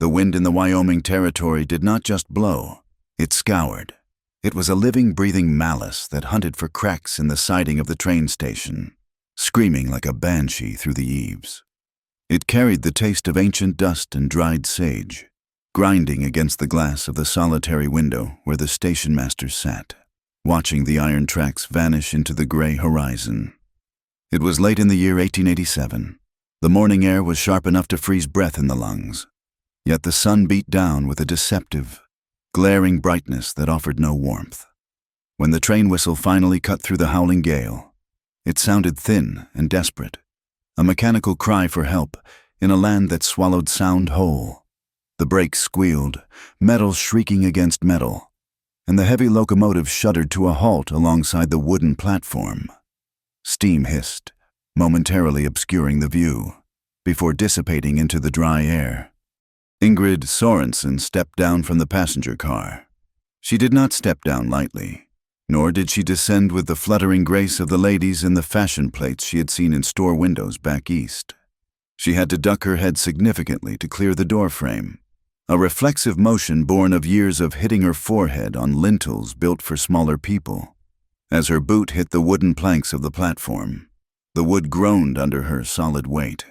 The wind in the Wyoming Territory did not just blow, it scoured. It was a living, breathing malice that hunted for cracks in the siding of the train station, screaming like a banshee through the eaves. It carried the taste of ancient dust and dried sage, grinding against the glass of the solitary window where the station master sat, watching the iron tracks vanish into the gray horizon. It was late in the year 1887. The morning air was sharp enough to freeze breath in the lungs, yet the sun beat down with a deceptive, glaring brightness that offered no warmth. When the train whistle finally cut through the howling gale, it sounded thin and desperate, a mechanical cry for help in a land that swallowed sound whole. The brakes squealed, metal shrieking against metal, and the heavy locomotive shuddered to a halt alongside the wooden platform. Steam hissed, momentarily obscuring the view, before dissipating into the dry air. Ingrid Sorensen stepped down from the passenger car. She did not step down lightly, nor did she descend with the fluttering grace of the ladies in the fashion plates she had seen in store windows back east. She had to duck her head significantly to clear the door frame, a reflexive motion born of years of hitting her forehead on lintels built for smaller people. As her boot hit the wooden planks of the platform, the wood groaned under her solid weight.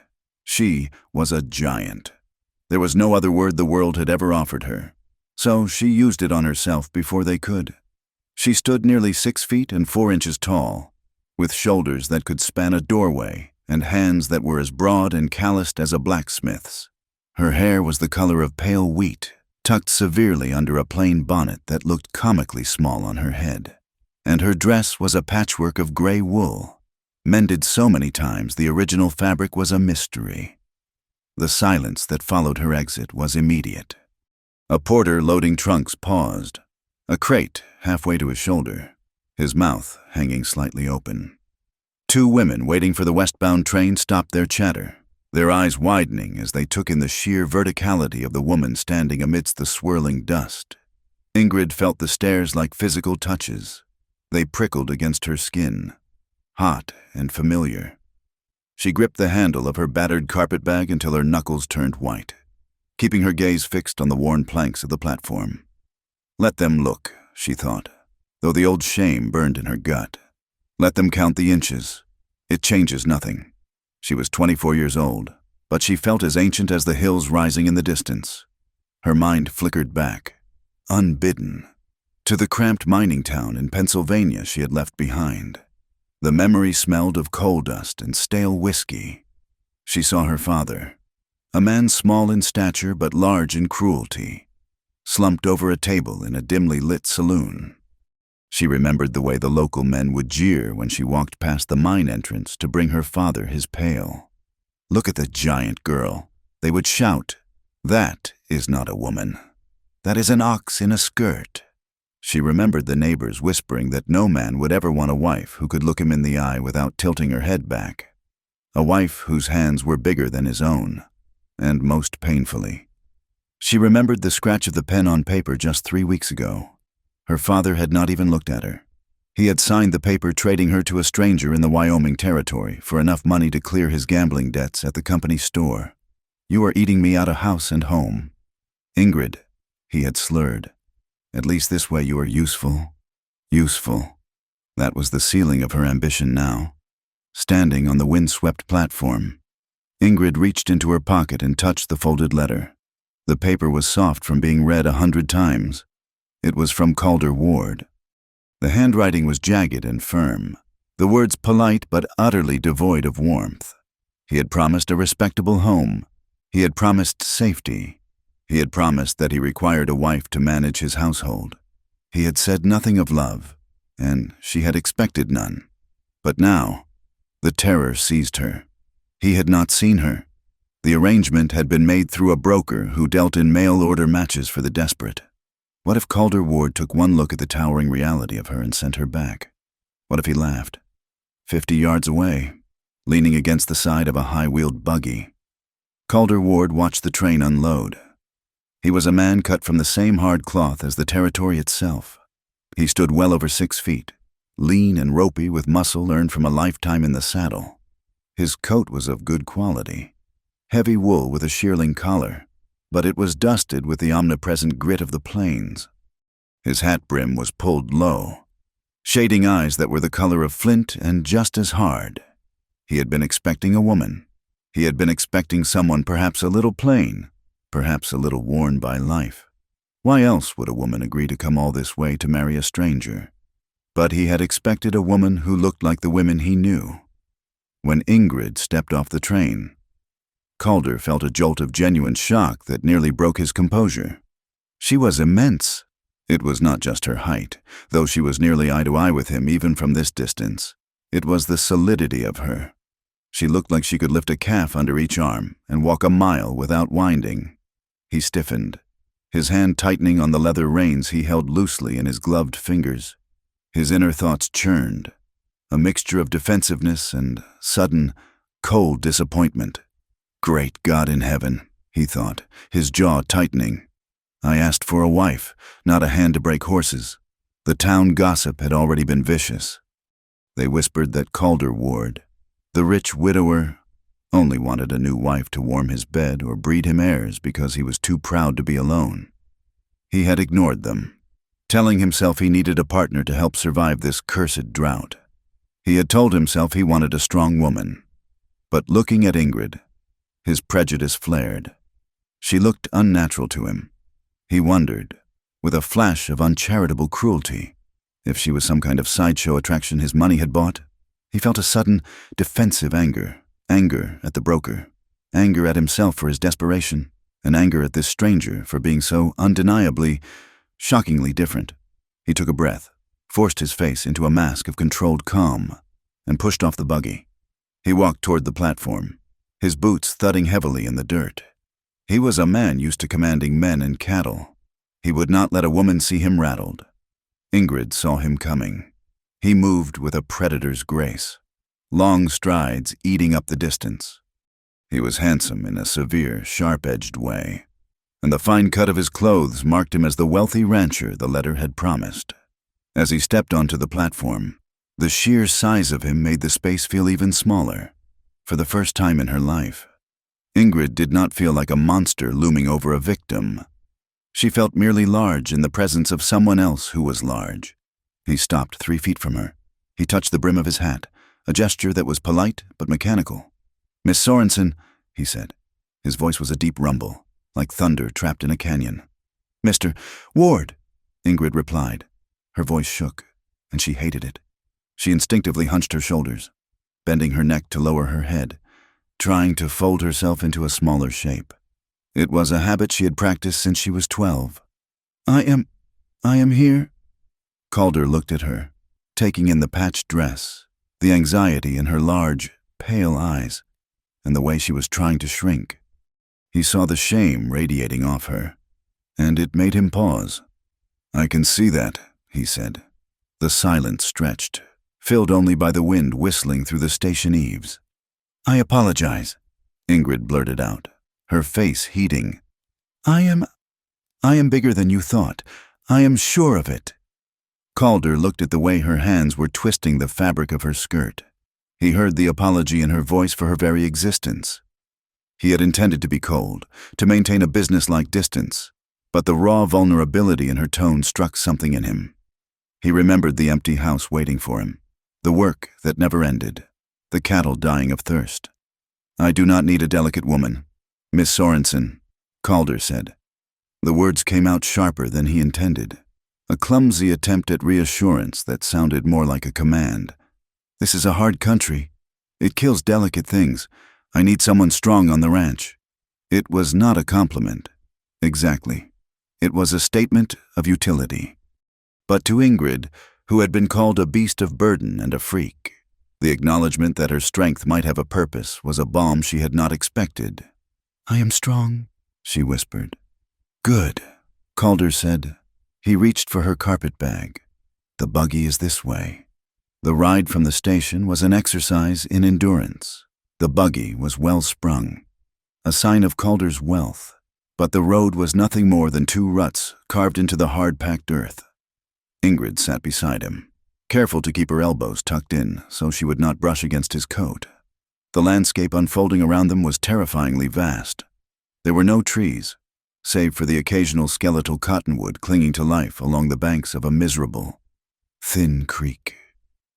She was a giant. There was no other word the world had ever offered her, so she used it on herself before they could. She stood nearly 6 feet and 4 inches tall, with shoulders that could span a doorway and hands that were as broad and calloused as a blacksmith's. Her hair was the color of pale wheat, tucked severely under a plain bonnet that looked comically small on her head. And her dress was a patchwork of gray wool, mended so many times the original fabric was a mystery. The silence that followed her exit was immediate. A porter loading trunks paused, a crate halfway to his shoulder, his mouth hanging slightly open. 2 women waiting for the westbound train stopped their chatter, their eyes widening as they took in the sheer verticality of the woman standing amidst the swirling dust. Ingrid felt the stares like physical touches. They prickled against her skin, hot and familiar. She gripped the handle of her battered carpetbag until her knuckles turned white, keeping her gaze fixed on the worn planks of the platform. Let them look, she thought, though the old shame burned in her gut. Let them count the inches. It changes nothing. She was 24 years old, but she felt as ancient as the hills rising in the distance. Her mind flickered back, unbidden, to the cramped mining town in Pennsylvania she had left behind. The memory smelled of coal dust and stale whiskey. She saw her father, a man small in stature but large in cruelty, slumped over a table in a dimly lit saloon. She remembered the way the local men would jeer when she walked past the mine entrance to bring her father his pail. "Look at the giant girl," they would shout. "That is not a woman. That is an ox in a skirt." She remembered the neighbors whispering that no man would ever want a wife who could look him in the eye without tilting her head back. A wife whose hands were bigger than his own, and most painfully. She remembered the scratch of the pen on paper just 3 weeks ago. Her father had not even looked at her. He had signed the paper trading her to a stranger in the Wyoming Territory for enough money to clear his gambling debts at the company store. "You are eating me out of house and home." "Ingrid," he had slurred. "At least this way you are useful." Useful. That was the ceiling of her ambition now. Standing on the windswept platform, Ingrid reached into her pocket and touched the folded letter. The paper was soft from being read 100 times. It was from Calder Ward. The handwriting was jagged and firm, the words polite but utterly devoid of warmth. He had promised a respectable home. He had promised safety. He had promised that he required a wife to manage his household. He had said nothing of love, and she had expected none. But now, the terror seized her. He had not seen her. The arrangement had been made through a broker who dealt in mail-order matches for the desperate. What if Calder Ward took one look at the towering reality of her and sent her back? What if he laughed? 50 yards away, leaning against the side of a high-wheeled buggy. Calder Ward watched the train unload. He was a man cut from the same hard cloth as the territory itself. He stood well over 6 feet, lean and ropey with muscle earned from a lifetime in the saddle. His coat was of good quality, heavy wool with a shearling collar, but it was dusted with the omnipresent grit of the plains. His hat brim was pulled low, shading eyes that were the color of flint and just as hard. He had been expecting a woman. He had been expecting someone perhaps a little plain, perhaps a little worn by life. Why else would a woman agree to come all this way to marry a stranger? But he had expected a woman who looked like the women he knew. When Ingrid stepped off the train, Calder felt a jolt of genuine shock that nearly broke his composure. She was immense. It was not just her height, though she was nearly eye to eye with him even from this distance. It was the solidity of her. She looked like she could lift a calf under each arm and walk a mile without winding. He stiffened, his hand tightening on the leather reins he held loosely in his gloved fingers. His inner thoughts churned, a mixture of defensiveness and sudden, cold disappointment. Great God in heaven, he thought, his jaw tightening. I asked for a wife, not a hand to break horses. The town gossip had already been vicious. They whispered that Calder Ward, the rich widower, only wanted a new wife to warm his bed or breed him heirs because he was too proud to be alone. He had ignored them, telling himself he needed a partner to help survive this cursed drought. He had told himself he wanted a strong woman. But looking at Ingrid, his prejudice flared. She looked unnatural to him. He wondered, with a flash of uncharitable cruelty, if she was some kind of sideshow attraction his money had bought. He felt a sudden, defensive anger at the broker, anger at himself for his desperation, and anger at this stranger for being so undeniably, shockingly different. He took a breath, forced his face into a mask of controlled calm, and pushed off the buggy. He walked toward the platform, his boots thudding heavily in the dirt. He was a man used to commanding men and cattle. He would not let a woman see him rattled. Ingrid saw him coming. He moved with a predator's grace, long strides eating up the distance. He was handsome in a severe, sharp-edged way, and the fine cut of his clothes marked him as the wealthy rancher the letter had promised. As he stepped onto the platform, the sheer size of him made the space feel even smaller. For the first time in her life, Ingrid did not feel like a monster looming over a victim. She felt merely large in the presence of someone else who was large. He stopped 3 feet from her. He touched the brim of his hat, a gesture that was polite but mechanical. "Miss Sorensen," he said. His voice was a deep rumble, like thunder trapped in a canyon. "Mr. Ward," Ingrid replied. Her voice shook, and she hated it. She instinctively hunched her shoulders, bending her neck to lower her head, trying to fold herself into a smaller shape. It was a habit she had practiced since she was 12. I am here." Calder looked at her, taking in the patched dress, the anxiety in her large, pale eyes, and the way she was trying to shrink. He saw the shame radiating off her, and it made him pause. "I can see that," he said. The silence stretched, filled only by the wind whistling through the station eaves. "I apologize," Ingrid blurted out, her face heating. I am bigger than you thought. I am sure of it." Calder looked at the way her hands were twisting the fabric of her skirt. He heard the apology in her voice for her very existence. He had intended to be cold, to maintain a businesslike distance, but the raw vulnerability in her tone struck something in him. He remembered the empty house waiting for him, the work that never ended, the cattle dying of thirst. "I do not need a delicate woman, Miss Sorensen," Calder said. The words came out sharper than he intended, a clumsy attempt at reassurance that sounded more like a command. "This is a hard country. It kills delicate things. I need someone strong on the ranch." It was not a compliment. Exactly. It was a statement of utility. But to Ingrid, who had been called a beast of burden and a freak, the acknowledgement that her strength might have a purpose was a balm she had not expected. "I am strong," she whispered. "Good," Calder said. He reached for her carpet bag. "The buggy is this way." The ride from the station was an exercise in endurance. The buggy was well sprung, a sign of Calder's wealth, but the road was nothing more than 2 ruts carved into the hard-packed earth. Ingrid sat beside him, careful to keep her elbows tucked in so she would not brush against his coat. The landscape unfolding around them was terrifyingly vast. There were no trees, save for the occasional skeletal cottonwood clinging to life along the banks of a miserable, thin creek.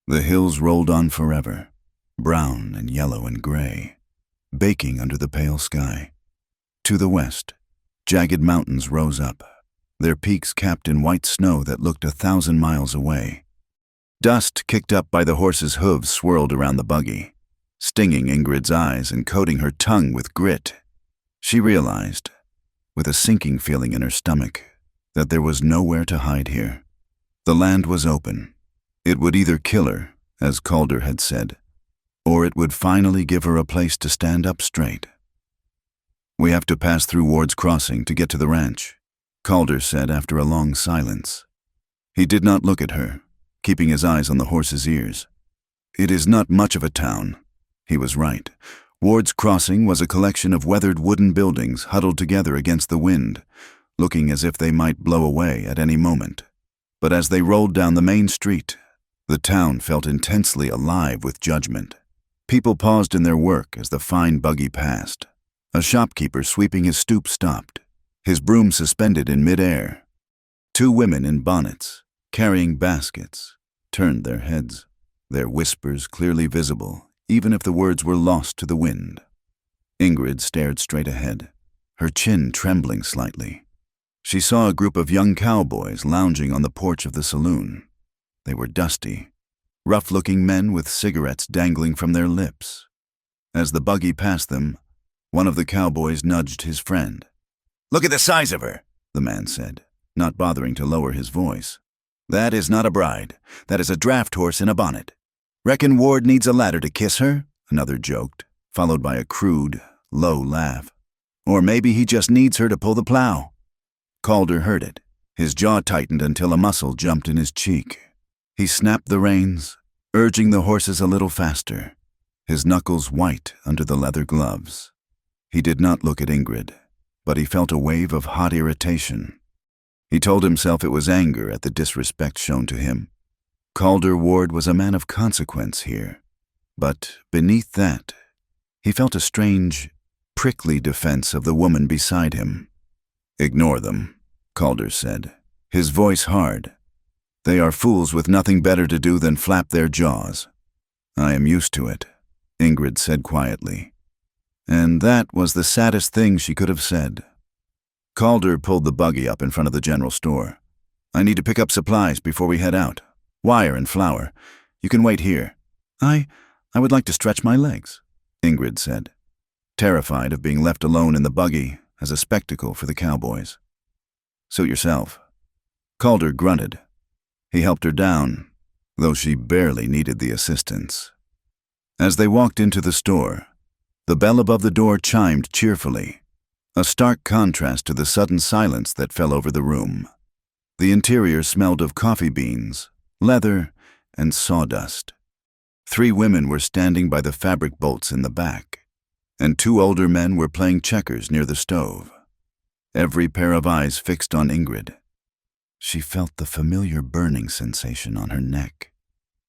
The hills rolled on forever, brown and yellow and gray, baking under the pale sky. To the west, jagged mountains rose up, their peaks capped in white snow that looked 1,000 miles away. Dust kicked up by the horse's hooves swirled around the buggy, stinging Ingrid's eyes and coating her tongue with grit. She realized, with a sinking feeling in her stomach, that there was nowhere to hide here. The land was open. It would either kill her, as Calder had said, or it would finally give her a place to stand up straight. "We have to pass through Ward's Crossing to get to the ranch," Calder said after a long silence. He did not look at her, keeping his eyes on the horse's ears. "It is not much of a town." He was right. Ward's Crossing was a collection of weathered wooden buildings huddled together against the wind, looking as if they might blow away at any moment. But as they rolled down the main street, the town felt intensely alive with judgment. People paused in their work as the fine buggy passed. A shopkeeper sweeping his stoop stopped, his broom suspended in midair. 2 women in bonnets, carrying baskets, turned their heads, their whispers clearly visible, even if the words were lost to the wind. Ingrid stared straight ahead, her chin trembling slightly. She saw a group of young cowboys lounging on the porch of the saloon. They were dusty, rough-looking men with cigarettes dangling from their lips. As the buggy passed them, one of the cowboys nudged his friend. "Look at the size of her," the man said, not bothering to lower his voice. "That is not a bride. That is a draft horse in a bonnet. Reckon Ward needs a ladder to kiss her?" another joked, followed by a crude, low laugh. "Or maybe he just needs her to pull the plow." Calder heard it. His jaw tightened until a muscle jumped in his cheek. He snapped the reins, urging the horses a little faster, his knuckles white under the leather gloves. He did not look at Ingrid, but he felt a wave of hot irritation. He told himself it was anger at the disrespect shown to him. Calder Ward was a man of consequence here, but beneath that, he felt a strange, prickly defense of the woman beside him. "Ignore them," Calder said, his voice hard. "They are fools with nothing better to do than flap their jaws." "I am used to it," Ingrid said quietly. And that was the saddest thing she could have said. Calder pulled the buggy up in front of the general store. "I need to pick up supplies before we head out. Wire and flour. You can wait here." I would like to stretch my legs," Ingrid said, terrified of being left alone in the buggy as a spectacle for the cowboys. "Suit yourself." Calder grunted. He helped her down, though she barely needed the assistance. As they walked into the store, the bell above the door chimed cheerfully, a stark contrast to the sudden silence that fell over the room. The interior smelled of coffee beans, leather, and sawdust. 3 women were standing by the fabric bolts in the back, and 2 older men were playing checkers near the stove. Every pair of eyes fixed on Ingrid. She felt the familiar burning sensation on her neck.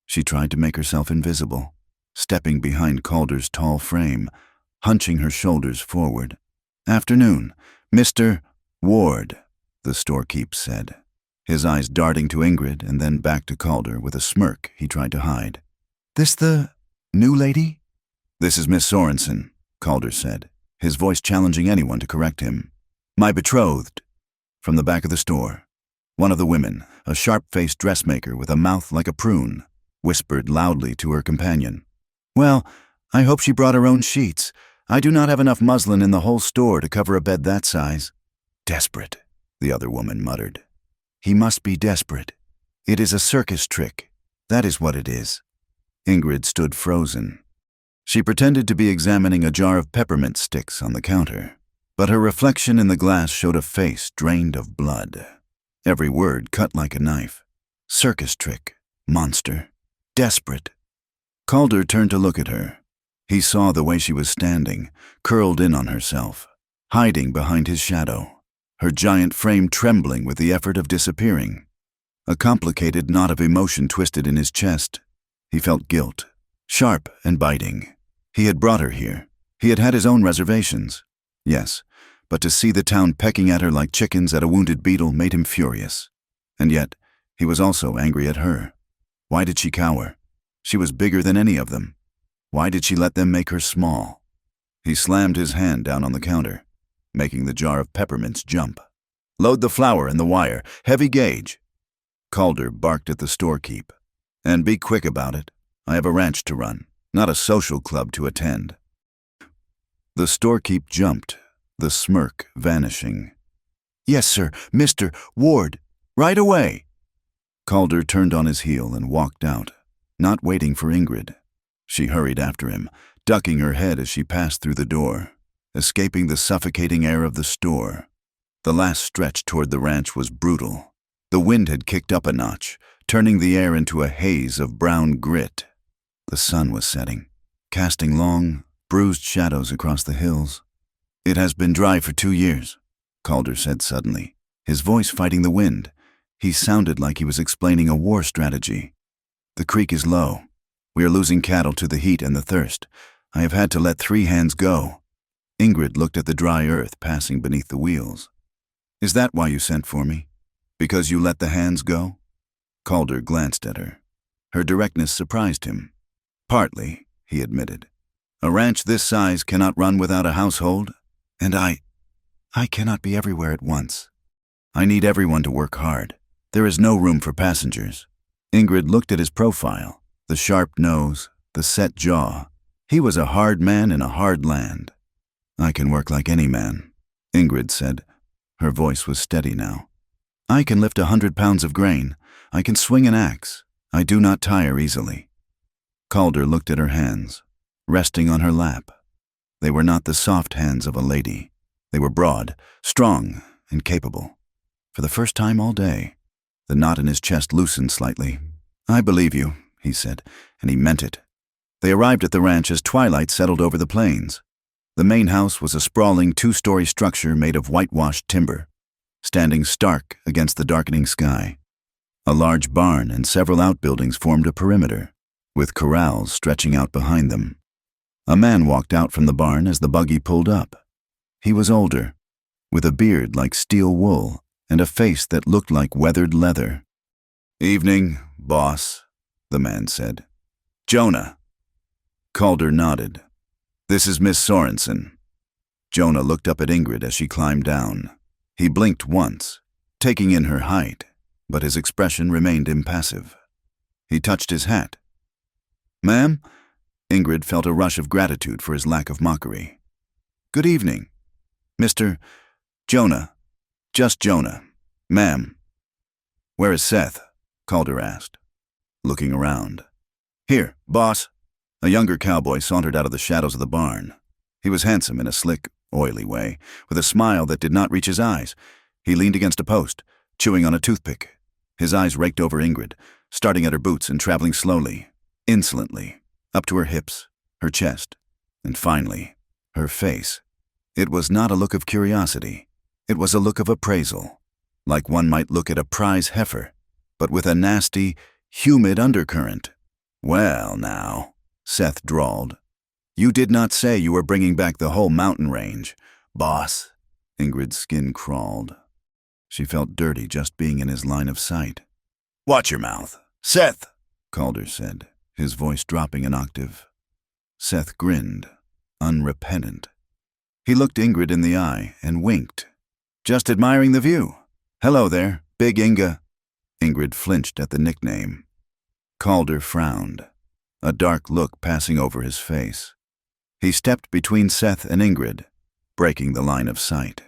She tried to make herself invisible, stepping behind Calder's tall frame, hunching her shoulders forward. "Afternoon, Mr. Ward," the storekeep said, his eyes darting to Ingrid and then back to Calder with a smirk he tried to hide. "This the new lady?" "This is Miss Sorensen," Calder said, his voice challenging anyone to correct him. "My betrothed." From the back of the store, one of the women, a sharp-faced dressmaker with a mouth like a prune, whispered loudly to her companion. "Well, I hope she brought her own sheets. I do not have enough muslin in the whole store to cover a bed that size." "Desperate," the other woman muttered. "He must be desperate. It is a circus trick. That is what it is." Ingrid stood frozen. She pretended to be examining a jar of peppermint sticks on the counter, but her reflection in the glass showed a face drained of blood. Every word cut like a knife. Circus trick, monster, desperate. Calder turned to look at her. He saw the way she was standing, curled in on herself, hiding behind his shadow, her giant frame trembling with the effort of disappearing. A complicated knot of emotion twisted in his chest. He felt guilt, sharp and biting. He had brought her here. He had had his own reservations. Yes, but to see the town pecking at her like chickens at a wounded beetle made him furious. And yet, he was also angry at her. Why did she cower? She was bigger than any of them. Why did she let them make her small? He slammed his hand down on the counter, making the jar of peppermints jump. "Load the flour and the wire, heavy gauge." Calder barked at the storekeep. "And be quick about it. I have a ranch to run, not a social club to attend." The storekeep jumped, the smirk vanishing. "Yes, sir, Mr. Ward, right away." Calder turned on his heel and walked out, not waiting for Ingrid. She hurried after him, ducking her head as she passed through the door, escaping the suffocating air of the store. The last stretch toward the ranch was brutal. The wind had kicked up a notch, turning the air into a haze of brown grit. The sun was setting, casting long, bruised shadows across the hills. "It has been dry for 2 years," Calder said suddenly, his voice fighting the wind. He sounded like he was explaining a war strategy. "The creek is low. We are losing cattle to the heat and the thirst. I have had to let 3 hands go." Ingrid looked at the dry earth passing beneath the wheels. "Is that why you sent for me? Because you let the hands go?" Calder glanced at her. Her directness surprised him. "Partly," he admitted. "A ranch this size cannot run without a household, and I cannot be everywhere at once. I need everyone to work hard. There is no room for passengers." Ingrid looked at his profile, the sharp nose, the set jaw. He was a hard man in a hard land. "I can work like any man," Ingrid said. Her voice was steady now. "I can lift 100 pounds of grain. I can swing an axe. I do not tire easily." Calder looked at her hands, resting on her lap. They were not the soft hands of a lady. They were broad, strong, and capable. For the first time all day, the knot in his chest loosened slightly. "I believe you," he said, and he meant it. They arrived at the ranch as twilight settled over the plains. The main house was a sprawling 2-story structure made of whitewashed timber, standing stark against the darkening sky. A large barn and several outbuildings formed a perimeter, with corrals stretching out behind them. A man walked out from the barn as the buggy pulled up. He was older, with a beard like steel wool and a face that looked like weathered leather. "Evening, boss," the man said. "Jonah." Calder nodded. "This is Miss Sorensen." Jonah looked up at Ingrid as she climbed down. He blinked once, taking in her height, but his expression remained impassive. He touched his hat. "Ma'am?" Ingrid felt a rush of gratitude for his lack of mockery. "Good evening. Mr. Jonah. Just Jonah. Ma'am." "Where is Seth?" Calder asked, looking around. "Here, boss." A younger cowboy sauntered out of the shadows of the barn. He was handsome in a slick, oily way, with a smile that did not reach his eyes. He leaned against a post, chewing on a toothpick. His eyes raked over Ingrid, starting at her boots and traveling slowly, insolently, up to her hips, her chest, and finally, her face. It was not a look of curiosity. It was a look of appraisal, like one might look at a prize heifer, but with a nasty, humid undercurrent. "Well, now," Seth drawled. "You did not say you were bringing back the whole mountain range, boss." Ingrid's skin crawled. She felt dirty just being in his line of sight. "Watch your mouth. Seth," Calder said, his voice dropping an octave. Seth grinned, unrepentant. He looked Ingrid in the eye and winked. "Just admiring the view. Hello there, Big Inga." Ingrid flinched at the nickname. Calder frowned, a dark look passing over his face. He stepped between Seth and Ingrid, breaking the line of sight.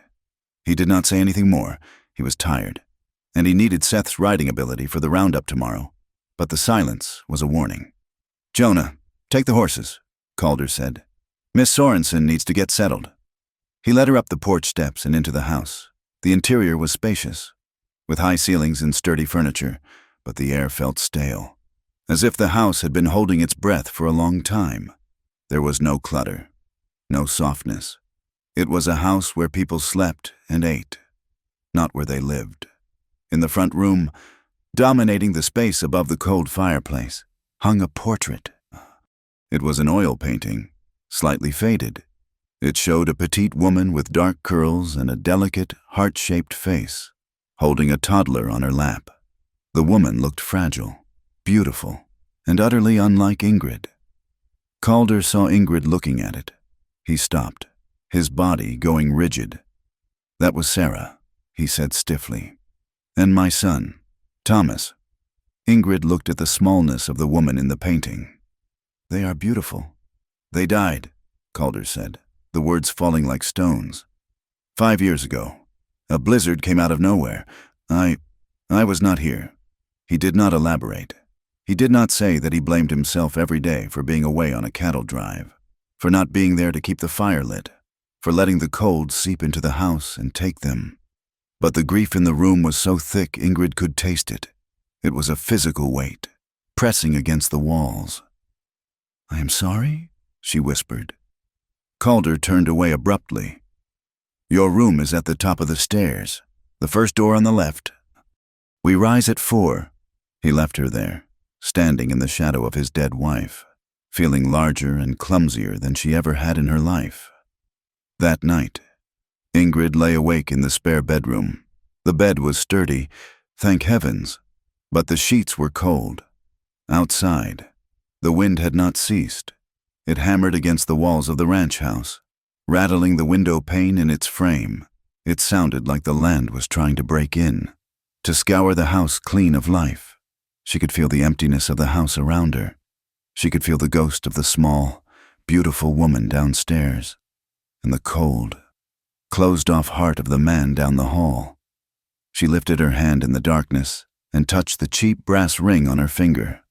He did not say anything more. He was tired, and he needed Seth's riding ability for the roundup tomorrow, but the silence was a warning. "Jonah, take the horses," Calder said. "Miss Sorensen needs to get settled." He led her up the porch steps and into the house. The interior was spacious, with high ceilings and sturdy furniture, but the air felt stale, as if the house had been holding its breath for a long time. There was no clutter, no softness. It was a house where people slept and ate, not where they lived. In the front room, dominating the space above the cold fireplace, hung a portrait. It was an oil painting, slightly faded, It showed a petite woman with dark curls and a delicate, heart-shaped face, holding a toddler on her lap. The woman looked fragile, beautiful, and utterly unlike Ingrid. Calder saw Ingrid looking at it. He stopped, his body going rigid. "That was Sarah," he said stiffly. "And my son, Thomas." Ingrid looked at the smallness of the woman in the painting. "They are beautiful." "They died," Calder said, the words falling like stones. "5 years ago. A blizzard came out of nowhere. I was not here." He did not elaborate. He did not say that he blamed himself every day for being away on a cattle drive, for not being there to keep the fire lit, for letting the cold seep into the house and take them. But the grief in the room was so thick Ingrid could taste it. It was a physical weight, pressing against the walls. "I am sorry," she whispered. Calder turned away abruptly. "Your room is at the top of the stairs, the first door on the left. We rise at 4. He left her there, standing in the shadow of his dead wife, feeling larger and clumsier than she ever had in her life. That night, Ingrid lay awake in the spare bedroom. The bed was sturdy, thank heavens, but the sheets were cold. Outside, the wind had not ceased. It hammered against the walls of the ranch house, rattling the window pane in its frame. It sounded like the land was trying to break in, to scour the house clean of life. She could feel the emptiness of the house around her. She could feel the ghost of the small, beautiful woman downstairs, and the cold, closed-off heart of the man down the hall. She lifted her hand in the darkness and touched the cheap brass ring on her finger,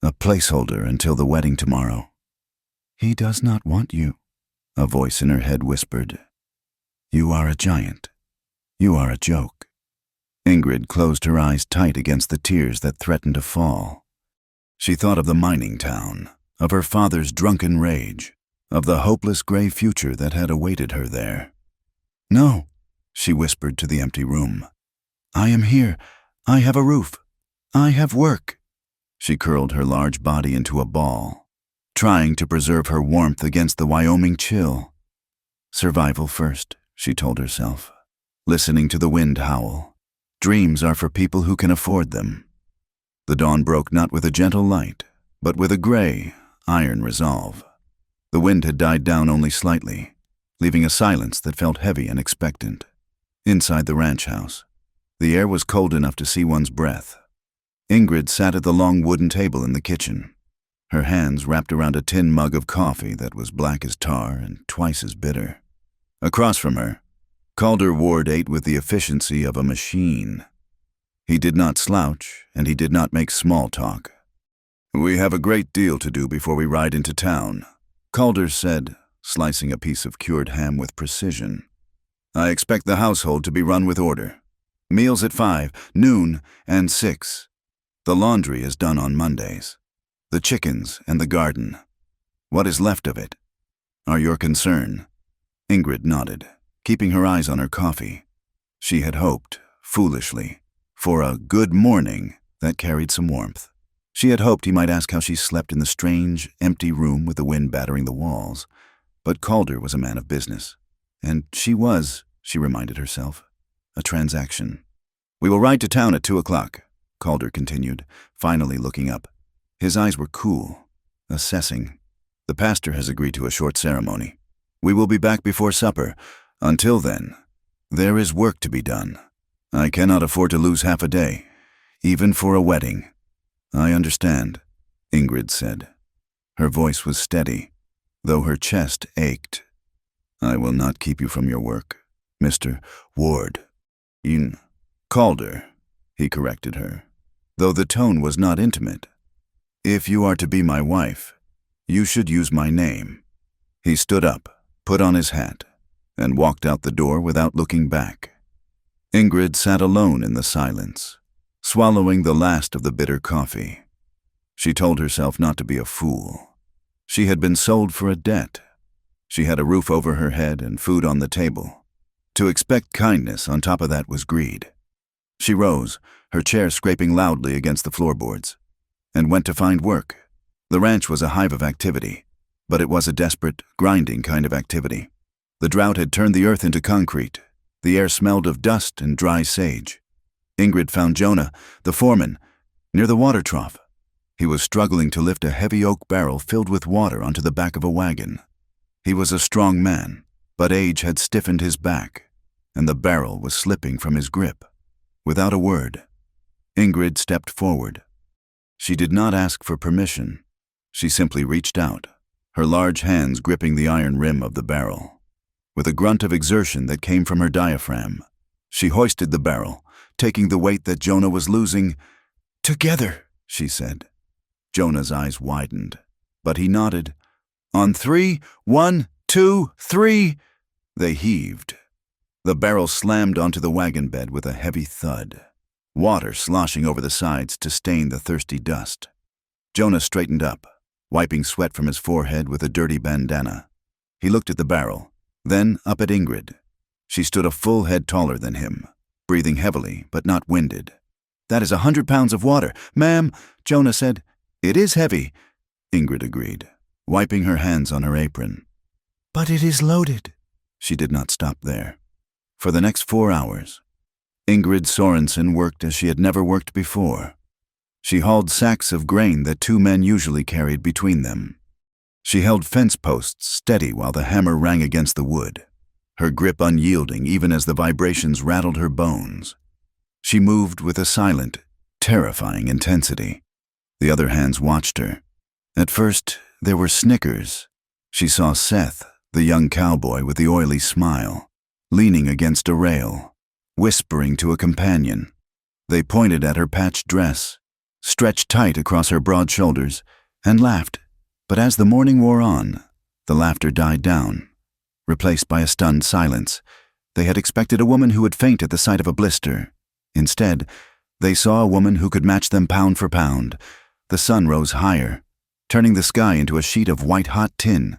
a placeholder until the wedding tomorrow. "He does not want you," a voice in her head whispered. "You are a giant. You are a joke." Ingrid closed her eyes tight against the tears that threatened to fall. She thought of the mining town, of her father's drunken rage, of the hopeless gray future that had awaited her there. "No," she whispered to the empty room. "I am here. I have a roof. I have work." She curled her large body into a ball, trying to preserve her warmth against the Wyoming chill. "Survival first," she told herself, listening to the wind howl. "Dreams are for people who can afford them." The dawn broke not with a gentle light, but with a gray, iron resolve. The wind had died down only slightly, leaving a silence that felt heavy and expectant. Inside the ranch house, the air was cold enough to see one's breath. Ingrid sat at the long wooden table in the kitchen, her hands wrapped around a tin mug of coffee that was black as tar and twice as bitter. Across from her, Calder Ward ate with the efficiency of a machine. He did not slouch, and he did not make small talk. "We have a great deal to do before we ride into town," Calder said, slicing a piece of cured ham with precision. "I expect the household to be run with order. Meals at 5, noon, and 6. The laundry is done on Mondays. The chickens and the garden. What is left of it are your concern." Ingrid nodded, keeping her eyes on her coffee. She had hoped, foolishly, for a good morning that carried some warmth. She had hoped he might ask how she slept in the strange, empty room with the wind battering the walls. But Calder was a man of business. And she was, she reminded herself, a transaction. "We will ride to town at 2 o'clock, Calder continued, finally looking up. His eyes were cool, assessing. "The pastor has agreed to a short ceremony. We will be back before supper. Until then, there is work to be done. I cannot afford to lose half a day, even for a wedding." "I understand," Ingrid said. Her voice was steady, though her chest ached. "I will not keep you from your work, Mr. Ward." "Calder," he corrected her, though the tone was not intimate. "If you are to be my wife, you should use my name." He stood up, put on his hat, and walked out the door without looking back. Ingrid sat alone in the silence, swallowing the last of the bitter coffee. She told herself not to be a fool. She had been sold for a debt. She had a roof over her head and food on the table. To expect kindness on top of that was greed. She rose, her chair scraping loudly against the floorboards, and went to find work. The ranch was a hive of activity, but it was a desperate, grinding kind of activity. The drought had turned the earth into concrete. The air smelled of dust and dry sage. Ingrid found Jonah, the foreman, near the water trough. He was struggling to lift a heavy oak barrel filled with water onto the back of a wagon. He was a strong man, but age had stiffened his back, and the barrel was slipping from his grip. Without a word, Ingrid stepped forward. She did not ask for permission. She simply reached out, her large hands gripping the iron rim of the barrel. With a grunt of exertion that came from her diaphragm, she hoisted the barrel, taking the weight that Jonah was losing. "Together," she said. Jonah's eyes widened, but he nodded. "On 3, 1, 2, 3, they heaved. The barrel slammed onto the wagon bed with a heavy thud, water sloshing over the sides to stain the thirsty dust. Jonah straightened up, wiping sweat from his forehead with a dirty bandana. He looked at the barrel, then up at Ingrid. She stood a full head taller than him, breathing heavily but not winded. "That is 100 pounds of water, ma'am," Jonah said. "It is heavy," Ingrid agreed, wiping her hands on her apron. "But it is loaded." She did not stop there. For the next 4 hours, Ingrid Sorensen worked as she had never worked before. She hauled sacks of grain that 2 men usually carried between them. She held fence posts steady while the hammer rang against the wood, her grip unyielding even as the vibrations rattled her bones. She moved with a silent, terrifying intensity. The other hands watched her. At first, there were snickers. She saw Seth, the young cowboy with the oily smile, leaning against a rail, whispering to a companion. They pointed at her patched dress, stretched tight across her broad shoulders, and laughed. But as the morning wore on, the laughter died down, replaced by a stunned silence. They had expected a woman who would faint at the sight of a blister. Instead, they saw a woman who could match them pound for pound. The sun rose higher, turning the sky into a sheet of white-hot tin.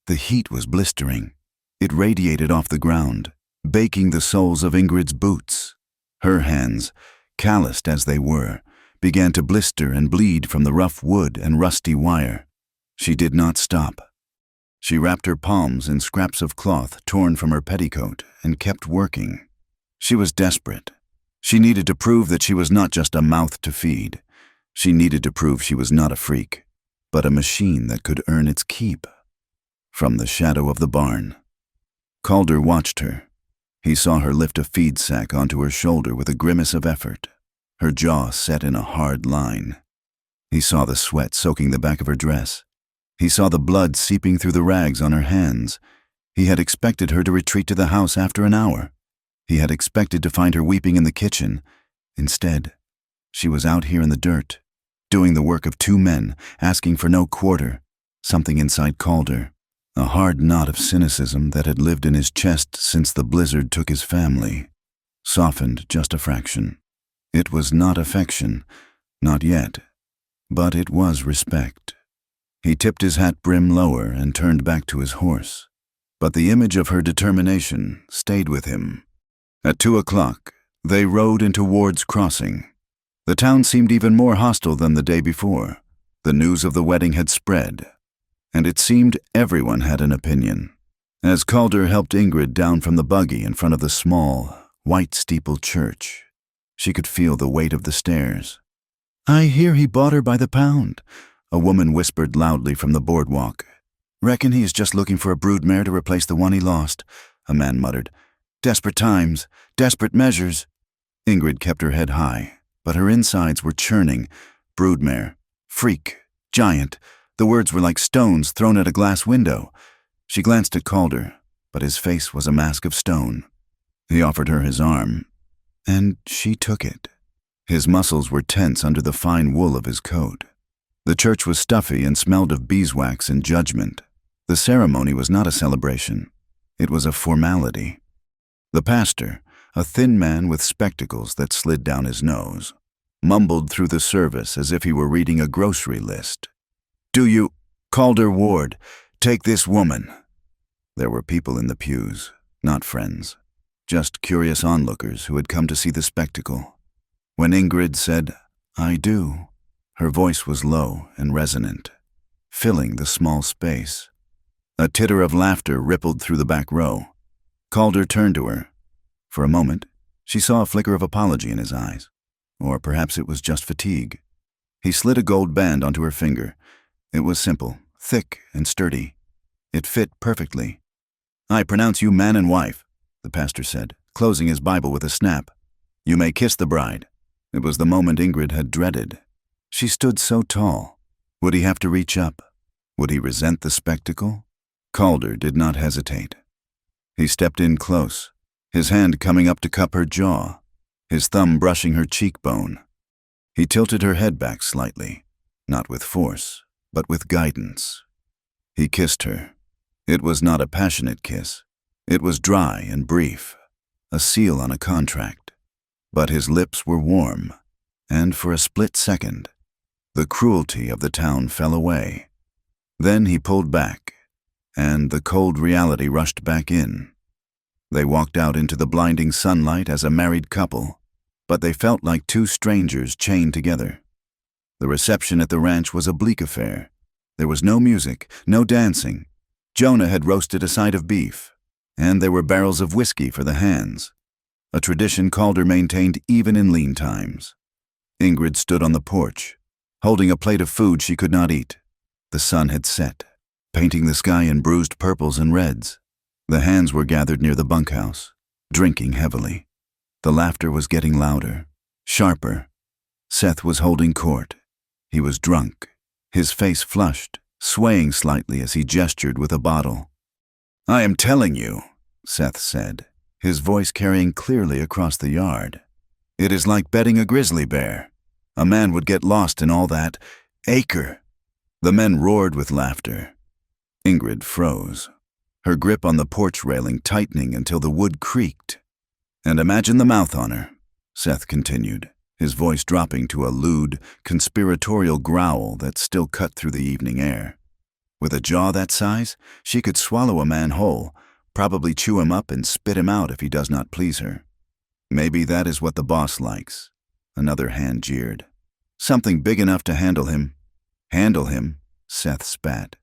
The heat was blistering. It radiated off the ground, baking the soles of Ingrid's boots. Her hands, calloused as they were, began to blister and bleed from the rough wood and rusty wire. She did not stop. She wrapped her palms in scraps of cloth torn from her petticoat and kept working. She was desperate. She needed to prove that she was not just a mouth to feed. She needed to prove she was not a freak, but a machine that could earn its keep. From the shadow of the barn, Calder watched her. He saw her lift a feed sack onto her shoulder with a grimace of effort, her jaw set in a hard line. He saw the sweat soaking the back of her dress. He saw the blood seeping through the rags on her hands. He had expected her to retreat to the house after an hour. He had expected to find her weeping in the kitchen. Instead, she was out here in the dirt, doing the work of 2 men, asking for no quarter. Something inside Calder, a hard knot of cynicism that had lived in his chest since the blizzard took his family, softened just a fraction. It was not affection, not yet, but it was respect. He tipped his hat brim lower and turned back to his horse, but the image of her determination stayed with him. At 2 o'clock, they rode into Ward's Crossing. The town seemed even more hostile than the day before. The news of the wedding had spread, and it seemed everyone had an opinion. As Calder helped Ingrid down from the buggy in front of the small, white-steepled church, she could feel the weight of the stairs. "I hear he bought her by the pound," a woman whispered loudly from the boardwalk. "Reckon he is just looking for a broodmare to replace the one he lost," a man muttered. "Desperate times, desperate measures." Ingrid kept her head high, but her insides were churning. Broodmare, freak, giant. The words were like stones thrown at a glass window. She glanced at Calder, but his face was a mask of stone. He offered her his arm, and she took it. His muscles were tense under the fine wool of his coat. The church was stuffy and smelled of beeswax and judgment. The ceremony was not a celebration. It was a formality. The pastor, a thin man with spectacles that slid down his nose, mumbled through the service as if he were reading a grocery list. "Do you, Calder Ward, take this woman?" There were people in the pews, not friends, just curious onlookers who had come to see the spectacle. When Ingrid said, "I do," her voice was low and resonant, filling the small space. A titter of laughter rippled through the back row. Calder turned to her. For a moment, she saw a flicker of apology in his eyes. Or perhaps it was just fatigue. He slid a gold band onto her finger. It was simple, thick and sturdy. It fit perfectly. "I pronounce you man and wife," the pastor said, closing his Bible with a snap. "You may kiss the bride." It was the moment Ingrid had dreaded. She stood so tall. Would he have to reach up? Would he resent the spectacle? Calder did not hesitate. He stepped in close, his hand coming up to cup her jaw, his thumb brushing her cheekbone. He tilted her head back slightly, not with force, but with guidance. He kissed her. It was not a passionate kiss. It was dry and brief, a seal on a contract. But his lips were warm, and for a split second, the cruelty of the town fell away. Then he pulled back, and the cold reality rushed back in. They walked out into the blinding sunlight as a married couple, but they felt like two strangers chained together. The reception at the ranch was a bleak affair. There was no music, no dancing. Jonah had roasted a side of beef, and there were barrels of whiskey for the hands, a tradition Calder maintained even in lean times. Ingrid stood on the porch, holding a plate of food she could not eat. The sun had set, painting the sky in bruised purples and reds. The hands were gathered near the bunkhouse, drinking heavily. The laughter was getting louder, sharper. Seth was holding court. He was drunk, his face flushed, swaying slightly as he gestured with a bottle. "I am telling you," Seth said, his voice carrying clearly across the yard. "It is like betting a grizzly bear. A man would get lost in all that acre." The men roared with laughter. Ingrid froze, her grip on the porch railing tightening until the wood creaked. "And imagine the mouth on her," Seth continued, his voice dropping to a lewd, conspiratorial growl that still cut through the evening air. "With a jaw that size, she could swallow a man whole, probably chew him up and spit him out if he does not please her. Maybe that is what the boss likes." Another hand jeered. "Something big enough to handle him." "Handle him?" Seth spat.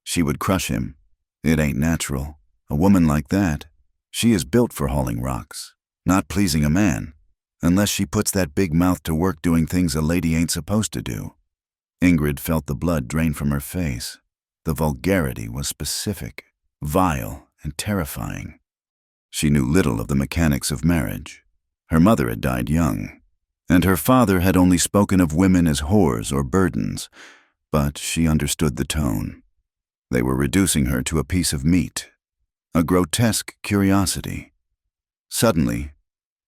"She would crush him. It ain't natural. A woman like that, she is built for hauling rocks, not pleasing a man, unless she puts that big mouth to work doing things a lady ain't supposed to do." Ingrid felt the blood drain from her face. The vulgarity was specific, vile, and terrifying. She knew little of the mechanics of marriage. Her mother had died young, and her father had only spoken of women as whores or burdens, but she understood the tone. They were reducing her to a piece of meat, a grotesque curiosity. Suddenly,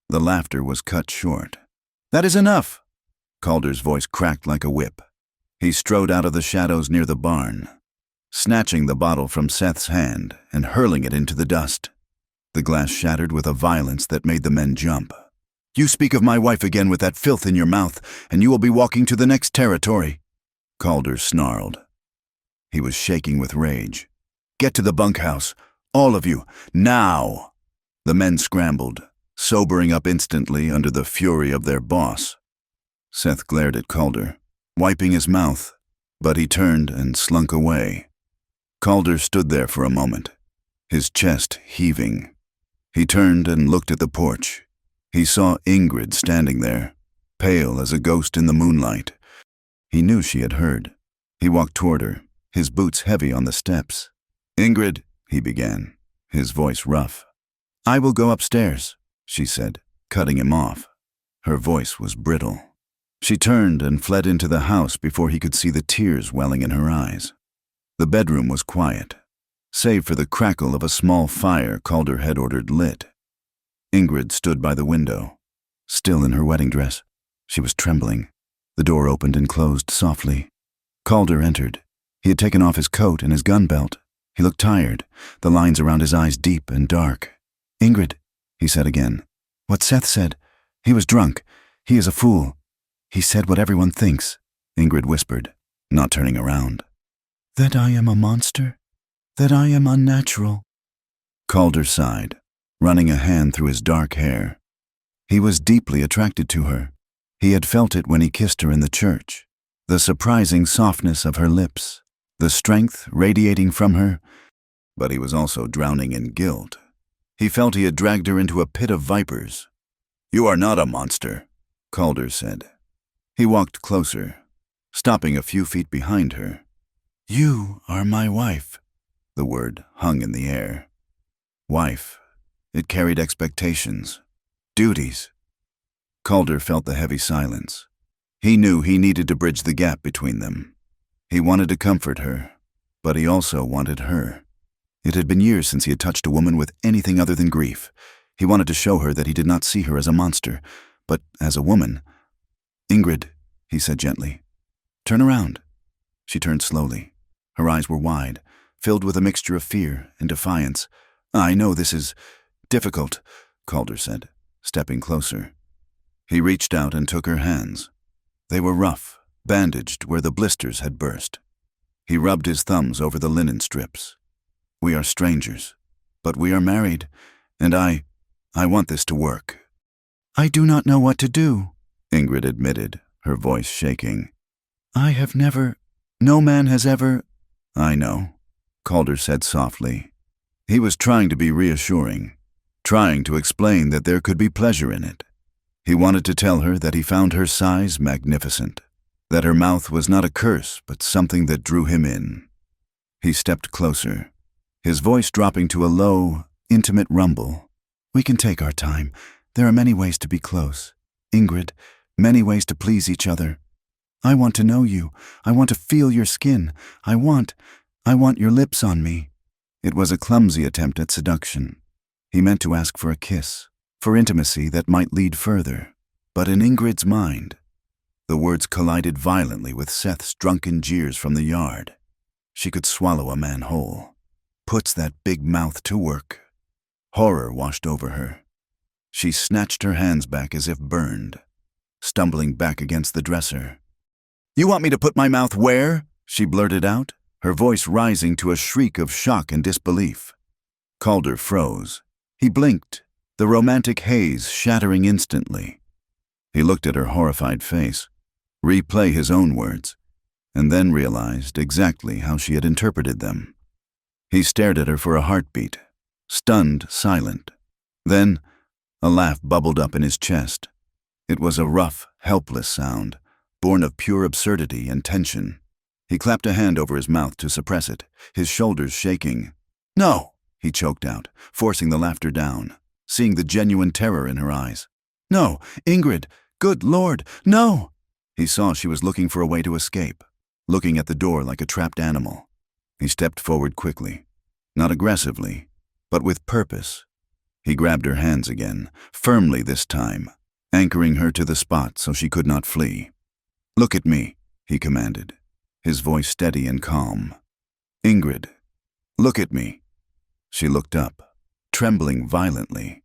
the laughter was cut short. "That is enough!" Calder's voice cracked like a whip. He strode out of the shadows near the barn, snatching the bottle from Seth's hand and hurling it into the dust. The glass shattered with a violence that made the men jump. "You speak of my wife again with that filth in your mouth, and you will be walking to the next territory," Calder snarled. He was shaking with rage. "Get to the bunkhouse, all of you, now!" The men scrambled, sobering up instantly under the fury of their boss. Seth glared at Calder, wiping his mouth, but he turned and slunk away. Calder stood there for a moment, his chest heaving. He turned and looked at the porch. He saw Ingrid standing there, pale as a ghost in the moonlight. He knew she had heard. He walked toward her, his boots heavy on the steps. "Ingrid," he began, his voice rough. "I will go upstairs," she said, cutting him off. Her voice was brittle. She turned and fled into the house before he could see the tears welling in her eyes. The bedroom was quiet, save for the crackle of a small fire Calder had ordered lit. Ingrid stood by the window, still in her wedding dress. She was trembling. The door opened and closed softly. Calder entered. He had taken off his coat and his gun belt. He looked tired, the lines around his eyes deep and dark. "Ingrid," he said again. "What Seth said. He was drunk. He is a fool. He said what everyone thinks," Ingrid whispered, not turning around. "That I am a monster? That I am unnatural?" Calder sighed, running a hand through his dark hair. He was deeply attracted to her. He had felt it when he kissed her in the church. The surprising softness of her lips, the strength radiating from her, but he was also drowning in guilt. He felt he had dragged her into a pit of vipers. "You are not a monster," Calder said. He walked closer, stopping a few feet behind her. "You are my wife." The word hung in the air. Wife. It carried expectations, duties. Calder felt the heavy silence. He knew he needed to bridge the gap between them. He wanted to comfort her, but he also wanted her. It had been years since he had touched a woman with anything other than grief. He wanted to show her that he did not see her as a monster, but as a woman. "Ingrid," he said gently. "Turn around." She turned slowly. Her eyes were wide, filled with a mixture of fear and defiance. "I know this is difficult," Calder said, stepping closer. He reached out and took her hands. They were rough, bandaged where the blisters had burst. He rubbed his thumbs over the linen strips. "We are strangers, but we are married, and I want this to work." "I do not know what to do," Ingrid admitted, her voice shaking. No man has ever—" "I know," Calder said softly. He was trying to be reassuring, trying to explain that there could be pleasure in it. He wanted to tell her that he found her size magnificent, that her mouth was not a curse but something that drew him in. He stepped closer, his voice dropping to a low, intimate rumble. "We can take our time. There are many ways to be close. Ingrid, many ways to please each other. I want to know you. I want to feel your skin. I want your lips on me." It was a clumsy attempt at seduction. He meant to ask for a kiss, for intimacy that might lead further. But in Ingrid's mind, the words collided violently with Seth's drunken jeers from the yard. She could swallow a man whole. Puts that big mouth to work. Horror washed over her. She snatched her hands back as if burned, stumbling back against the dresser. "You want me to put my mouth where?" she blurted out, her voice rising to a shriek of shock and disbelief. Calder froze. He blinked, the romantic haze shattering instantly. He looked at her horrified face, replay his own words, and then realized exactly how she had interpreted them. He stared at her for a heartbeat, stunned, silent. Then, a laugh bubbled up in his chest. It was a rough, helpless sound, born of pure absurdity and tension. He clapped a hand over his mouth to suppress it, his shoulders shaking. "No!" he choked out, forcing the laughter down, seeing the genuine terror in her eyes. "No, Ingrid! Good Lord, no!" He saw she was looking for a way to escape, looking at the door like a trapped animal. He stepped forward quickly, not aggressively, but with purpose. He grabbed her hands again, firmly this time, anchoring her to the spot so she could not flee. "Look at me," he commanded, his voice steady and calm. "Ingrid, look at me." She looked up, trembling violently.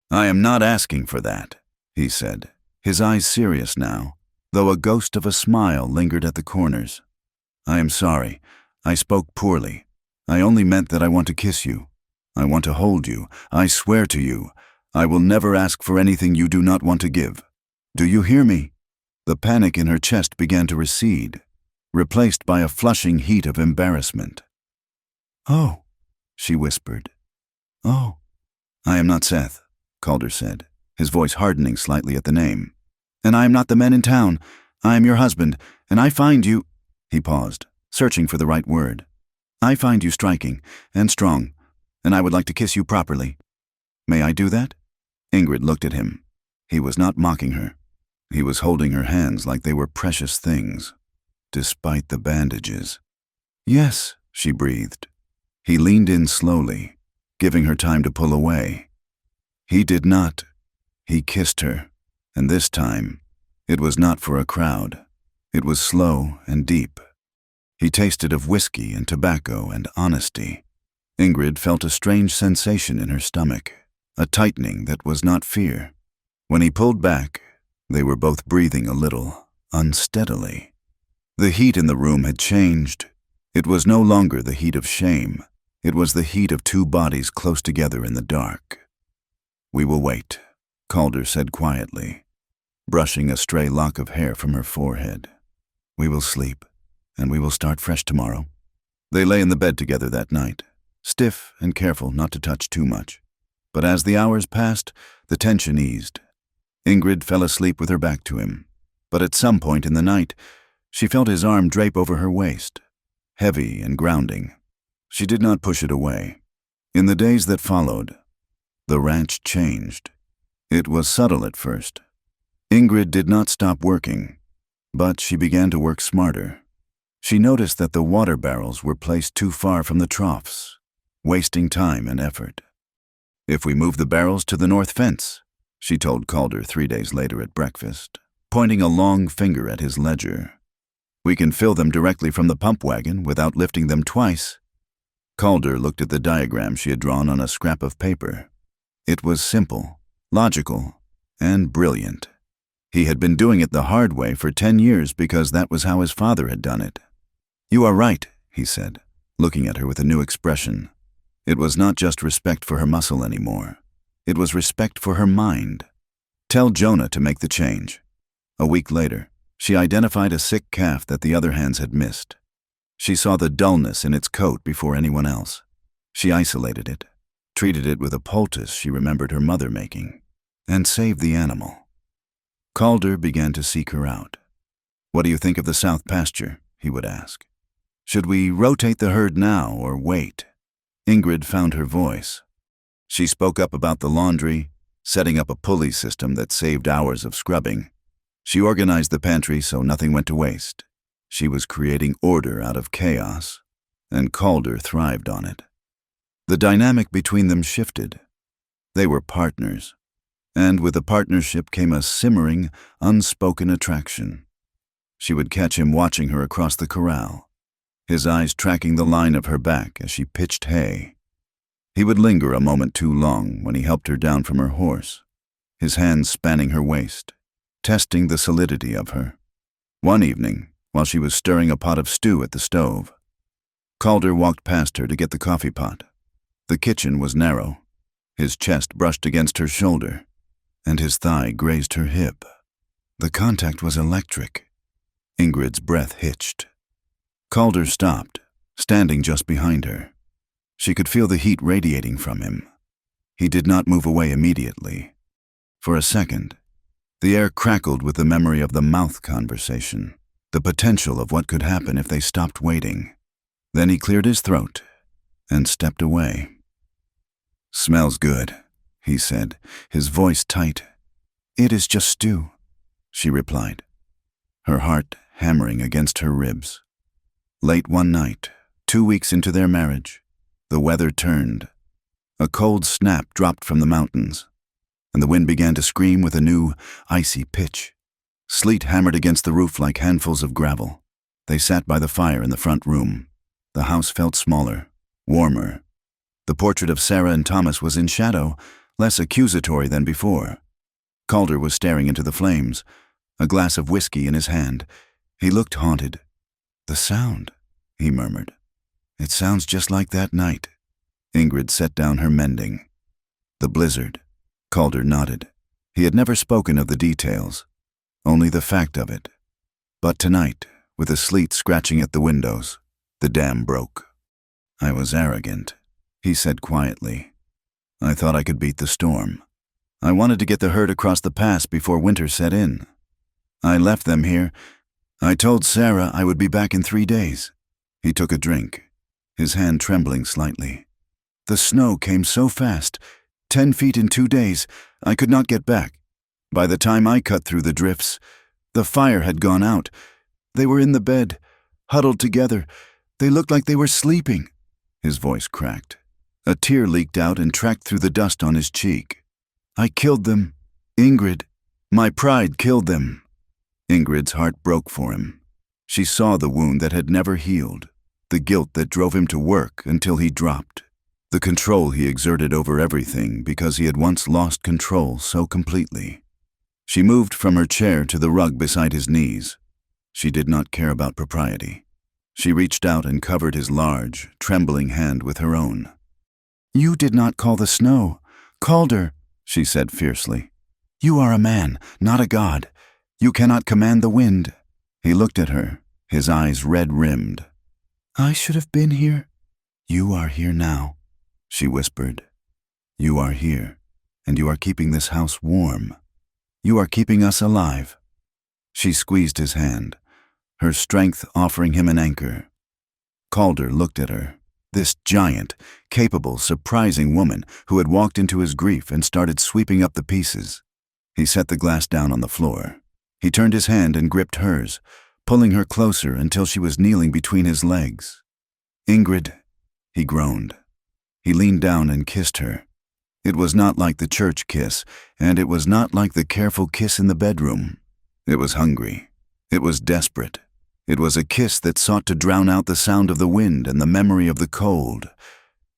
"I am not asking for that," he said, his eyes serious now, though a ghost of a smile lingered at the corners. "I am sorry. I spoke poorly. I only meant that I want to kiss you. I want to hold you. I swear to you, I will never ask for anything you do not want to give. Do you hear me?" The panic in her chest began to recede, replaced by a flushing heat of embarrassment. "Oh," she whispered. "Oh." "I am not Seth," Calder said, his voice hardening slightly at the name. "And I am not the man in town. I am your husband, and I find you—" He paused, searching for the right word. "I find you striking and strong, and I would like to kiss you properly. May I do that?" Ingrid looked at him. He was not mocking her. He was holding her hands like they were precious things, despite the bandages. "Yes," she breathed. He leaned in slowly, giving her time to pull away. He did not. He kissed her, and this time, it was not for a crowd. It was slow and deep. He tasted of whiskey and tobacco and honesty. Ingrid felt a strange sensation in her stomach, a tightening that was not fear. When he pulled back, they were both breathing a little, unsteadily. The heat in the room had changed. It was no longer the heat of shame. It was the heat of two bodies close together in the dark. "We will wait," Calder said quietly, brushing a stray lock of hair from her forehead. "We will sleep, and we will start fresh tomorrow." They lay in the bed together that night, stiff and careful not to touch too much. But as the hours passed, the tension eased. Ingrid fell asleep with her back to him, but at some point in the night, she felt his arm drape over her waist, heavy and grounding. She did not push it away. In the days that followed, the ranch changed. It was subtle at first. Ingrid did not stop working, but she began to work smarter. She noticed that the water barrels were placed too far from the troughs, wasting time and effort. "If we move the barrels to the north fence," she told Calder 3 days later at breakfast, pointing a long finger at his ledger, "we can fill them directly from the pump wagon without lifting them twice." Calder looked at the diagram she had drawn on a scrap of paper. It was simple, logical, and brilliant. He had been doing it the hard way for 10 years because that was how his father had done it. "You are right," he said, looking at her with a new expression. It was not just respect for her muscle anymore. It was respect for her mind. "Tell Jonah to make the change." A week later, she identified a sick calf that the other hands had missed. She saw the dullness in its coat before anyone else. She isolated it, treated it with a poultice she remembered her mother making, and saved the animal. Calder began to seek her out. "What do you think of the south pasture?" he would ask. "Should we rotate the herd now or wait?" Ingrid found her voice. She spoke up about the laundry, setting up a pulley system that saved hours of scrubbing. She organized the pantry so nothing went to waste. She was creating order out of chaos, and Calder thrived on it. The dynamic between them shifted. They were partners, and with the partnership came a simmering, unspoken attraction. She would catch him watching her across the corral, his eyes tracking the line of her back as she pitched hay. He would linger a moment too long when he helped her down from her horse, his hands spanning her waist, testing the solidity of her. One evening, while she was stirring a pot of stew at the stove, Calder walked past her to get the coffee pot. The kitchen was narrow. His chest brushed against her shoulder, and his thigh grazed her hip. The contact was electric. Ingrid's breath hitched. Calder stopped, standing just behind her. She could feel the heat radiating from him. He did not move away immediately. For a second, the air crackled with the memory of the mouth conversation, the potential of what could happen if they stopped waiting. Then he cleared his throat and stepped away. "Smells good," he said, his voice tight. "It is just stew," she replied, her heart hammering against her ribs. Late one night, 2 weeks into their marriage, the weather turned. A cold snap dropped from the mountains, and the wind began to scream with a new, icy pitch. Sleet hammered against the roof like handfuls of gravel. They sat by the fire in the front room. The house felt smaller, warmer. The portrait of Sarah and Thomas was in shadow, less accusatory than before. Calder was staring into the flames, a glass of whiskey in his hand. He looked haunted. "The sound," he murmured. "It sounds just like that night." Ingrid set down her mending. "The blizzard." Calder nodded. He had never spoken of the details, only the fact of it. But tonight, with the sleet scratching at the windows, the dam broke. "I was arrogant," he said quietly. "I thought I could beat the storm. I wanted to get the herd across the pass before winter set in. I left them here. I told Sarah I would be back in 3 days. He took a drink, his hand trembling slightly. "The snow came so fast, 10 feet in 2 days, I could not get back. By the time I cut through the drifts, the fire had gone out. They were in the bed, huddled together. They looked like they were sleeping." His voice cracked. A tear leaked out and tracked through the dust on his cheek. "I killed them. Ingrid. My pride killed them." Ingrid's heart broke for him. She saw the wound that had never healed, the guilt that drove him to work until he dropped, the control he exerted over everything because he had once lost control so completely. She moved from her chair to the rug beside his knees. She did not care about propriety. She reached out and covered his large, trembling hand with her own. "You did not call the snow. Calder," she said fiercely. "You are a man, not a god. You cannot command the wind." He looked at her, his eyes red-rimmed. "I should have been here." "You are here now." She whispered. You are here, and you are keeping this house warm. You are keeping us alive. She squeezed his hand, her strength offering him an anchor. Calder looked at her, this giant, capable, surprising woman who had walked into his grief and started sweeping up the pieces. He set the glass down on the floor. He turned his hand and gripped hers, pulling her closer until she was kneeling between his legs. Ingrid, he groaned. He leaned down and kissed her. It was not like the church kiss, and it was not like the careful kiss in the bedroom. It was hungry. It was desperate. It was a kiss that sought to drown out the sound of the wind and the memory of the cold.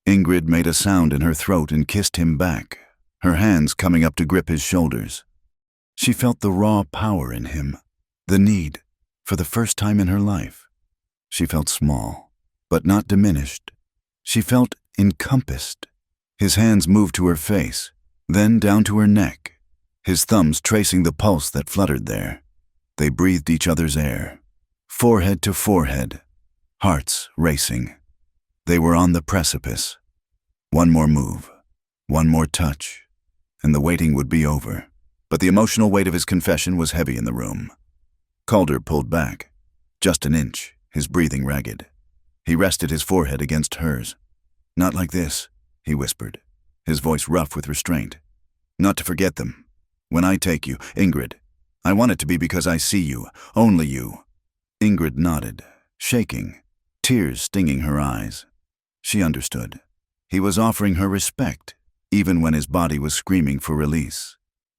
Ingrid made a sound in her throat and kissed him back, her hands coming up to grip his shoulders. She felt the raw power in him, the need, for the first time in her life. She felt small, but not diminished. She felt encompassed. His hands moved to her face, then down to her neck, his thumbs tracing the pulse that fluttered there. They breathed each other's air, forehead to forehead, hearts racing. They were on the precipice. One more move, one more touch, and the waiting would be over. But the emotional weight of his confession was heavy in the room. Calder pulled back, just an inch, his breathing ragged. He rested his forehead against hers. Not like this, he whispered, his voice rough with restraint. Not to forget them. When I take you, Ingrid, I want it to be because I see you, only you. Ingrid nodded, shaking, tears stinging her eyes. She understood. He was offering her respect, even when his body was screaming for release.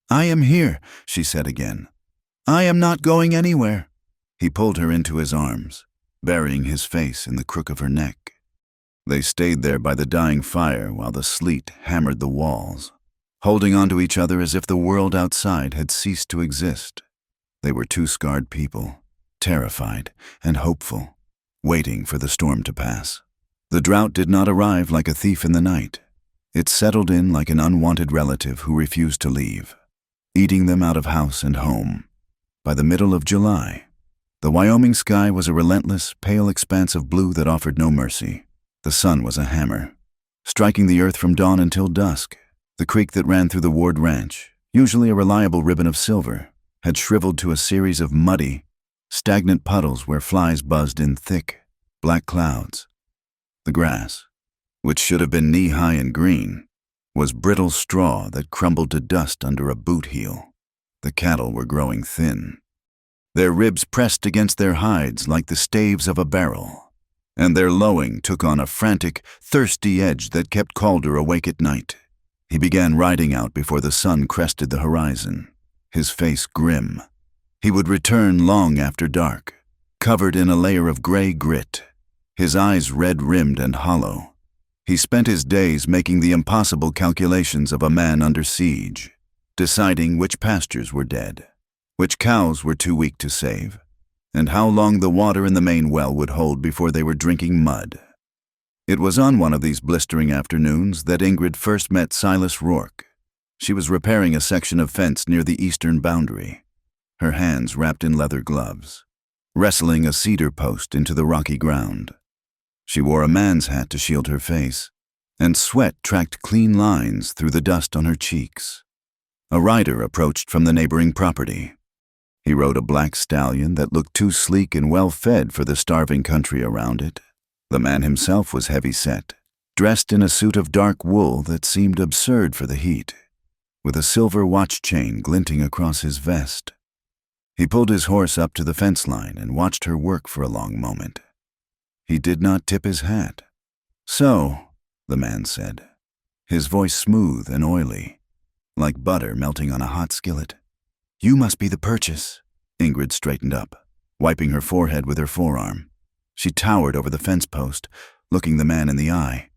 I am here, she said again. I am not going anywhere. He pulled her into his arms, burying his face in the crook of her neck. They stayed there by the dying fire while the sleet hammered the walls, holding onto each other as if the world outside had ceased to exist. They were two scarred people, terrified and hopeful, waiting for the storm to pass. The drought did not arrive like a thief in the night. It settled in like an unwanted relative who refused to leave, eating them out of house and home. By the middle of July, the Wyoming sky was a relentless, pale expanse of blue that offered no mercy. The sun was a hammer, striking the earth from dawn until dusk. The creek that ran through the Ward Ranch, usually a reliable ribbon of silver, had shriveled to a series of muddy, stagnant puddles where flies buzzed in thick, black clouds. The grass, which should have been knee-high and green, was brittle straw that crumbled to dust under a boot heel. The cattle were growing thin. Their ribs pressed against their hides like the staves of a barrel, and their lowing took on a frantic, thirsty edge that kept Calder awake at night. He began riding out before the sun crested the horizon, his face grim. He would return long after dark, covered in a layer of gray grit, his eyes red-rimmed and hollow. He spent his days making the impossible calculations of a man under siege, deciding which pastures were dead, which cows were too weak to save, and how long the water in the main well would hold before they were drinking mud. It was on one of these blistering afternoons that Ingrid first met Silas Rourke. She was repairing a section of fence near the eastern boundary, her hands wrapped in leather gloves, wrestling a cedar post into the rocky ground. She wore a man's hat to shield her face, and sweat tracked clean lines through the dust on her cheeks. A rider approached from the neighboring property. He rode a black stallion that looked too sleek and well-fed for the starving country around it. The man himself was heavy-set, dressed in a suit of dark wool that seemed absurd for the heat, with a silver watch chain glinting across his vest. He pulled his horse up to the fence line and watched her work for a long moment. He did not tip his hat. So, the man said, his voice smooth and oily, like butter melting on a hot skillet. You must be the purchase. Ingrid straightened up, wiping her forehead with her forearm. She towered over the fence post, looking the man in the eye.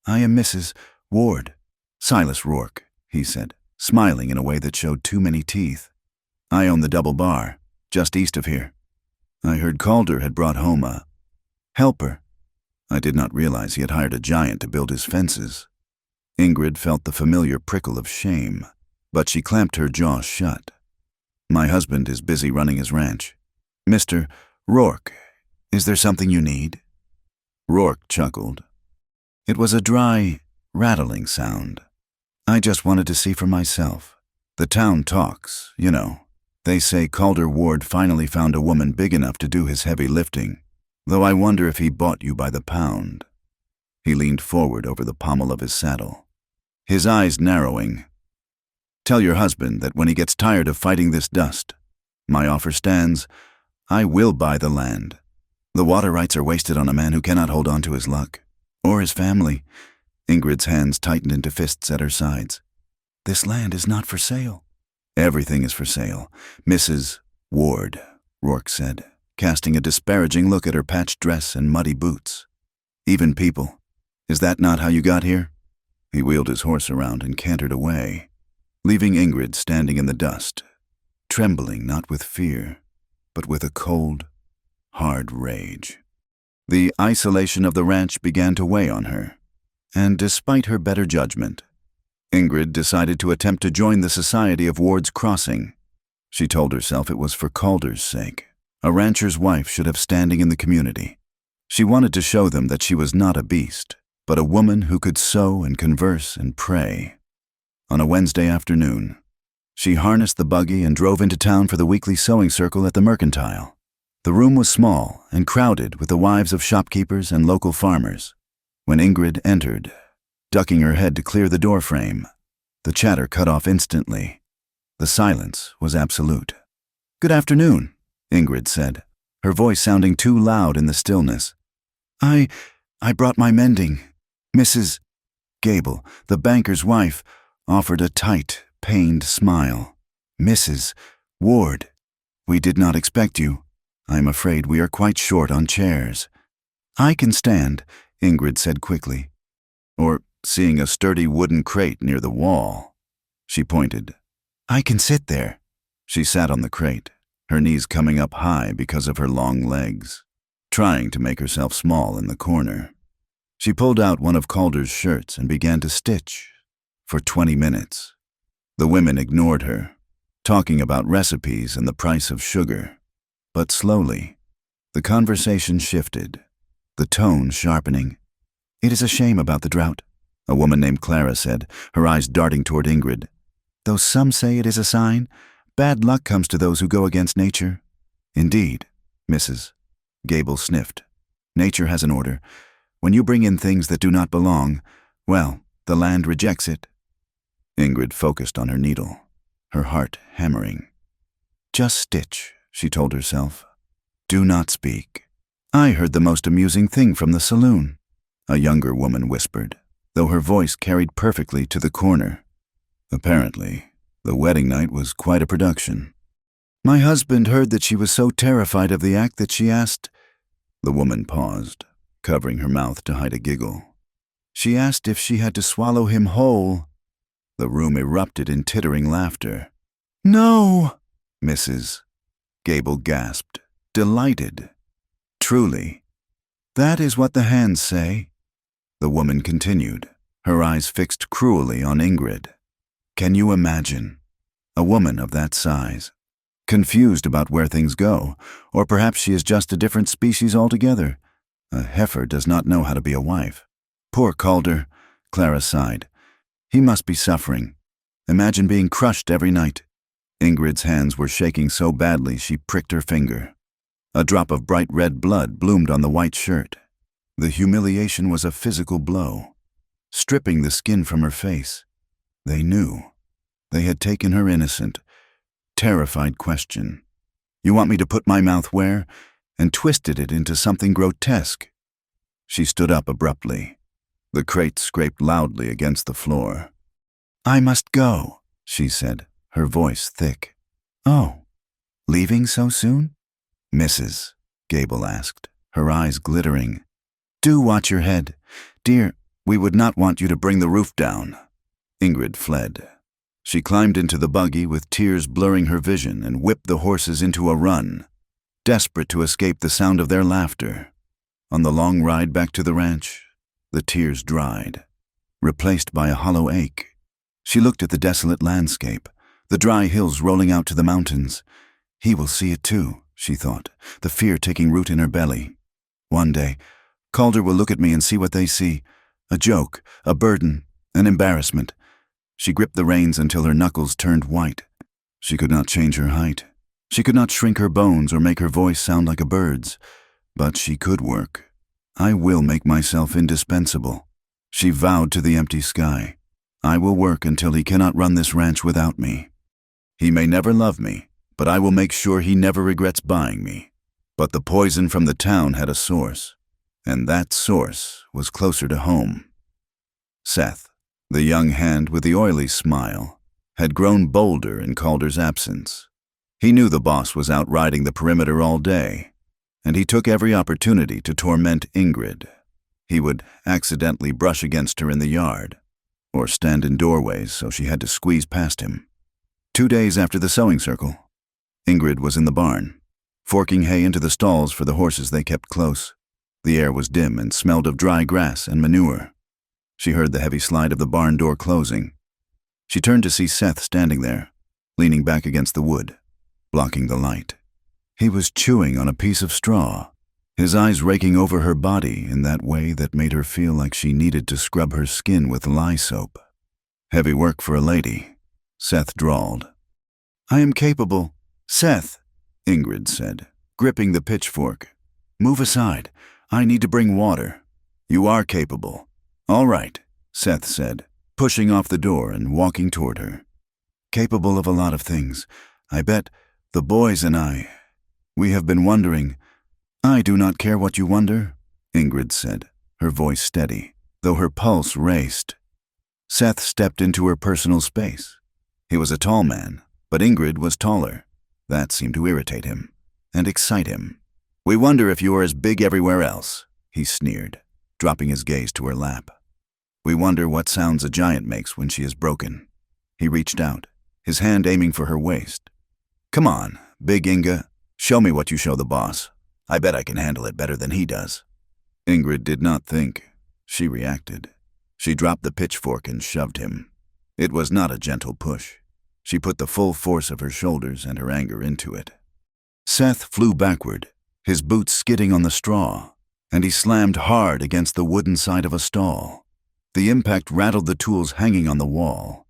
I am Mrs. Ward. Silas Rourke, he said, smiling in a way that showed too many teeth. I own the double bar, just east of here. I heard Calder had brought home a helper. I did not realize he had hired a giant to build his fences. Ingrid felt the familiar prickle of shame, but she clamped her jaw shut. My husband is busy running his ranch. Mr. Rourke, is there something you need? Rourke chuckled. It was a dry, rattling sound. I just wanted to see for myself. The town talks, you know. They say Calder Ward finally found a woman big enough to do his heavy lifting, though I wonder if he bought you by the pound." He leaned forward over the pommel of his saddle, his eyes narrowing. "Tell your husband that when he gets tired of fighting this dust, my offer stands. I will buy the land. The water rights are wasted on a man who cannot hold on to his luck, or his family." Ingrid's hands tightened into fists at her sides. "This land is not for sale." "Everything is for sale, Mrs. Ward," Rourke said, casting a disparaging look at her patched dress and muddy boots. "Even people. Is that not how you got here?" He wheeled his horse around and cantered away, leaving Ingrid standing in the dust, trembling not with fear, but with a cold, hard rage. The isolation of the ranch began to weigh on her, and despite her better judgment, Ingrid decided to attempt to join the Society of Ward's Crossing. She told herself it was for Calder's sake. A rancher's wife should have standing in the community. She wanted to show them that she was not a beast, but a woman who could sew and converse and pray. On a Wednesday afternoon, she harnessed the buggy and drove into town for the weekly sewing circle at the Mercantile. The room was small and crowded with the wives of shopkeepers and local farmers. When Ingrid entered, ducking her head to clear the doorframe, the chatter cut off instantly. The silence was absolute. "Good afternoon," Ingrid said, her voice sounding too loud in the stillness. I brought my mending. Mrs. Gable, the banker's wife, offered a tight, pained smile. "Mrs. Ward, we did not expect you. I am afraid we are quite short on chairs." "I can stand," Ingrid said quickly. "Or seeing a sturdy wooden crate near the wall." She pointed. "I can sit there." She sat on the crate, her knees coming up high because of her long legs, trying to make herself small in the corner. She pulled out one of Calder's shirts and began to stitch for 20 minutes. The women ignored her, talking about recipes and the price of sugar. But slowly, the conversation shifted, the tone sharpening. "It is a shame about the drought," a woman named Clara said, her eyes darting toward Ingrid. "Though some say it is a sign, bad luck comes to those who go against nature." "Indeed," Mrs. Gable sniffed. "Nature has an order. When you bring in things that do not belong, well, the land rejects it." Ingrid focused on her needle, her heart hammering. "Just stitch," she told herself. "Do not speak." "I heard the most amusing thing from the saloon," a younger woman whispered, though her voice carried perfectly to the corner. Apparently, the wedding night was quite a production. "My husband heard that she was so terrified of the act that she asked—" The woman paused, covering her mouth to hide a giggle. "She asked if she had to swallow him whole." The room erupted in tittering laughter. "No!" Mrs. Gable gasped, delighted. "Truly, that is what the hands say," the woman continued, her eyes fixed cruelly on Ingrid. "Can you imagine? A woman of that size, confused about where things go, or perhaps she is just a different species altogether. A heifer does not know how to be a wife. Poor Calder," Clara sighed. "He must be suffering. Imagine being crushed every night." Ingrid's hands were shaking so badly she pricked her finger. A drop of bright red blood bloomed on the white shirt. The humiliation was a physical blow, stripping the skin from her face. They knew. They had taken her innocent, terrified question. "You want me to put my mouth where?" and twisted it into something grotesque. She stood up abruptly. The crate scraped loudly against the floor. "I must go," she said, her voice thick. "Oh, leaving so soon?" Mrs. Gable asked, her eyes glittering. "Do watch your head. Dear, we would not want you to bring the roof down." Ingrid fled. She climbed into the buggy with tears blurring her vision and whipped the horses into a run, desperate to escape the sound of their laughter. On the long ride back to the ranch, the tears dried, replaced by a hollow ache. She looked at the desolate landscape, the dry hills rolling out to the mountains. He will see it too, she thought, the fear taking root in her belly. One day, Calder will look at me and see what they see, A joke, a burden, an embarrassment. She gripped the reins until her knuckles turned white. She could not change her height. She could not shrink her bones or make her voice sound like a bird's. But she could work. I will make myself indispensable. She vowed to the empty sky. I will work until he cannot run this ranch without me. He may never love me, but I will make sure he never regrets buying me. But the poison from the town had a source, and that source was closer to home. Seth, the young hand with the oily smile, had grown bolder in Calder's absence. He knew the boss was out riding the perimeter all day, and he took every opportunity to torment Ingrid. He would accidentally brush against her in the yard, or stand in doorways so she had to squeeze past him. 2 days after the sewing circle, Ingrid was in the barn, forking hay into the stalls for the horses they kept close. The air was dim and smelled of dry grass and manure. She heard the heavy slide of the barn door closing. She turned to see Seth standing there, leaning back against the wood, blocking the light. He was chewing on a piece of straw, his eyes raking over her body in that way that made her feel like she needed to scrub her skin with lye soap. Heavy work for a lady, Seth drawled. I am capable. Seth, Ingrid said, gripping the pitchfork. Move aside. I need to bring water. You are capable. All right, Seth said, pushing off the door and walking toward her. Capable of a lot of things. I bet the boys and we have been wondering. I do not care what you wonder, Ingrid said, her voice steady, though her pulse raced. Seth stepped into her personal space. He was a tall man, but Ingrid was taller. That seemed to irritate him and excite him. We wonder if you are as big everywhere else, he sneered, dropping his gaze to her lap. We wonder what sounds a giant makes when she is broken. He reached out, his hand aiming for her waist. Come on, Big Inga, show me what you show the boss. I bet I can handle it better than he does. Ingrid did not think. She reacted. She dropped the pitchfork and shoved him. It was not a gentle push. She put the full force of her shoulders and her anger into it. Seth flew backward, his boots skidding on the straw, and he slammed hard against the wooden side of a stall. The impact rattled the tools hanging on the wall.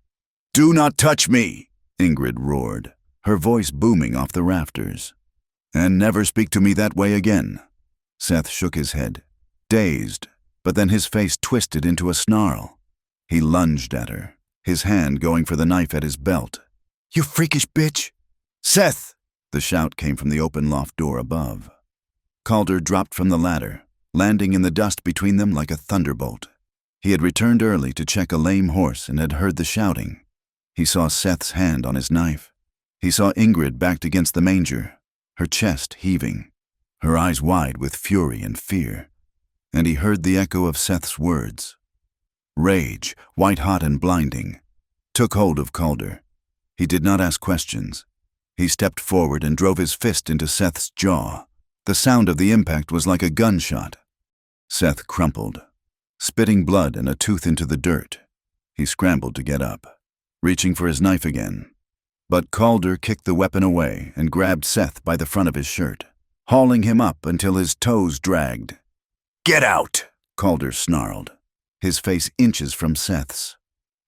Do not touch me, Ingrid roared, her voice booming off the rafters. And never speak to me that way again. Seth shook his head, dazed, but then his face twisted into a snarl. He lunged at her, his hand going for the knife at his belt. You freakish bitch! Seth! The shout came from the open loft door above. Calder dropped from the ladder, landing in the dust between them like a thunderbolt. He had returned early to check a lame horse and had heard the shouting. He saw Seth's hand on his knife. He saw Ingrid backed against the manger, her chest heaving, her eyes wide with fury and fear. And he heard the echo of Seth's words. Rage, white-hot and blinding, took hold of Calder. He did not ask questions. He stepped forward and drove his fist into Seth's jaw. The sound of the impact was like a gunshot. Seth crumpled, spitting blood and a tooth into the dirt. He scrambled to get up, reaching for his knife again. But Calder kicked the weapon away and grabbed Seth by the front of his shirt, hauling him up until his toes dragged. Get out, Calder snarled, his face inches from Seth's.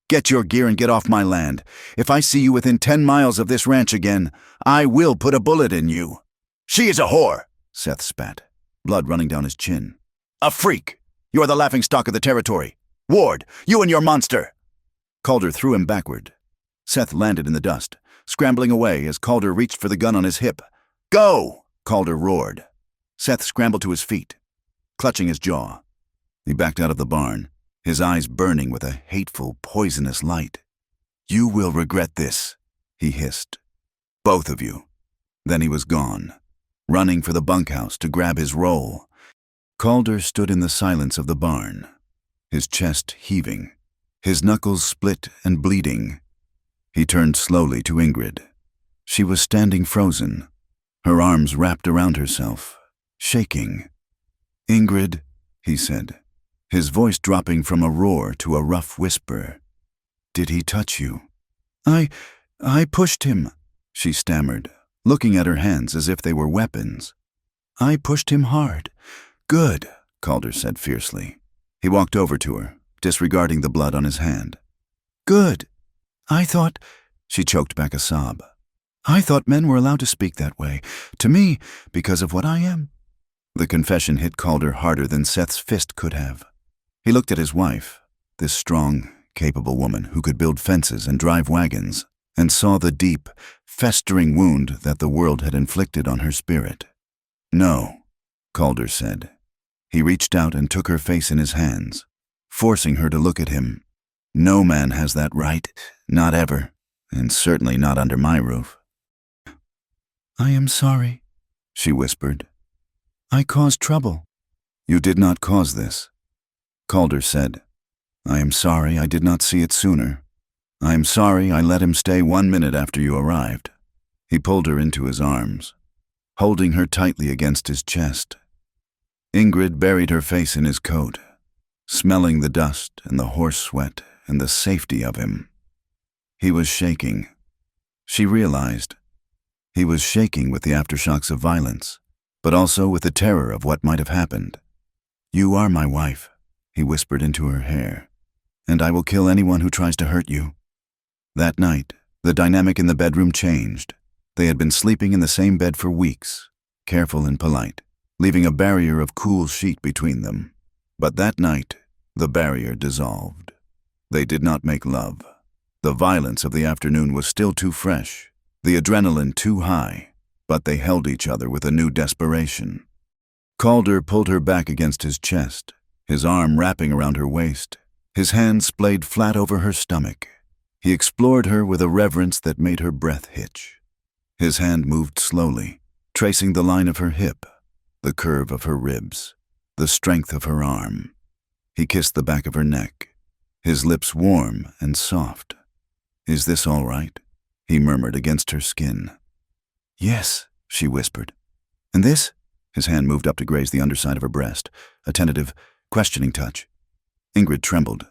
Get your gear and get off my land. If I see you within 10 miles of this ranch again, I will put a bullet in you. She is a whore, Seth spat, blood running down his chin. A freak. You are the laughingstock of the territory. Ward, you and your monster. Calder threw him backward. Seth landed in the dust, scrambling away as Calder reached for the gun on his hip. Go! Calder roared. Seth scrambled to his feet, clutching his jaw. He backed out of the barn, his eyes burning with a hateful, poisonous light. You will regret this, he hissed. Both of you. Then he was gone, running for the bunkhouse to grab his roll. Calder stood in the silence of the barn, his chest heaving, his knuckles split and bleeding. He turned slowly to Ingrid. She was standing frozen, her arms wrapped around herself, shaking. Ingrid, he said, his voice dropping from a roar to a rough whisper. Did he touch you? I pushed him, she stammered, looking at her hands as if they were weapons. I pushed him hard. Good, Calder said fiercely. He walked over to her, disregarding the blood on his hand. "Good. I thought—" She choked back a sob. "I thought men were allowed to speak that way. To me, because of what I am." The confession hit Calder harder than Seth's fist could have. He looked at his wife, this strong, capable woman who could build fences and drive wagons, and saw the deep, festering wound that the world had inflicted on her spirit. "No," Calder said. He reached out and took her face in his hands, forcing her to look at him. "No man has that right, not ever, and certainly not under my roof." "I am sorry," she whispered. "I caused trouble." "You did not cause this," Calder said. "I am sorry I did not see it sooner. I am sorry I let him stay 1 minute after you arrived." He pulled her into his arms, holding her tightly against his chest. Ingrid buried her face in his coat, smelling the dust and the horse sweat and the safety of him. He was shaking. She realized. He was shaking with the aftershocks of violence, but also with the terror of what might have happened. "You are my wife," he whispered into her hair, "and I will kill anyone who tries to hurt you." That night, the dynamic in the bedroom changed. They had been sleeping in the same bed for weeks, careful and polite, leaving a barrier of cool sheet between them. But that night, the barrier dissolved. They did not make love. The violence of the afternoon was still too fresh, the adrenaline too high, but they held each other with a new desperation. Calder pulled her back against his chest, his arm wrapping around her waist, his hand splayed flat over her stomach. He explored her with a reverence that made her breath hitch. His hand moved slowly, tracing the line of her hip, the curve of her ribs, the strength of her arm. He kissed the back of her neck, his lips warm and soft. "Is this all right?" he murmured against her skin. "Yes," she whispered. "And this?" His hand moved up to graze the underside of her breast, a tentative, questioning touch. Ingrid trembled.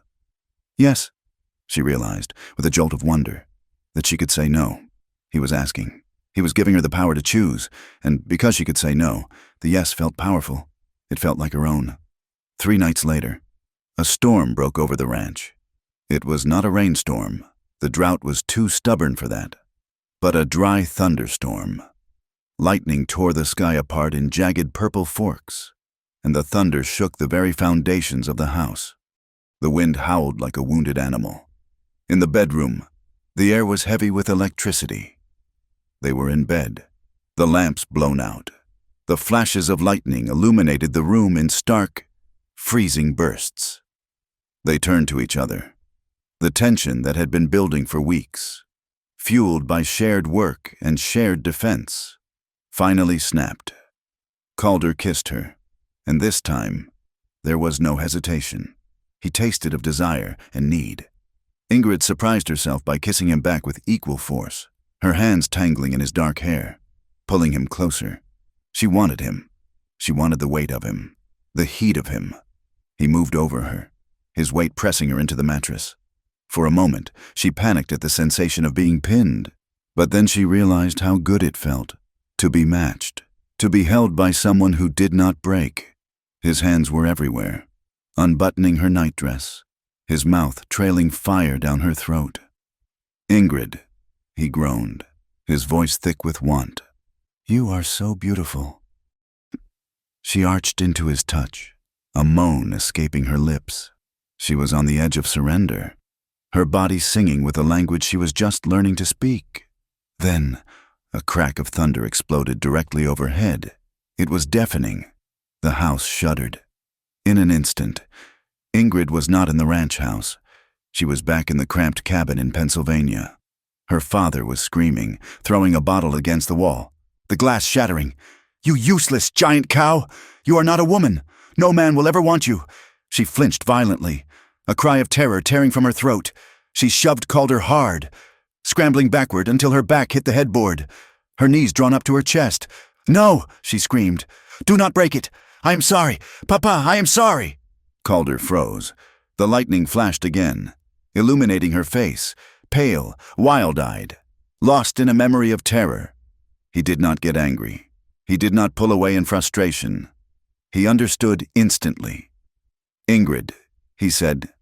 "Yes," she realized, with a jolt of wonder, that she could say no. He was asking. He was giving her the power to choose, and because she could say no, the yes felt powerful. It felt like her own. 3 nights later, a storm broke over the ranch. It was not a rainstorm. The drought was too stubborn for that. But a dry thunderstorm. Lightning tore the sky apart in jagged purple forks, and the thunder shook the very foundations of the house. The wind howled like a wounded animal. In the bedroom, the air was heavy with electricity. They were in bed, the lamps blown out. The flashes of lightning illuminated the room in stark, freezing bursts. They turned to each other. The tension that had been building for weeks, fueled by shared work and shared defense, finally snapped. Calder kissed her, and this time, there was no hesitation. He tasted of desire and need. Ingrid surprised herself by kissing him back with equal force, her hands tangling in his dark hair, pulling him closer. She wanted him. She wanted the weight of him, the heat of him. He moved over her, his weight pressing her into the mattress. For a moment, she panicked at the sensation of being pinned, but then she realized how good it felt, to be matched, to be held by someone who did not break. His hands were everywhere, unbuttoning her nightdress, his mouth trailing fire down her throat. "Ingrid," he groaned, his voice thick with want. "You are so beautiful." She arched into his touch, a moan escaping her lips. She was on the edge of surrender, her body singing with a language she was just learning to speak. Then, a crack of thunder exploded directly overhead. It was deafening. The house shuddered. In an instant, Ingrid was not in the ranch house. She was back in the cramped cabin in Pennsylvania. Her father was screaming, throwing a bottle against the wall, the glass shattering. "You useless giant cow! You are not a woman! No man will ever want you!" She flinched violently, a cry of terror tearing from her throat. She shoved Calder hard, scrambling backward until her back hit the headboard, her knees drawn up to her chest. "No!" she screamed. "Do not break it! I am sorry! Papa, I am sorry!" Calder froze. The lightning flashed again, illuminating her face, pale, wild-eyed, lost in a memory of terror. He did not get angry. He did not pull away in frustration. He understood instantly. "Ingrid," he said,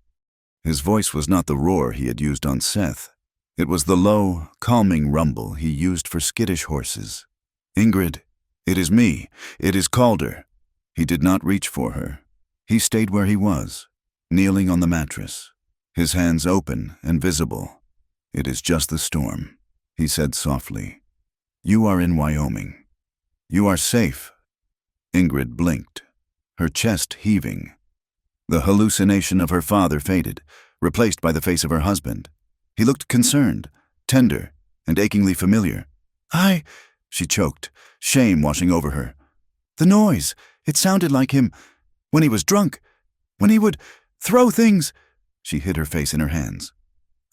His voice was not the roar he had used on Seth. It was the low, calming rumble he used for skittish horses. "Ingrid, it is me. It is Calder." He did not reach for her. He stayed where he was, kneeling on the mattress, his hands open and visible. "It is just the storm," he said softly. "You are in Wyoming. You are safe." Ingrid blinked, her chest heaving. The hallucination of her father faded, replaced by the face of her husband. He looked concerned, tender, and achingly familiar. She choked, shame washing over her. "The noise, it sounded like him when he was drunk, when he would throw things." She hid her face in her hands.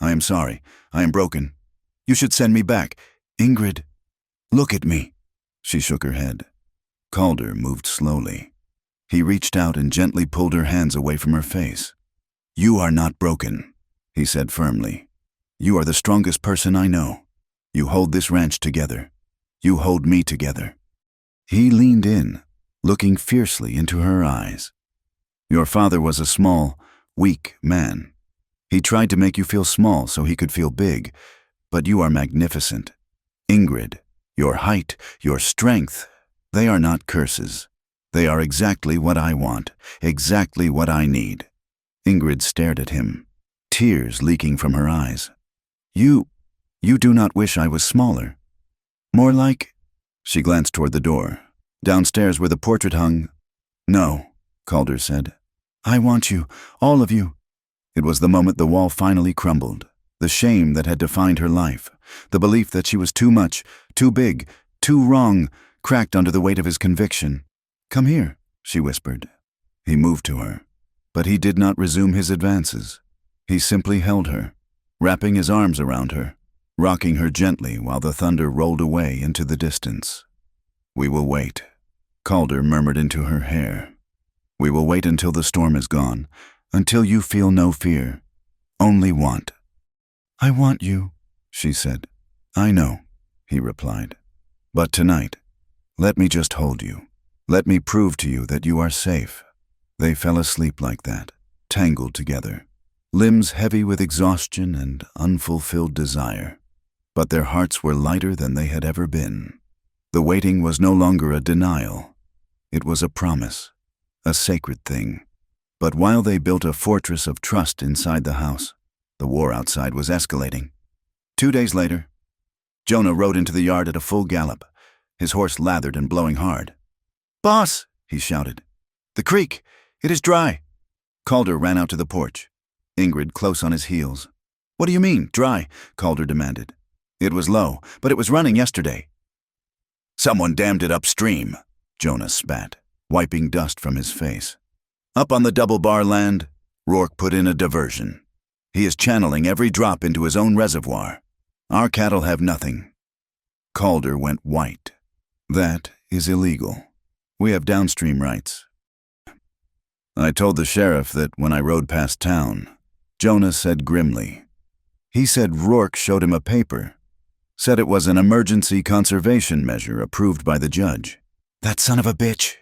"I am sorry. I am broken. You should send me back. Ingrid, look at me." She shook her head. Calder moved slowly. He reached out and gently pulled her hands away from her face. "You are not broken," he said firmly. "You are the strongest person I know. You hold this ranch together. You hold me together." He leaned in, looking fiercely into her eyes. "Your father was a small, weak man. He tried to make you feel small so he could feel big, but you are magnificent. Ingrid, your height, your strength, they are not curses. They are exactly what I want, exactly what I need." Ingrid stared at him, tears leaking from her eyes. You do not wish I was smaller. More like—" She glanced toward the door, downstairs where the portrait hung. "No," Calder said. "I want you, all of you." It was the moment the wall finally crumbled, the shame that had defined her life, the belief that she was too much, too big, too wrong, cracked under the weight of his conviction. "Come here," she whispered. He moved to her, but he did not resume his advances. He simply held her, wrapping his arms around her, rocking her gently while the thunder rolled away into the distance. "We will wait," Calder murmured into her hair. "We will wait until the storm is gone, until you feel no fear, only want." "I want you," she said. "I know," he replied. "But tonight, let me just hold you. Let me prove to you that you are safe." They fell asleep like that, tangled together, limbs heavy with exhaustion and unfulfilled desire. But their hearts were lighter than they had ever been. The waiting was no longer a denial. It was a promise, a sacred thing. But while they built a fortress of trust inside the house, the war outside was escalating. 2 days later, Jonah rode into the yard at a full gallop, his horse lathered and blowing hard. "Boss," he shouted. "The creek, it is dry." Calder ran out to the porch, Ingrid close on his heels. "What do you mean, dry?" Calder demanded. "It was low, but it was running yesterday." "Someone dammed it upstream," Jonah spat, wiping dust from his face. "Up on the double bar land, Rourke put in a diversion. He is channeling every drop into his own reservoir. Our cattle have nothing." Calder went white. "That is illegal. We have downstream rights." "I told the sheriff that when I rode past town," Jonah said grimly. "He said Rourke showed him a paper, said it was an emergency conservation measure approved by the judge." "That son of a bitch,"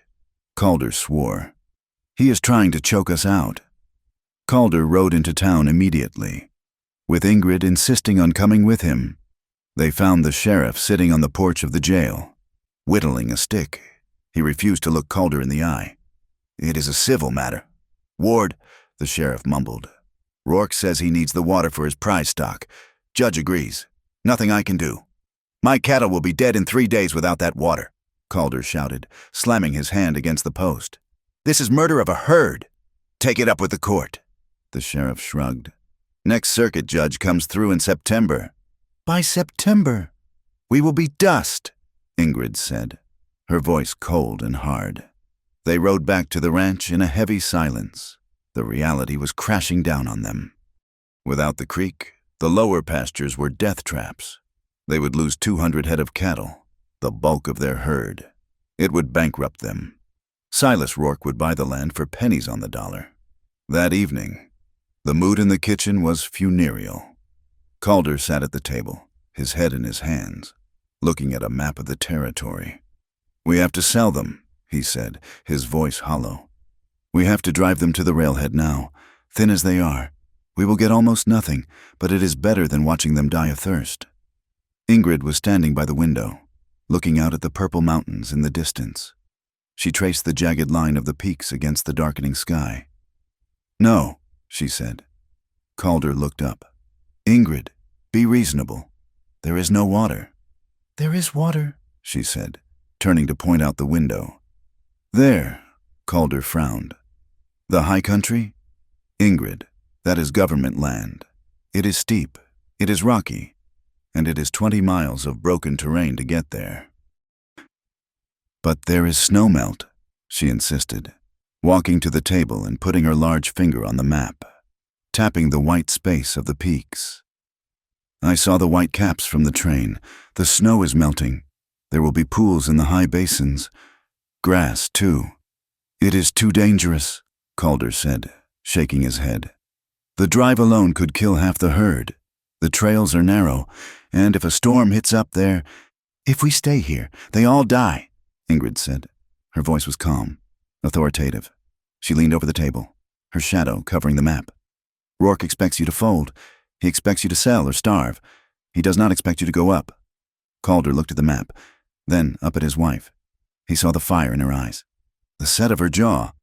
Calder swore. "He is trying to choke us out." Calder rode into town immediately, with Ingrid insisting on coming with him. They found the sheriff sitting on the porch of the jail, whittling a stick. He refused to look Calder in the eye. "It is a civil matter." "Ward," the sheriff mumbled. "Rourke says he needs the water for his prize stock. Judge agrees. Nothing I can do. My cattle will be dead in 3 days without that water," Calder shouted, slamming his hand against the post. "This is murder of a herd. Take it up with the court." The sheriff shrugged. "Next circuit judge comes through in September." "By September, we will be dust," Ingrid said, her voice cold and hard. They rode back to the ranch in a heavy silence. The reality was crashing down on them. Without the creek, the lower pastures were death traps. They would lose 200 head of cattle, the bulk of their herd. It would bankrupt them. Silas Rourke would buy the land for pennies on the dollar. That evening, the mood in the kitchen was funereal. Calder sat at the table, his head in his hands, looking at a map of the territory. "We have to sell them," he said, his voice hollow. "We have to drive them to the railhead now, thin as they are. We will get almost nothing, but it is better than watching them die of thirst." Ingrid was standing by the window, looking out at the purple mountains in the distance. She traced the jagged line of the peaks against the darkening sky. "No," she said. Calder looked up. "Ingrid, be reasonable. There is no water." "There is water," she said, turning to point out the window. "There," Calder frowned. "The high country? Ingrid, that is government land. It is steep, it is rocky, and it is 20 miles of broken terrain to get there." "But there is snowmelt," she insisted, walking to the table and putting her large finger on the map, tapping the white space of the peaks. "I saw the white caps from the train. The snow is melting. There will be pools in the high basins. Grass, too." "It is too dangerous," Calder said, shaking his head. "The drive alone could kill half the herd. The trails are narrow, and if a storm hits up there—" "If we stay here, they all die," Ingrid said. Her voice was calm, authoritative. She leaned over the table, her shadow covering the map. "Rourke expects you to fold. He expects you to sell or starve. He does not expect you to go up." Calder looked at the map, then up at his wife. He saw the fire in her eyes, the set of her jaw.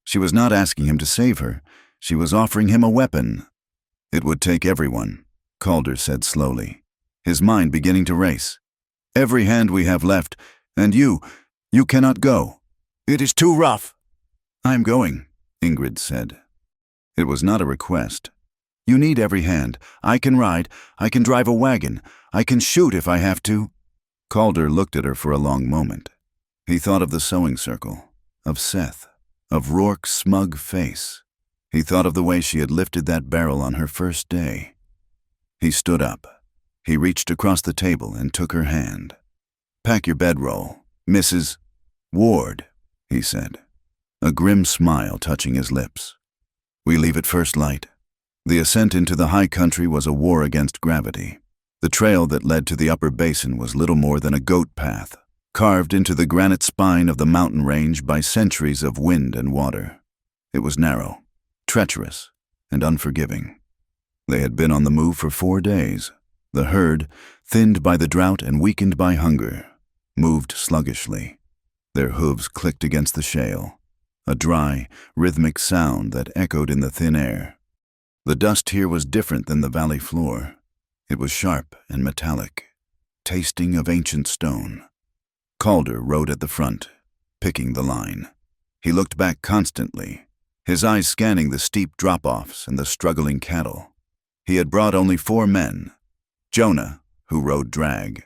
She was not asking him to save her. She was offering him a weapon. "It would take everyone," Calder said slowly, his mind beginning to race. "Every hand we have left, and you cannot go. It is too rough." "I am going," Ingrid said. It was not a request. "You need every hand. I can ride, I can drive a wagon, I can shoot if I have to." Calder looked at her for a long moment. He thought of the sewing circle, of Seth, of Rourke's smug face. He thought of the way she had lifted that barrel on her first day. He stood up. He reached across the table and took her hand. "Pack your bedroll, Mrs. Ward," he said, a grim smile touching his lips. "We leave at first light." The ascent into the high country was a war against gravity. The trail that led to the upper basin was little more than a goat path, carved into the granite spine of the mountain range by centuries of wind and water. It was narrow, treacherous, and unforgiving. They had been on the move for 4 days. The herd, thinned by the drought and weakened by hunger, moved sluggishly. Their hooves clicked against the shale, a dry, rhythmic sound that echoed in the thin air. The dust here was different than the valley floor. It was sharp and metallic, tasting of ancient stone. Calder rode at the front, picking the line. He looked back constantly, his eyes scanning the steep drop-offs and the struggling cattle. He had brought only 4 men. Jonah, who rode drag,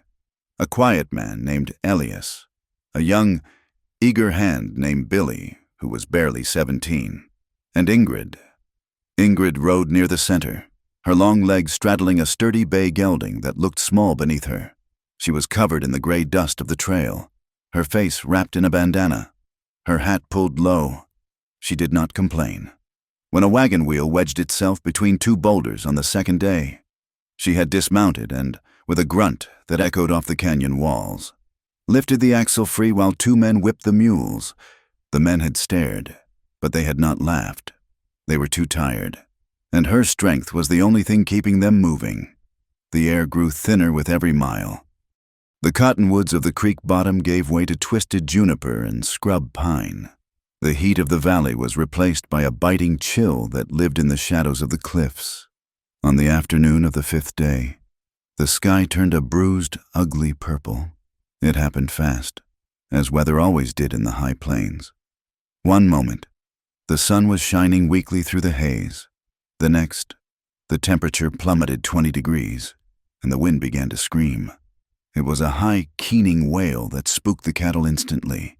a quiet man named Elias, a young, eager hand named Billy, who was barely 17, and Ingrid. Ingrid rode near the center, her long legs straddling a sturdy bay gelding that looked small beneath her. She was covered in the gray dust of the trail, her face wrapped in a bandana, her hat pulled low. She did not complain. When a wagon wheel wedged itself between 2 boulders on the second day, she had dismounted and, with a grunt that echoed off the canyon walls, lifted the axle free while 2 men whipped the mules. The men had stared, but they had not laughed. They were too tired, and her strength was the only thing keeping them moving. The air grew thinner with every mile. The cottonwoods of the creek bottom gave way to twisted juniper and scrub pine. The heat of the valley was replaced by a biting chill that lived in the shadows of the cliffs. On the afternoon of the 5th day, the sky turned a bruised, ugly purple. It happened fast, as weather always did in the high plains. One moment, the sun was shining weakly through the haze. The next, the temperature plummeted 20 degrees, and the wind began to scream. It was a high, keening wail that spooked the cattle instantly.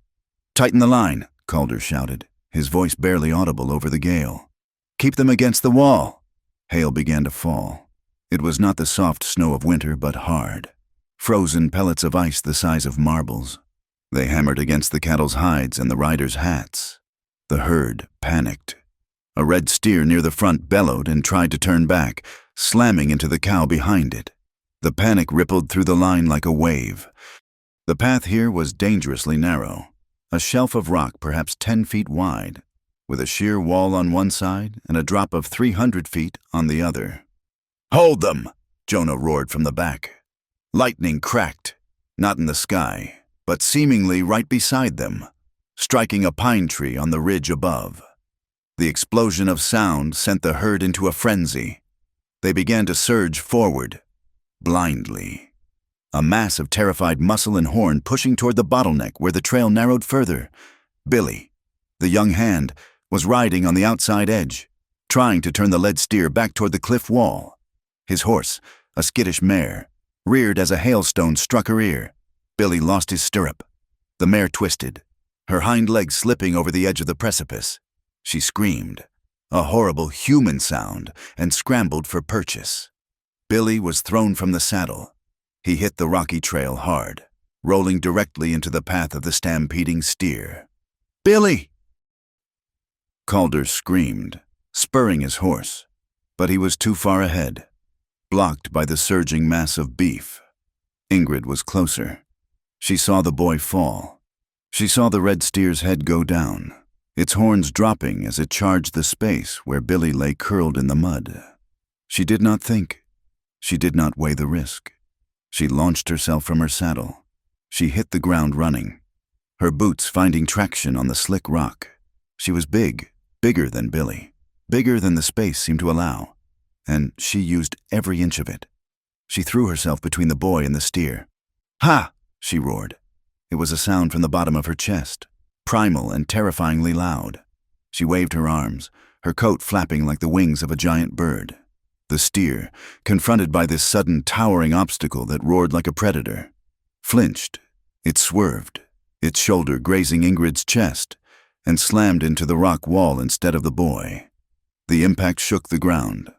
"Tighten the line," Calder shouted, his voice barely audible over the gale. "Keep them against the wall." Hail began to fall. It was not the soft snow of winter, but hard, frozen pellets of ice the size of marbles. They hammered against the cattle's hides and the riders' hats. The herd panicked. A red steer near the front bellowed and tried to turn back, slamming into the cow behind it. The panic rippled through the line like a wave. The path here was dangerously narrow, a shelf of rock perhaps 10 feet wide. with a sheer wall on one side and a drop of 300 feet on the other. "Hold them!" Jonah roared from the back. Lightning cracked, not in the sky, but seemingly right beside them, striking a pine tree on the ridge above. The explosion of sound sent the herd into a frenzy. They began to surge forward, blindly. A mass of terrified muscle and horn pushing toward the bottleneck where the trail narrowed further. Billy, the young hand, was riding on the outside edge, trying to turn the led steer back toward the cliff wall. His horse, a skittish mare, reared as a hailstone struck her ear. Billy lost his stirrup. The mare twisted, her hind legs slipping over the edge of the precipice. She screamed, a horrible human sound, and scrambled for purchase. Billy was thrown from the saddle. He hit the rocky trail hard, rolling directly into the path of the stampeding steer. "Billy!" Calder screamed, spurring his horse, but he was too far ahead, blocked by the surging mass of beef. Ingrid was closer. She saw the boy fall. She saw the red steer's head go down, its horns dropping as it charged the space where Billy lay curled in the mud. She did not think. She did not weigh the risk. She launched herself from her saddle. She hit the ground running, her boots finding traction on the slick rock. She was big, bigger than Billy, bigger than the space seemed to allow, and she used every inch of it. She threw herself between the boy and the steer. "Ha!" she roared. It was a sound from the bottom of her chest, primal and terrifyingly loud. She waved her arms, her coat flapping like the wings of a giant bird. The steer, confronted by this sudden towering obstacle that roared like a predator, flinched. It swerved, its shoulder grazing Ingrid's chest, and slammed into the rock wall instead of the boy. The impact shook the ground.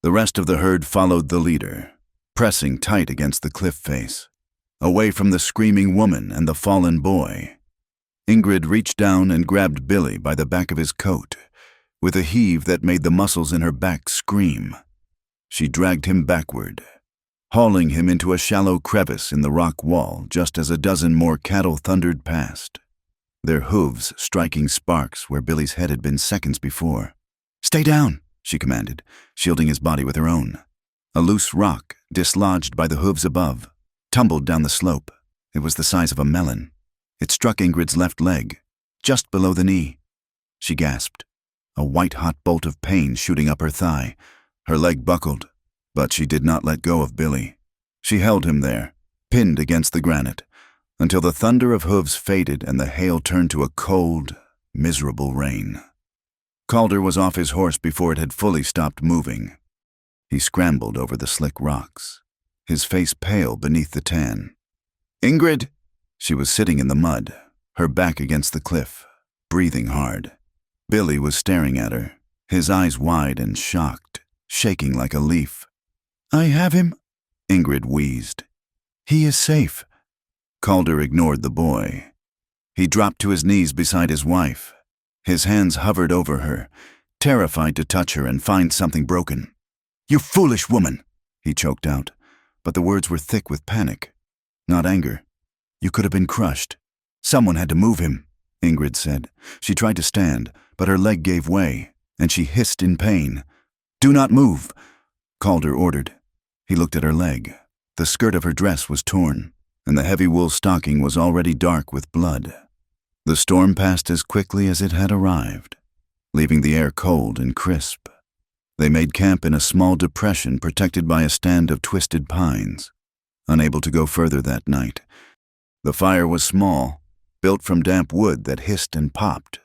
The rest of the herd followed the leader, pressing tight against the cliff face, away from the screaming woman and the fallen boy. Ingrid reached down and grabbed Billy by the back of his coat, with a heave that made the muscles in her back scream. She dragged him backward, hauling him into a shallow crevice in the rock wall just as a dozen more cattle thundered past, their hooves striking sparks where Billy's head had been seconds before. "Stay down," she commanded, shielding his body with her own. A loose rock, dislodged by the hooves above, tumbled down the slope. It was the size of a melon. It struck Ingrid's left leg, just below the knee. She gasped, a white-hot bolt of pain shooting up her thigh. Her leg buckled, but she did not let go of Billy. She held him there, pinned against the granite, until the thunder of hooves faded and the hail turned to a cold, miserable rain. Calder was off his horse before it had fully stopped moving. He scrambled over the slick rocks, his face pale beneath the tan. "Ingrid!" She was sitting in the mud, her back against the cliff, breathing hard. Billy was staring at her, his eyes wide and shocked, shaking like a leaf. "I have him," Ingrid wheezed. "He is safe." Calder ignored the boy. He dropped to his knees beside his wife. His hands hovered over her, terrified to touch her and find something broken. "You foolish woman," he choked out, but the words were thick with panic, not anger. "You could have been crushed. Someone had to move him," Ingrid said. She tried to stand, but her leg gave way, and she hissed in pain. "Do not move," Calder ordered. He looked at her leg. The skirt of her dress was torn, and the heavy wool stocking was already dark with blood. The storm passed as quickly as it had arrived, leaving the air cold and crisp. They made camp in a small depression protected by a stand of twisted pines, unable to go further that night. The fire was small, built from damp wood that hissed and popped.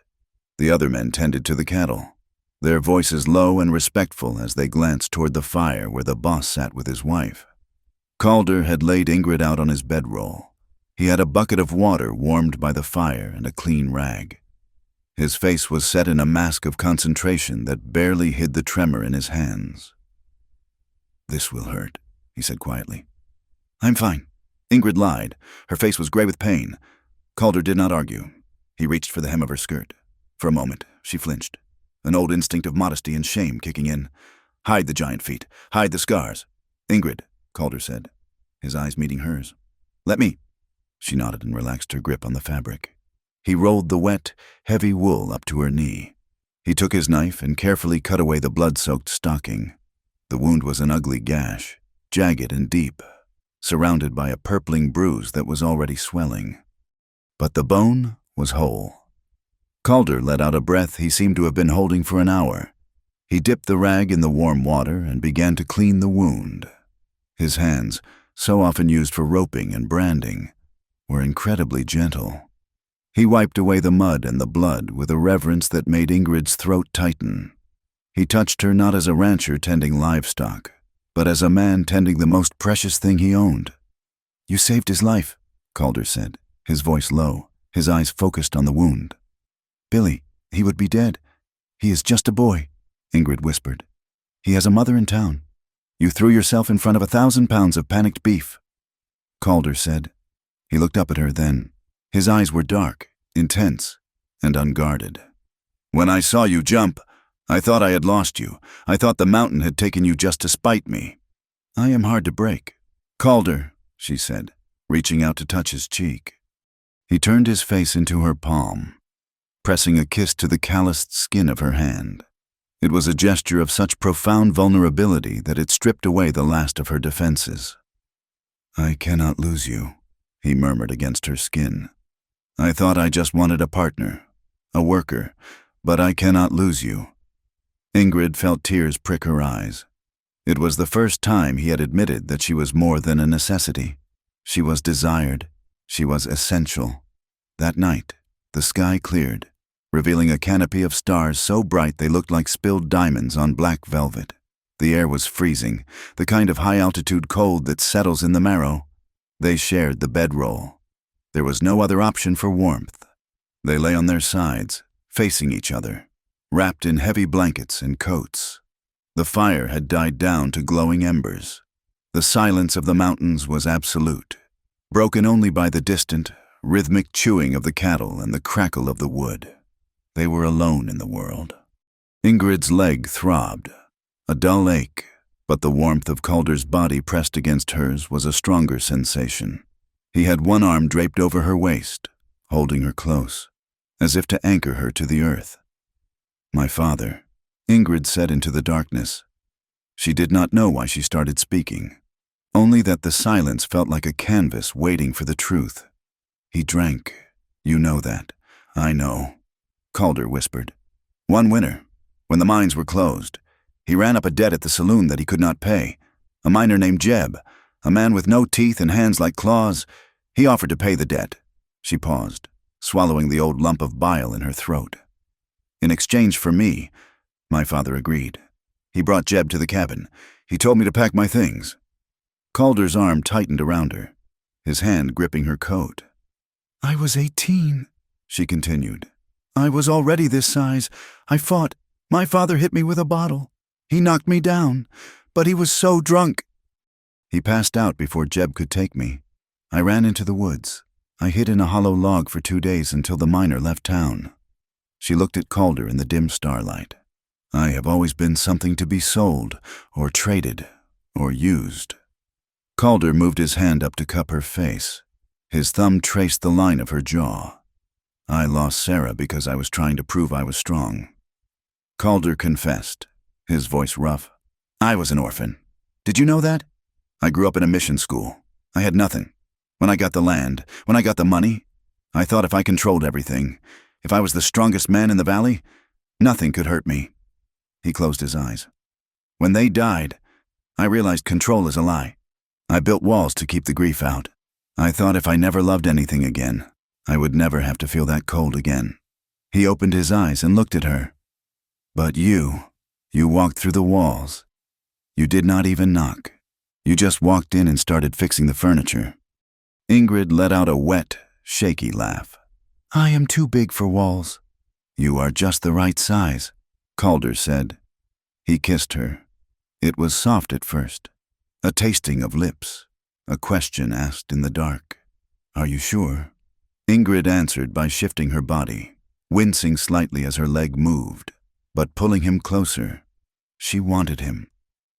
The other men tended to the cattle, their voices low and respectful as they glanced toward the fire where the boss sat with his wife. Calder had laid Ingrid out on his bedroll. He had a bucket of water warmed by the fire and a clean rag. His face was set in a mask of concentration that barely hid the tremor in his hands. "This will hurt," he said quietly. "I'm fine." Ingrid lied. Her face was gray with pain. Calder did not argue. He reached for the hem of her skirt. For a moment, she flinched, an old instinct of modesty and shame kicking in. "Hide the giant feet. Hide the scars." "Ingrid," Calder said, his eyes meeting hers. "Let me." She nodded and relaxed her grip on the fabric. He rolled the wet, heavy wool up to her knee. He took his knife and carefully cut away the blood-soaked stocking. The wound was an ugly gash, jagged and deep, surrounded by a purpling bruise that was already swelling. But the bone was whole. Calder let out a breath he seemed to have been holding for an hour. He dipped the rag in the warm water and began to clean the wound. His hands, so often used for roping and branding, were incredibly gentle. He wiped away the mud and the blood with a reverence that made Ingrid's throat tighten. He touched her not as a rancher tending livestock, but as a man tending the most precious thing he owned. "You saved his life," Calder said, his voice low, his eyes focused on the wound. "Billy, he would be dead. He is just a boy," Ingrid whispered. "He has a mother in town. You threw yourself in front of 1,000 pounds of panicked beef," Calder said. He looked up at her then. His eyes were dark, intense, and unguarded. "When I saw you jump, I thought I had lost you. I thought the mountain had taken you just to spite me." "I am hard to break." "Calder," she said, reaching out to touch his cheek. He turned his face into her palm, pressing a kiss to the calloused skin of her hand. It was a gesture of such profound vulnerability that it stripped away the last of her defenses. "I cannot lose you," he murmured against her skin. "I thought I just wanted a partner, a worker, but I cannot lose you." Ingrid felt tears prick her eyes. It was the first time he had admitted that she was more than a necessity. She was desired. She was essential. That night, the sky cleared, revealing a canopy of stars so bright they looked like spilled diamonds on black velvet. The air was freezing, the kind of high-altitude cold that settles in the marrow. They shared the bedroll. There was no other option for warmth. They lay on their sides, facing each other, wrapped in heavy blankets and coats. The fire had died down to glowing embers. The silence of the mountains was absolute, broken only by the distant, rhythmic chewing of the cattle and the crackle of the wood. They were alone in the world. Ingrid's leg throbbed, a dull ache, but the warmth of Calder's body pressed against hers was a stronger sensation. He had one arm draped over her waist, holding her close, as if to anchor her to the earth. "My father," Ingrid said into the darkness. She did not know why she started speaking, only that the silence felt like a canvas waiting for the truth. "He drank. You know that." "I know," Calder whispered. "One winter, when the mines were closed, he ran up a debt at the saloon that he could not pay. A miner named Jeb, a man with no teeth and hands like claws, he offered to pay the debt." She paused, swallowing the old lump of bile in her throat. "In exchange for me," my father agreed. "He brought Jeb to the cabin. He told me to pack my things." Calder's arm tightened around her, his hand gripping her coat. "I was 18, she continued. "I was already this size. I fought. My father hit me with a bottle. He knocked me down, but he was so drunk. He passed out before Jeb could take me. I ran into the woods. I hid in a hollow log for 2 days until the miner left town." She looked at Calder in the dim starlight. "I have always been something to be sold, or traded, or used." Calder moved his hand up to cup her face. His thumb traced the line of her jaw. "I lost Sarah because I was trying to prove I was strong." Calder confessed, his voice rough. "I was an orphan. Did you know that? I grew up in a mission school. I had nothing. When I got the land, when I got the money, I thought if I controlled everything, if I was the strongest man in the valley, nothing could hurt me." He closed his eyes. "When they died, I realized control is a lie. I built walls to keep the grief out. I thought if I never loved anything again, I would never have to feel that cold again." He opened his eyes and looked at her. "But you walked through the walls. You did not even knock. You just walked in and started fixing the furniture." Ingrid let out a wet, shaky laugh. "I am too big for walls." "You are just the right size," Calder said. He kissed her. It was soft at first, a tasting of lips, a question asked in the dark. "Are you sure?" Ingrid answered by shifting her body, wincing slightly as her leg moved, but pulling him closer. She wanted him.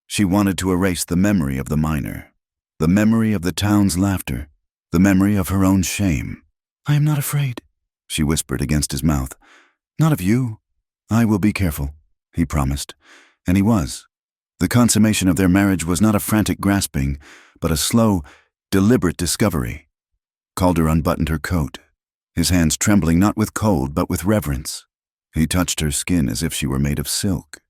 She wanted to erase the memory of the miner, the memory of the town's laughter, the memory of her own shame. "I am not afraid," she whispered against his mouth. "Not of you. "I will be careful," he promised, and he was. The consummation of their marriage was not a frantic grasping, but a slow, deliberate discovery. Calder unbuttoned her coat, his hands trembling not with cold but with reverence. He touched her skin as if she were made of silk,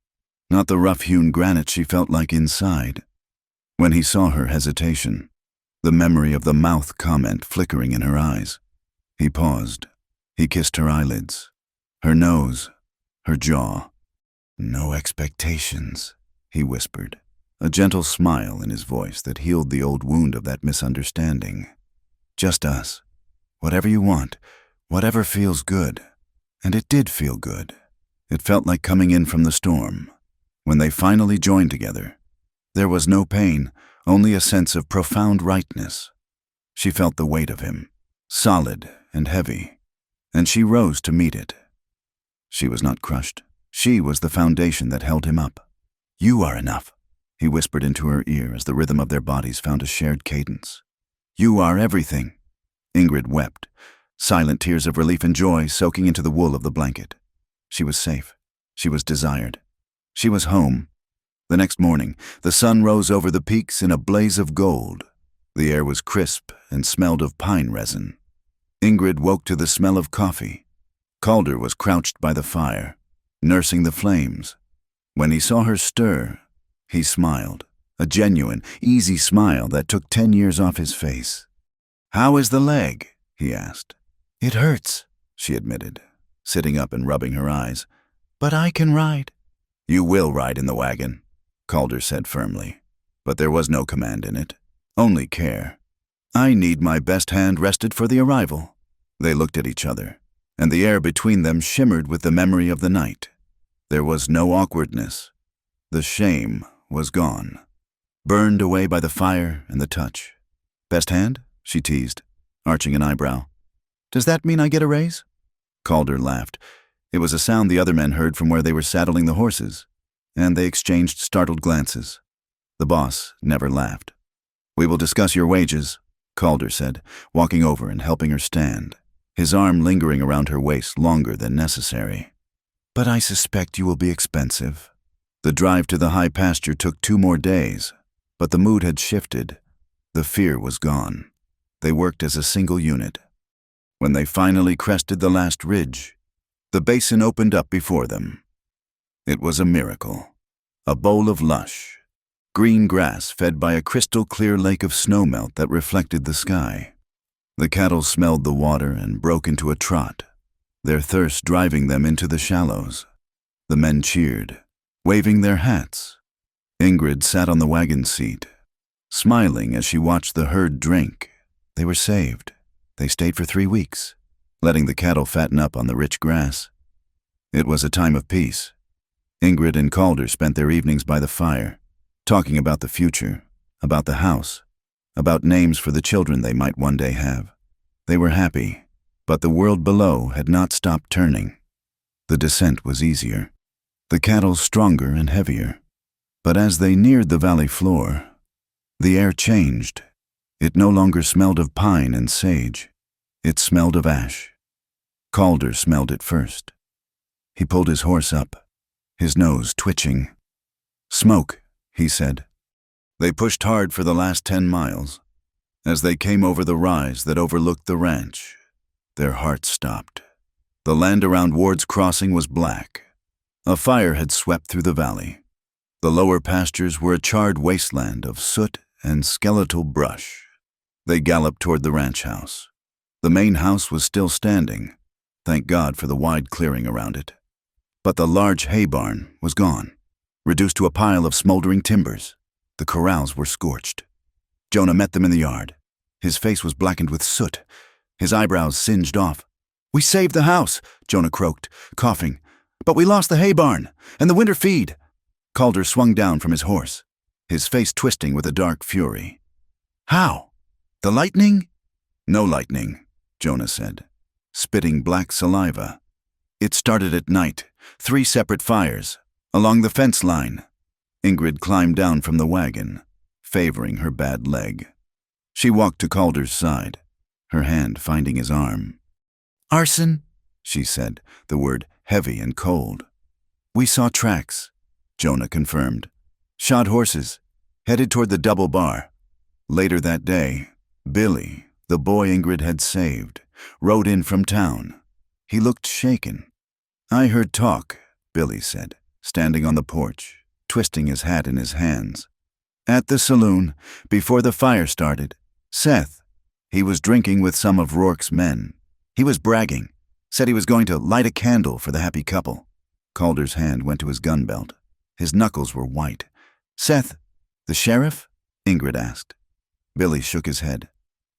not the rough-hewn granite she felt like inside. When he saw her hesitation, the memory of the mouth comment flickering in her eyes, he paused. He kissed her eyelids, her nose, her jaw. "No expectations," he whispered, a gentle smile in his voice that healed the old wound of that misunderstanding. "Just us. Whatever you want, whatever feels good." And it did feel good. It felt like coming in from the storm. When they finally joined together, there was no pain, only a sense of profound rightness. She felt the weight of him, solid and heavy, and she rose to meet it. She was not crushed. She was the foundation that held him up. "You are enough," he whispered into her ear as the rhythm of their bodies found a shared cadence. "You are everything." Ingrid wept, silent tears of relief and joy soaking into the wool of the blanket. She was safe. She was desired. She was home. The next morning, the sun rose over the peaks in a blaze of gold. The air was crisp and smelled of pine resin. Ingrid woke to the smell of coffee. Calder was crouched by the fire, nursing the flames. When he saw her stir, he smiled, a genuine, easy smile that took 10 years off his face. "How is the leg?" he asked. "It hurts," she admitted, sitting up and rubbing her eyes. "But I can ride." "You will ride in the wagon," Calder said firmly. But there was no command in it, only care. "I need my best hand rested for the arrival." They looked at each other, and the air between them shimmered with the memory of the night. There was no awkwardness. The shame was gone, burned away by the fire and the touch. "Best hand?" she teased, arching an eyebrow. "Does that mean I get a raise?" Calder laughed. It was a sound the other men heard from where they were saddling the horses, and they exchanged startled glances. The boss never laughed. "We will discuss your wages," Calder said, walking over and helping her stand, his arm lingering around her waist longer than necessary. "But I suspect you will be expensive." The drive to the high pasture took 2 more days, but the mood had shifted. The fear was gone. They worked as a single unit. When they finally crested the last ridge, the basin opened up before them. It was a miracle. A bowl of lush, green grass fed by a crystal-clear lake of snowmelt that reflected the sky. The cattle smelled the water and broke into a trot, their thirst driving them into the shallows. The men cheered, waving their hats. Ingrid sat on the wagon seat, smiling as she watched the herd drink. They were saved. They stayed for 3 weeks, letting the cattle fatten up on the rich grass. It was a time of peace. Ingrid and Calder spent their evenings by the fire, talking about the future, about the house, about names for the children they might one day have. They were happy, but the world below had not stopped turning. The descent was easier, the cattle stronger and heavier. But as they neared the valley floor, the air changed. It no longer smelled of pine and sage. It smelled of ash. Calder smelled it first. He pulled his horse up, his nose twitching. "Smoke," he said. They pushed hard for the last 10 miles. As they came over the rise that overlooked the ranch, their hearts stopped. The land around Ward's Crossing was black. A fire had swept through the valley. The lower pastures were a charred wasteland of soot and skeletal brush. They galloped toward the ranch house. The main house was still standing, thank God for the wide clearing around it. But the large hay barn was gone, reduced to a pile of smoldering timbers. The corrals were scorched. Jonah met them in the yard. His face was blackened with soot, his eyebrows singed off. "We saved the house," Jonah croaked, coughing. "But we lost the hay barn and the winter feed." Calder swung down from his horse, his face twisting with a dark fury. "How? The lightning?" "No lightning," Jonah said, spitting black saliva. "It started at night, 3 separate fires, along the fence line." Ingrid climbed down from the wagon, favoring her bad leg. She walked to Calder's side, her hand finding his arm. "Arson," she said, the word heavy and cold. We saw tracks, Jonah confirmed. Shod horses, headed toward the double bar. Later that day, Billy, the boy Ingrid had saved, rode in from town. He looked shaken. I heard talk, Billy said, standing on the porch, twisting his hat in his hands. At the saloon, before the fire started, Seth, he was drinking with some of Rourke's men. He was bragging, said he was going to light a candle for the happy couple. Calder's hand went to his gun belt. His knuckles were white. Seth, the sheriff? Ingrid asked. Billy shook his head.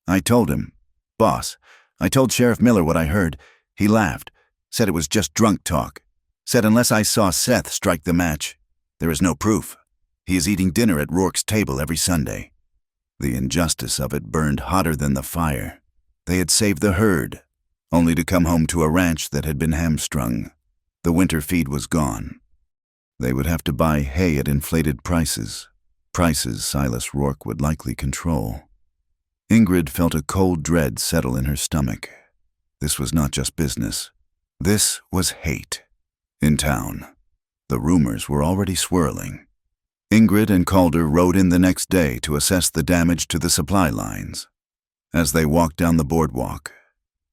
I told him. Boss, I told Sheriff Miller what I heard. He laughed, said it was just drunk talk. Said unless I saw Seth strike the match, there is no proof. He is eating dinner at Rourke's table every Sunday. The injustice of it burned hotter than the fire. They had saved the herd, only to come home to a ranch that had been hamstrung. The winter feed was gone. They would have to buy hay at inflated prices Silas Rourke would likely control. Ingrid felt a cold dread settle in her stomach. This was not just business. This was hate. In town, the rumors were already swirling. Ingrid and Calder rode in the next day to assess the damage to the supply lines. As they walked down the boardwalk,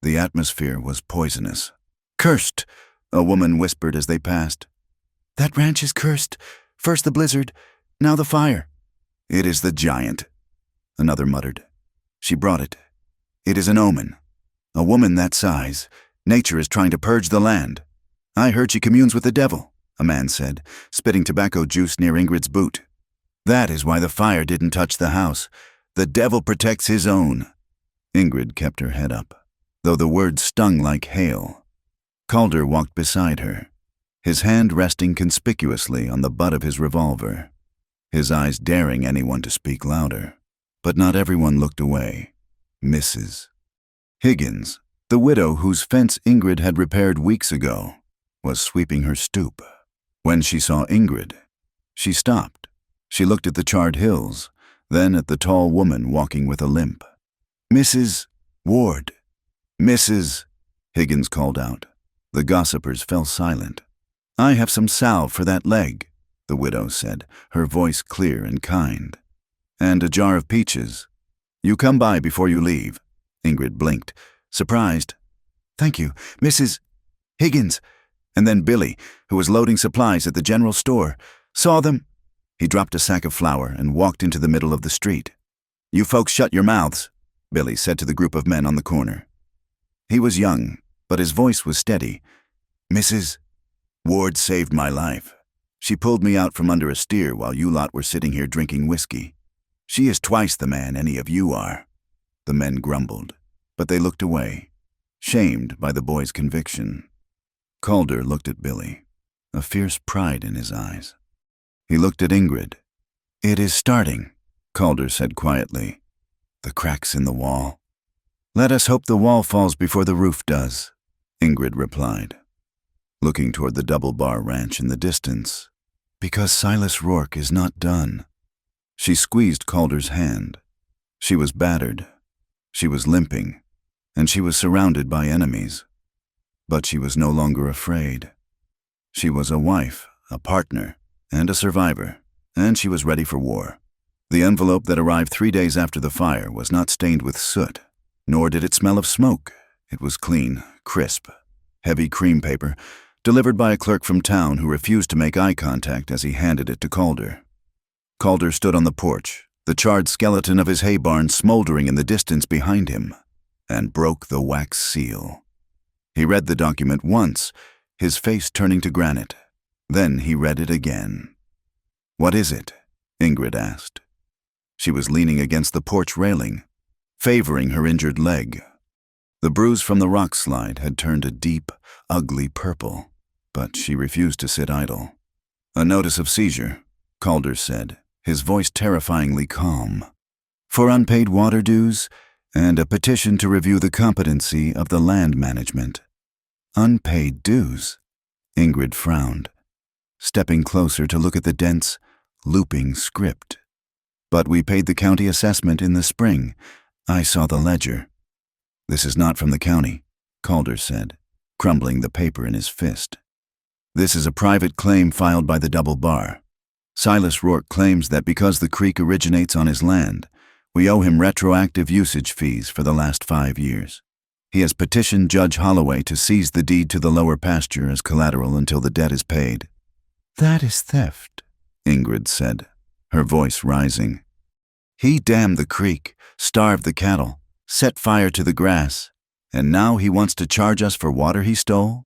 the atmosphere was poisonous. Cursed, a woman whispered as they passed. That ranch is cursed. First the blizzard, now the fire. It is the giant, another muttered. She brought it. It is an omen. A woman that size. Nature is trying to purge the land. I heard she communes with the devil, a man said, spitting tobacco juice near Ingrid's boot. That is why the fire didn't touch the house. The devil protects his own. Ingrid kept her head up, though the words stung like hail. Calder walked beside her, his hand resting conspicuously on the butt of his revolver, his eyes daring anyone to speak louder. But not everyone looked away. Mrs. Higgins, the widow whose fence Ingrid had repaired weeks ago, was sweeping her stoop. When she saw Ingrid, she stopped. She looked at the charred hills, then at the tall woman walking with a limp. Mrs. Ward. Mrs. Higgins called out. The gossipers fell silent. I have some salve for that leg, the widow said, her voice clear and kind. And a jar of peaches. You come by before you leave. Ingrid blinked, surprised. Thank you, Mrs. Higgins. And then Billy, who was loading supplies at the general store, saw them. He dropped a sack of flour and walked into the middle of the street. You folks shut your mouths, Billy said to the group of men on the corner. He was young, but his voice was steady. Mrs. Ward saved my life. She pulled me out from under a steer while you lot were sitting here drinking whiskey. She is twice the man any of you are. The men grumbled, but they looked away, shamed by the boy's conviction. Calder looked at Billy, a fierce pride in his eyes. He looked at Ingrid. It is starting, Calder said quietly. The cracks in the wall. Let us hope the wall falls before the roof does, Ingrid replied, looking toward the Double Bar Ranch in the distance. Because Silas Rourke is not done. She squeezed Calder's hand. She was battered. She was limping, and she was surrounded by enemies. But she was no longer afraid. She was a wife, a partner, and a survivor, and she was ready for war. The envelope that arrived 3 days after the fire was not stained with soot, nor did it smell of smoke. It was clean, crisp, heavy cream paper, delivered by a clerk from town who refused to make eye contact as he handed it to Calder. Calder stood on the porch, the charred skeleton of his hay barn smoldering in the distance behind him, and broke the wax seal. He read the document once, his face turning to granite. Then he read it again. What is it? Ingrid asked. She was leaning against the porch railing, favoring her injured leg. The bruise from the rock slide had turned a deep, ugly purple, but she refused to sit idle. A notice of seizure, Calder said, his voice terrifyingly calm. For unpaid water dues, and a petition to review the competency of the land management. Unpaid dues? Ingrid frowned, stepping closer to look at the dense, looping script. But we paid the county assessment in the spring. I saw the ledger. This is not from the county, Calder said, crumbling the paper in his fist. This is a private claim filed by the Double Bar. Silas Rourke claims that because the creek originates on his land, we owe him retroactive usage fees for the last 5 years. He has petitioned Judge Holloway to seize the deed to the lower pasture as collateral until the debt is paid. That is theft, Ingrid said, her voice rising. He dammed the creek, starved the cattle, set fire to the grass, and now he wants to charge us for water he stole?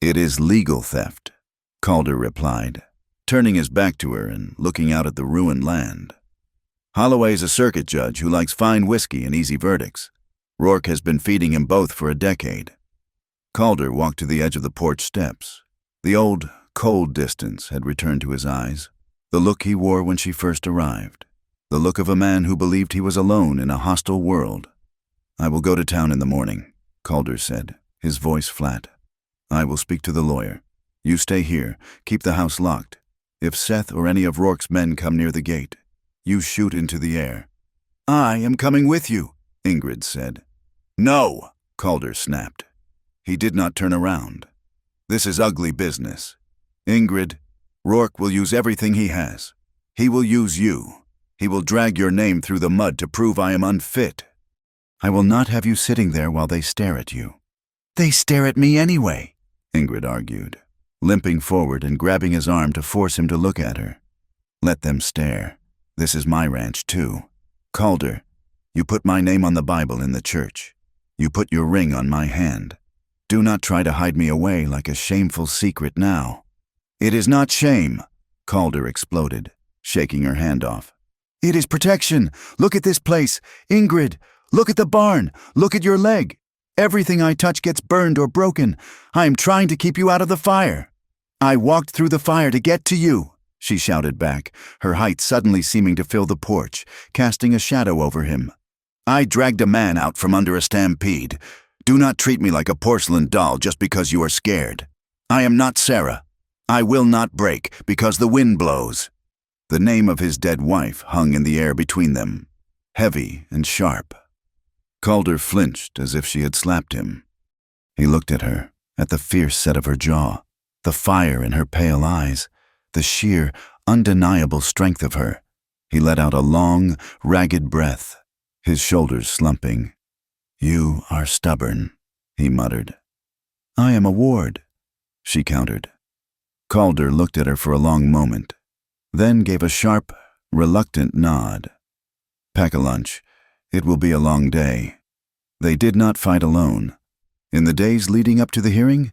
It is legal theft, Calder replied, turning his back to her and looking out at the ruined land. Holloway's a circuit judge who likes fine whiskey and easy verdicts. Rourke has been feeding him both for a decade. Calder walked to the edge of the porch steps. The old, cold distance had returned to his eyes, the look he wore when she first arrived, the look of a man who believed he was alone in a hostile world. I will go to town in the morning, Calder said, his voice flat. I will speak to the lawyer. You stay here, keep the house locked. If Seth or any of Rourke's men come near the gate, you shoot into the air. I am coming with you, Ingrid said. No, Calder snapped. He did not turn around. This is ugly business. Ingrid, Rourke will use everything he has. He will use you. He will drag your name through the mud to prove I am unfit. I will not have you sitting there while they stare at you. They stare at me anyway, Ingrid argued, limping forward and grabbing his arm to force him to look at her. Let them stare. This is my ranch, too. Calder, you put my name on the Bible in the church. You put your ring on my hand. Do not try to hide me away like a shameful secret now. It is not shame, Calder exploded, shaking her hand off. It is protection. Look at this place. Ingrid, look at the barn. Look at your leg. Everything I touch gets burned or broken. I am trying to keep you out of the fire. I walked through the fire to get to you, she shouted back, her height suddenly seeming to fill the porch, casting a shadow over him. I dragged a man out from under a stampede. Do not treat me like a porcelain doll just because you are scared. I am not Sarah. I will not break because the wind blows. The name of his dead wife hung in the air between them, heavy and sharp. Calder flinched as if she had slapped him. He looked at her, at the fierce set of her jaw, the fire in her pale eyes, the sheer, undeniable strength of her. He let out a long, ragged breath, his shoulders slumping. You are stubborn, he muttered. I am a ward, she countered. Calder looked at her for a long moment, then gave a sharp, reluctant nod. Pack a lunch. It will be a long day. They did not fight alone. In the days leading up to the hearing,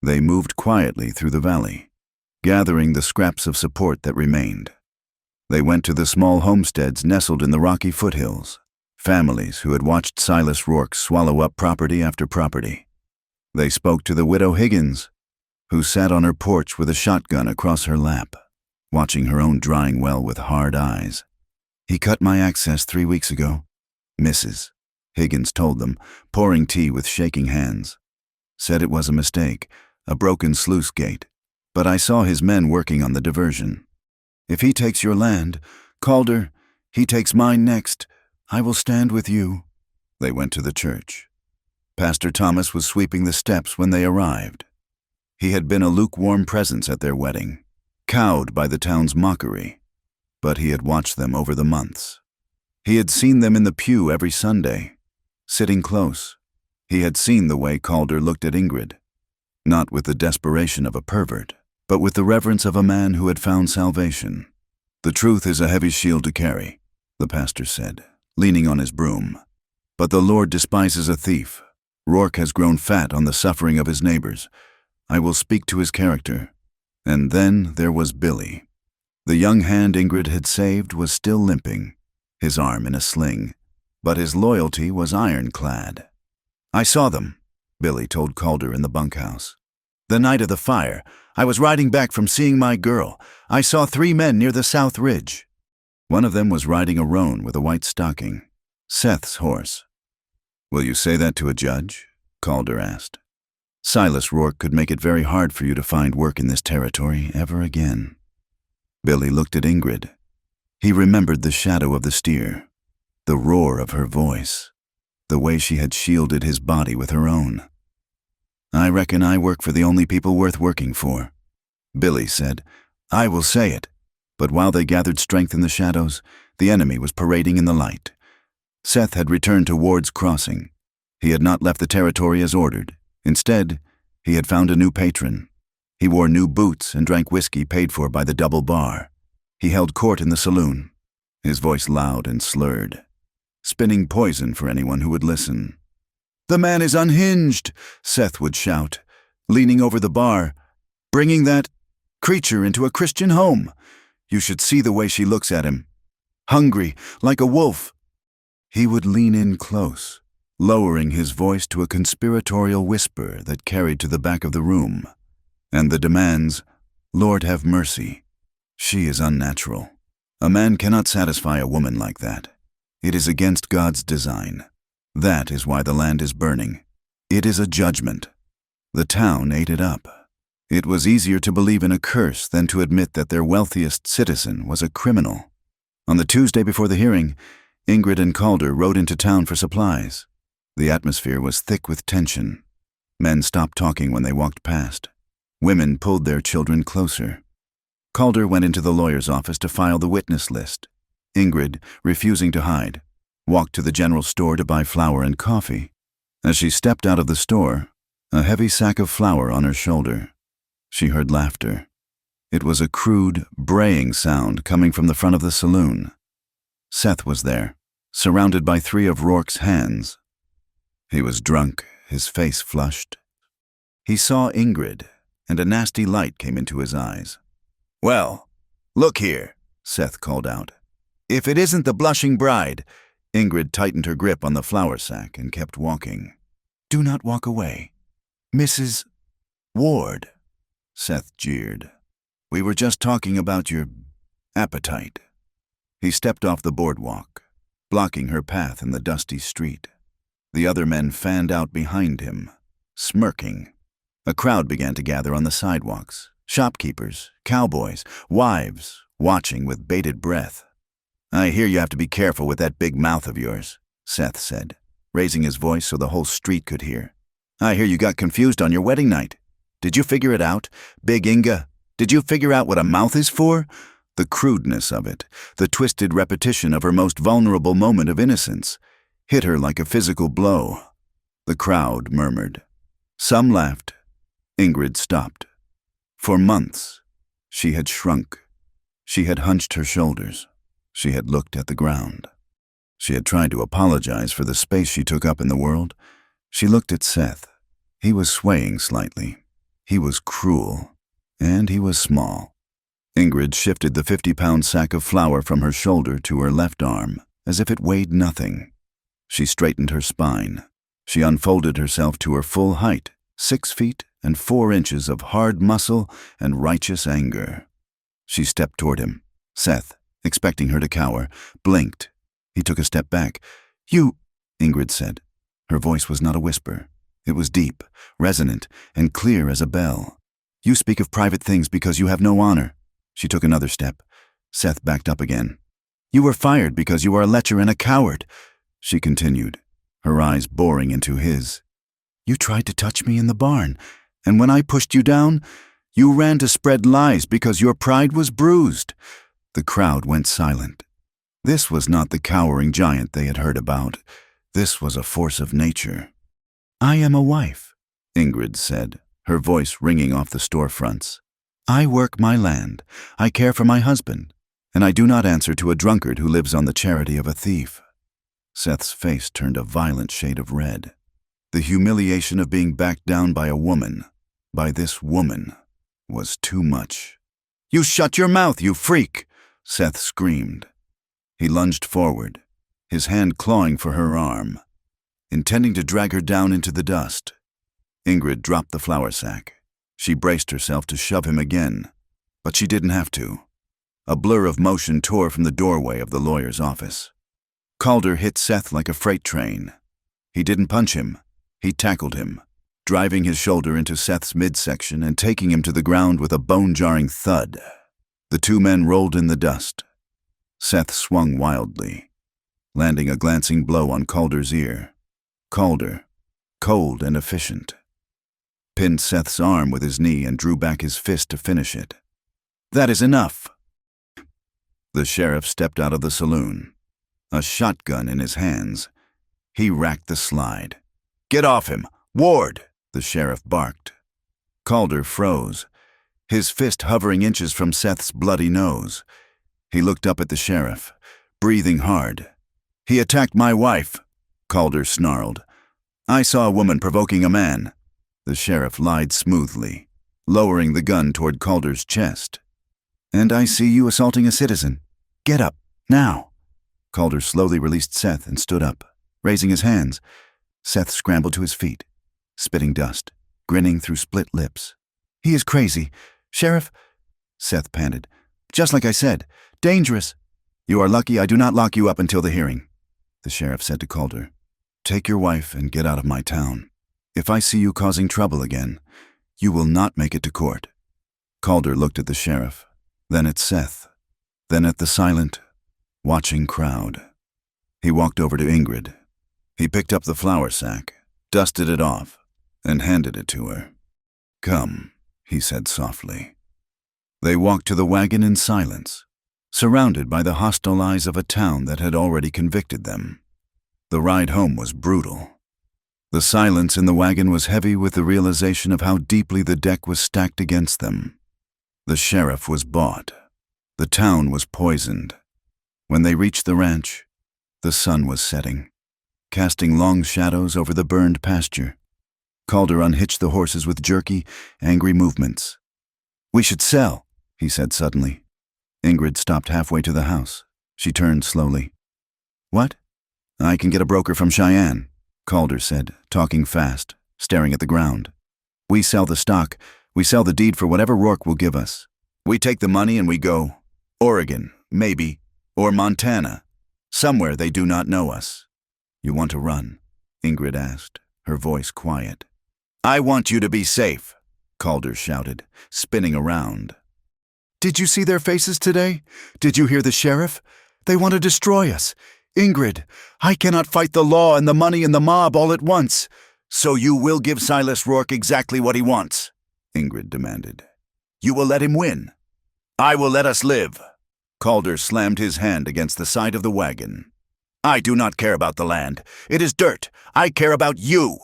they moved quietly through the valley, gathering the scraps of support that remained. They went to the small homesteads nestled in the rocky foothills, families who had watched Silas Rourke swallow up property after property. They spoke to the widow Higgins, who sat on her porch with a shotgun across her lap, watching her own drying well with hard eyes. He cut my access 3 weeks ago. Mrs. Higgins told them, pouring tea with shaking hands. Said it was a mistake, a broken sluice gate, but I saw his men working on the diversion. If he takes your land, Calder, he takes mine next. I will stand with you. They went to the church. Pastor Thomas was sweeping the steps when they arrived. He had been a lukewarm presence at their wedding, cowed by the town's mockery, but he had watched them over the months. He had seen them in the pew every Sunday, sitting close. He had seen the way Calder looked at Ingrid, not with the desperation of a pervert, but with the reverence of a man who had found salvation. The truth is a heavy shield to carry, the pastor said, leaning on his broom. But the Lord despises a thief. Rourke has grown fat on the suffering of his neighbors. I will speak to his character. And then there was Billy. The young hand Ingrid had saved was still limping, his arm in a sling, but his loyalty was ironclad. I saw them, Billy told Calder in the bunkhouse. The night of the fire, I was riding back from seeing my girl. I saw 3 men near the South Ridge. One of them was riding a roan with a white stocking, Seth's horse. Will you say that to a judge? Calder asked. Silas Rourke could make it very hard for you to find work in this territory ever again. Billy looked at Ingrid. He remembered the shadow of the steer, the roar of her voice, the way she had shielded his body with her own. I reckon I work for the only people worth working for, Billy said, "I will say it." But while they gathered strength in the shadows, the enemy was parading in the light. Seth had returned to Ward's Crossing. He had not left the territory as ordered. Instead, he had found a new patron. He wore new boots and drank whiskey paid for by the double bar. He held court in the saloon, his voice loud and slurred, spinning poison for anyone who would listen. "The man is unhinged," Seth would shout, leaning over the bar, "bringing that creature into a Christian home. You should see the way she looks at him. Hungry, like a wolf." He would lean in close, lowering his voice to a conspiratorial whisper that carried to the back of the room. And the demands, "Lord have mercy. She is unnatural. A man cannot satisfy a woman like that. It is against God's design. That is why the land is burning. It is a judgment." The town ate it up. It was easier to believe in a curse than to admit that their wealthiest citizen was a criminal. On the Tuesday before the hearing, Ingrid and Calder rode into town for supplies. The atmosphere was thick with tension. Men stopped talking when they walked past. Women pulled their children closer. Calder went into the lawyer's office to file the witness list. Ingrid, refusing to hide, walked to the general store to buy flour and coffee. As she stepped out of the store, a heavy sack of flour on her shoulder, she heard laughter. It was a crude, braying sound coming from the front of the saloon. Seth was there, surrounded by 3 of Rourke's hands. He was drunk, his face flushed. He saw Ingrid, and a nasty light came into his eyes. "Well, look here," Seth called out. "If it isn't the blushing bride." Ingrid tightened her grip on the flour sack and kept walking. "Do not walk away. Mrs. Ward," Seth jeered. "We were just talking about your appetite." He stepped off the boardwalk, blocking her path in the dusty street. The other men fanned out behind him, smirking. A crowd began to gather on the sidewalks. Shopkeepers, cowboys, wives, watching with bated breath. "I hear you have to be careful with that big mouth of yours," Seth said, raising his voice so the whole street could hear. "I hear you got confused on your wedding night. Did you figure it out, Big Inga? Did you figure out what a mouth is for?" The crudeness of it, the twisted repetition of her most vulnerable moment of innocence, hit her like a physical blow. The crowd murmured. Some laughed. Ingrid stopped. For months, she had shrunk. She had hunched her shoulders. She had looked at the ground. She had tried to apologize for the space she took up in the world. She looked at Seth. He was swaying slightly. He was cruel, and he was small. Ingrid shifted the 50-pound sack of flour from her shoulder to her left arm, as if it weighed nothing. She straightened her spine. She unfolded herself to her full height, 6 feet and 4 inches of hard muscle and righteous anger. She stepped toward him. Seth, expecting her to cower, blinked. He took a step back. "You," Ingrid said. Her voice was not a whisper. It was deep, resonant, and clear as a bell. "You speak of private things because you have no honor." She took another step. Seth backed up again. "You were fired because you are a lecher and a coward," she continued, her eyes boring into his. "You tried to touch me in the barn, and when I pushed you down, you ran to spread lies because your pride was bruised." The crowd went silent. This was not the cowering giant they had heard about. This was a force of nature. "I am a wife," Ingrid said, her voice ringing off the storefronts. "I work my land. I care for my husband, and I do not answer to a drunkard who lives on the charity of a thief." Seth's face turned a violent shade of red. The humiliation of being backed down by a woman, by this woman, was too much. "You shut your mouth, you freak!" Seth screamed. He lunged forward, his hand clawing for her arm, intending to drag her down into the dust. Ingrid dropped the flour sack. She braced herself to shove him again, but she didn't have to. A blur of motion tore from the doorway of the lawyer's office. Calder hit Seth like a freight train. He didn't punch him. He tackled him, driving his shoulder into Seth's midsection and taking him to the ground with a bone-jarring thud. The 2 men rolled in the dust. Seth swung wildly, landing a glancing blow on Calder's ear. Calder, cold and efficient, pinned Seth's arm with his knee and drew back his fist to finish it. "That is enough." The sheriff stepped out of the saloon, a shotgun in his hands. He racked the slide. "Get off him! Ward!" the sheriff barked. Calder froze, his fist hovering inches from Seth's bloody nose. He looked up at the sheriff, breathing hard. "He attacked my wife," Calder snarled. "I saw a woman provoking a man." The sheriff lied smoothly, lowering the gun toward Calder's chest. "And I see you assaulting a citizen. Get up, now." Calder slowly released Seth and stood up, raising his hands. Seth scrambled to his feet, spitting dust, grinning through split lips. "He is crazy. Sheriff," Seth panted. "Just like I said, dangerous." "You are lucky I do not lock you up until the hearing," the sheriff said to Calder. "Take your wife and get out of my town. If I see you causing trouble again, you will not make it to court." Calder looked at the sheriff, then at Seth, then at the silent, watching crowd. He walked over to Ingrid. He picked up the flour sack, dusted it off, and handed it to her. "Come," he said softly. They walked to the wagon in silence, surrounded by the hostile eyes of a town that had already convicted them. The ride home was brutal. The silence in the wagon was heavy with the realization of how deeply the deck was stacked against them. The sheriff was bought. The town was poisoned. When they reached the ranch, the sun was setting, casting long shadows over the burned pasture. Calder unhitched the horses with jerky, angry movements. "We should sell," he said suddenly. Ingrid stopped halfway to the house. She turned slowly. "What?" "I can get a broker from Cheyenne," Calder said, talking fast, staring at the ground. "We sell the stock. We sell the deed for whatever Rourke will give us. We take the money and we go. Oregon, maybe, or Montana. Somewhere they do not know us." "You want to run?" Ingrid asked, her voice quiet. "I want you to be safe," Calder shouted, spinning around. "Did you see their faces today? Did you hear the sheriff? They want to destroy us. Ingrid, I cannot fight the law and the money and the mob all at once." "So you will give Silas Rourke exactly what he wants?" Ingrid demanded. "You will let him win. I will let us live." Calder slammed his hand against the side of the wagon. "I do not care about the land. It is dirt. I care about you."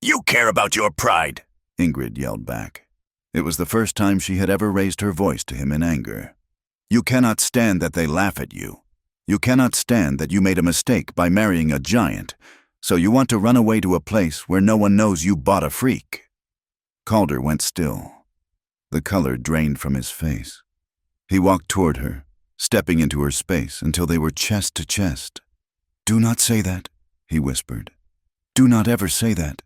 "You care about your pride," Ingrid yelled back. It was the first time she had ever raised her voice to him in anger. "You cannot stand that they laugh at you. You cannot stand that you made a mistake by marrying a giant, so you want to run away to a place where no one knows you bought a freak." Calder went still. The color drained from his face. He walked toward her, stepping into her space until they were chest to chest. "Do not say that," he whispered. "Do not ever say that."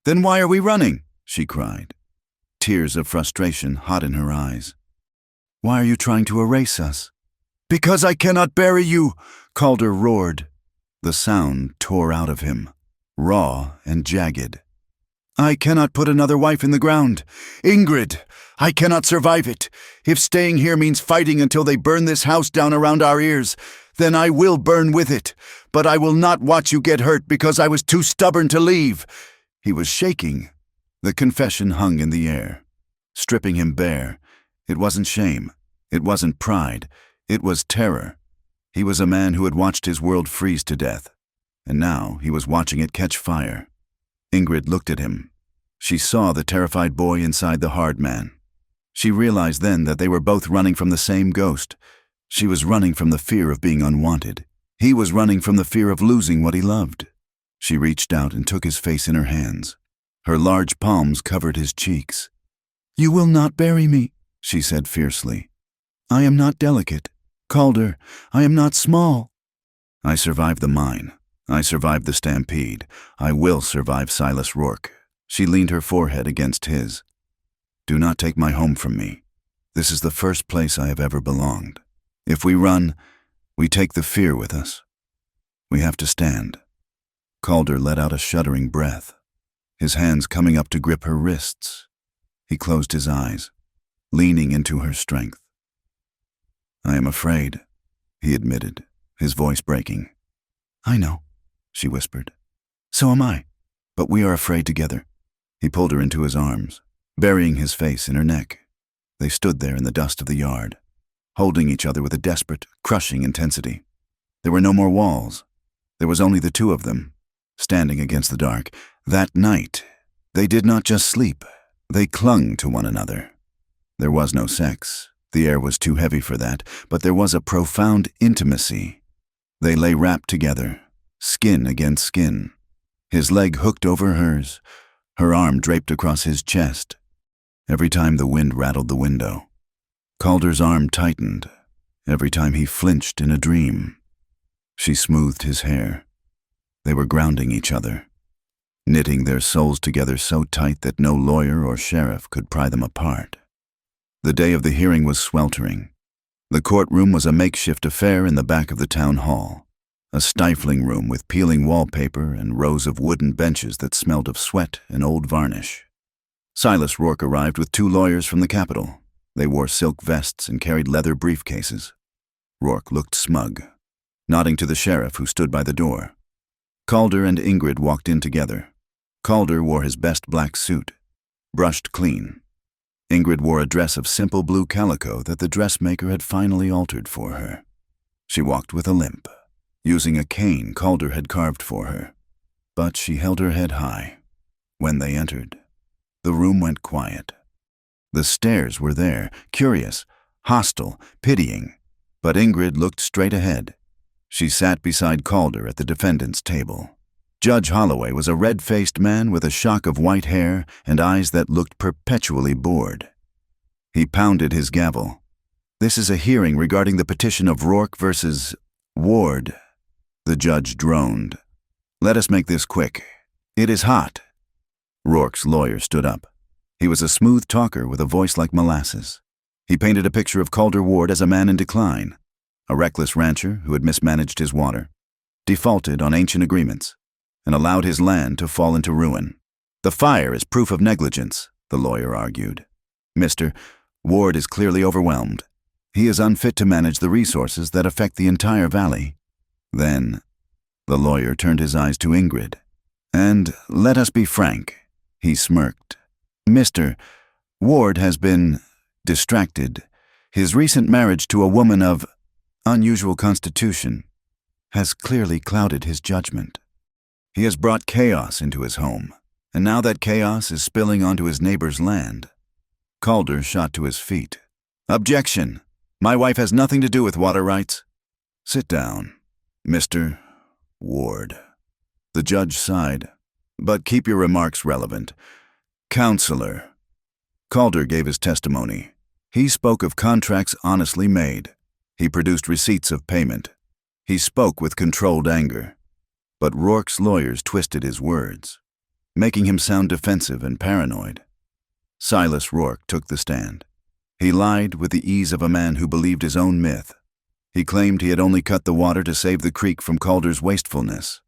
"Then why are we running?" she cried, tears of frustration hot in her eyes. "Why are you trying to erase us?" "Because I cannot bury you," Calder roared. The sound tore out of him, raw and jagged. "I cannot put another wife in the ground. Ingrid, I cannot survive it. If staying here means fighting until they burn this house down around our ears, then I will burn with it. But I will not watch you get hurt because I was too stubborn to leave." He was shaking. The confession hung in the air, stripping him bare. It wasn't shame. It wasn't pride. It was terror. He was a man who had watched his world freeze to death, and now he was watching it catch fire. Ingrid looked at him. She saw the terrified boy inside the hard man. She realized then that they were both running from the same ghost. She was running from the fear of being unwanted. He was running from the fear of losing what he loved. She reached out and took his face in her hands. Her large palms covered his cheeks. "You will not bury me," she said fiercely. "I am not delicate. Calder, I am not small." "I survived the mine. I survived the stampede. I will survive Silas Rourke." She leaned her forehead against his. "Do not take my home from me. This is the first place I have ever belonged. If we run, we take the fear with us. We have to stand." Calder let out a shuddering breath, his hands coming up to grip her wrists. He closed his eyes, leaning into her strength. "I am afraid," he admitted, his voice breaking. "I know," she whispered. "So am I, but we are afraid together. He pulled her into his arms, burying his face in her neck. They stood there in the dust of the yard, holding each other with a desperate, crushing intensity. There were no more walls. There was only the two of them, standing against the dark. That night, they did not just sleep. They clung to one another. There was no sex. The air was too heavy for that, but there was a profound intimacy. They lay wrapped together, skin against skin. His leg hooked over hers, her arm draped across his chest. Every time the wind rattled the window, Calder's arm tightened. Every time he flinched in a dream, she smoothed his hair. They were grounding each other, knitting their souls together so tight that no lawyer or sheriff could pry them apart. The day of the hearing was sweltering. The courtroom was a makeshift affair in the back of the town hall, a stifling room with peeling wallpaper and rows of wooden benches that smelled of sweat and old varnish. Silas Rourke arrived with two lawyers from the Capitol. They wore silk vests and carried leather briefcases. Rourke looked smug, nodding to the sheriff who stood by the door. Calder and Ingrid walked in together. Calder wore his best black suit, brushed clean. Ingrid wore a dress of simple blue calico that the dressmaker had finally altered for her. She walked with a limp, using a cane Calder had carved for her. But she held her head high. When they entered, the room went quiet. The stares were there, curious, hostile, pitying. But Ingrid looked straight ahead. She sat beside Calder at the defendant's table. Judge Holloway was a red-faced man with a shock of white hair and eyes that looked perpetually bored. He pounded his gavel. "This is a hearing regarding the petition of Rourke versus Ward." The judge droned. "Let us make this quick. It is hot." Rourke's lawyer stood up. He was a smooth talker with a voice like molasses. He painted a picture of Calder Ward as a man in decline, a reckless rancher who had mismanaged his water, defaulted on ancient agreements, and allowed his land to fall into ruin. "The fire is proof of negligence," the lawyer argued. "Mr. Ward is clearly overwhelmed. He is unfit to manage the resources that affect the entire valley." Then, the lawyer turned his eyes to Ingrid. "And let us be frank," he smirked. "Mr. Ward has been distracted. His recent marriage to a woman of unusual constitution has clearly clouded his judgment. He has brought chaos into his home, and now that chaos is spilling onto his neighbor's land." Calder shot to his feet. "Objection! My wife has nothing to do with water rights." "Sit down, Mr. Ward." The judge sighed. "But keep your remarks relevant. Counselor." Calder gave his testimony. He spoke of contracts honestly made. He produced receipts of payment. He spoke with controlled anger. But Rourke's lawyers twisted his words, making him sound defensive and paranoid. Silas Rourke took the stand. He lied with the ease of a man who believed his own myth. He claimed he had only cut the water to save the creek from Calder's wastefulness.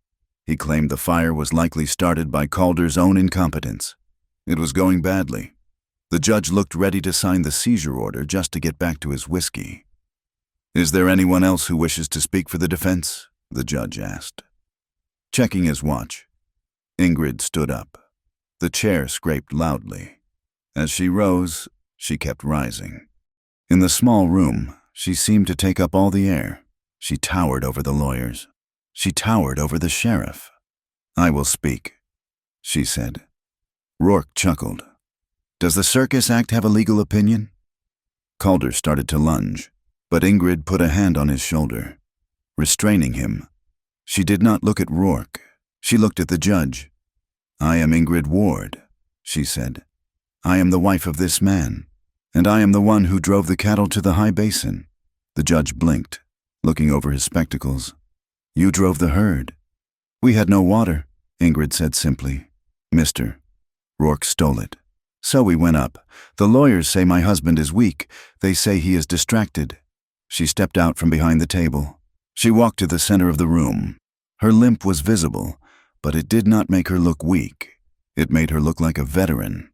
He claimed the fire was likely started by Calder's own incompetence. It was going badly. The judge looked ready to sign the seizure order just to get back to his whiskey. "Is there anyone else who wishes to speak for the defense?" the judge asked. Checking his watch, Ingrid stood up. The chair scraped loudly. As she rose, she kept rising. In the small room, she seemed to take up all the air. She towered over the lawyers. She towered over the sheriff. "I will speak," she said. Rourke chuckled. "Does the Circus Act have a legal opinion?" Calder started to lunge, but Ingrid put a hand on his shoulder, restraining him. She did not look at Rourke. She looked at the judge. "I am Ingrid Ward," she said. "I am the wife of this man, and I am the one who drove the cattle to the high basin." The judge blinked, looking over his spectacles. "You drove the herd." "We had no water," Ingrid said simply. "Mister." Rourke stole it. "So we went up. The lawyers say my husband is weak. They say he is distracted." She stepped out from behind the table. She walked to the center of the room. Her limp was visible, but it did not make her look weak. It made her look like a veteran.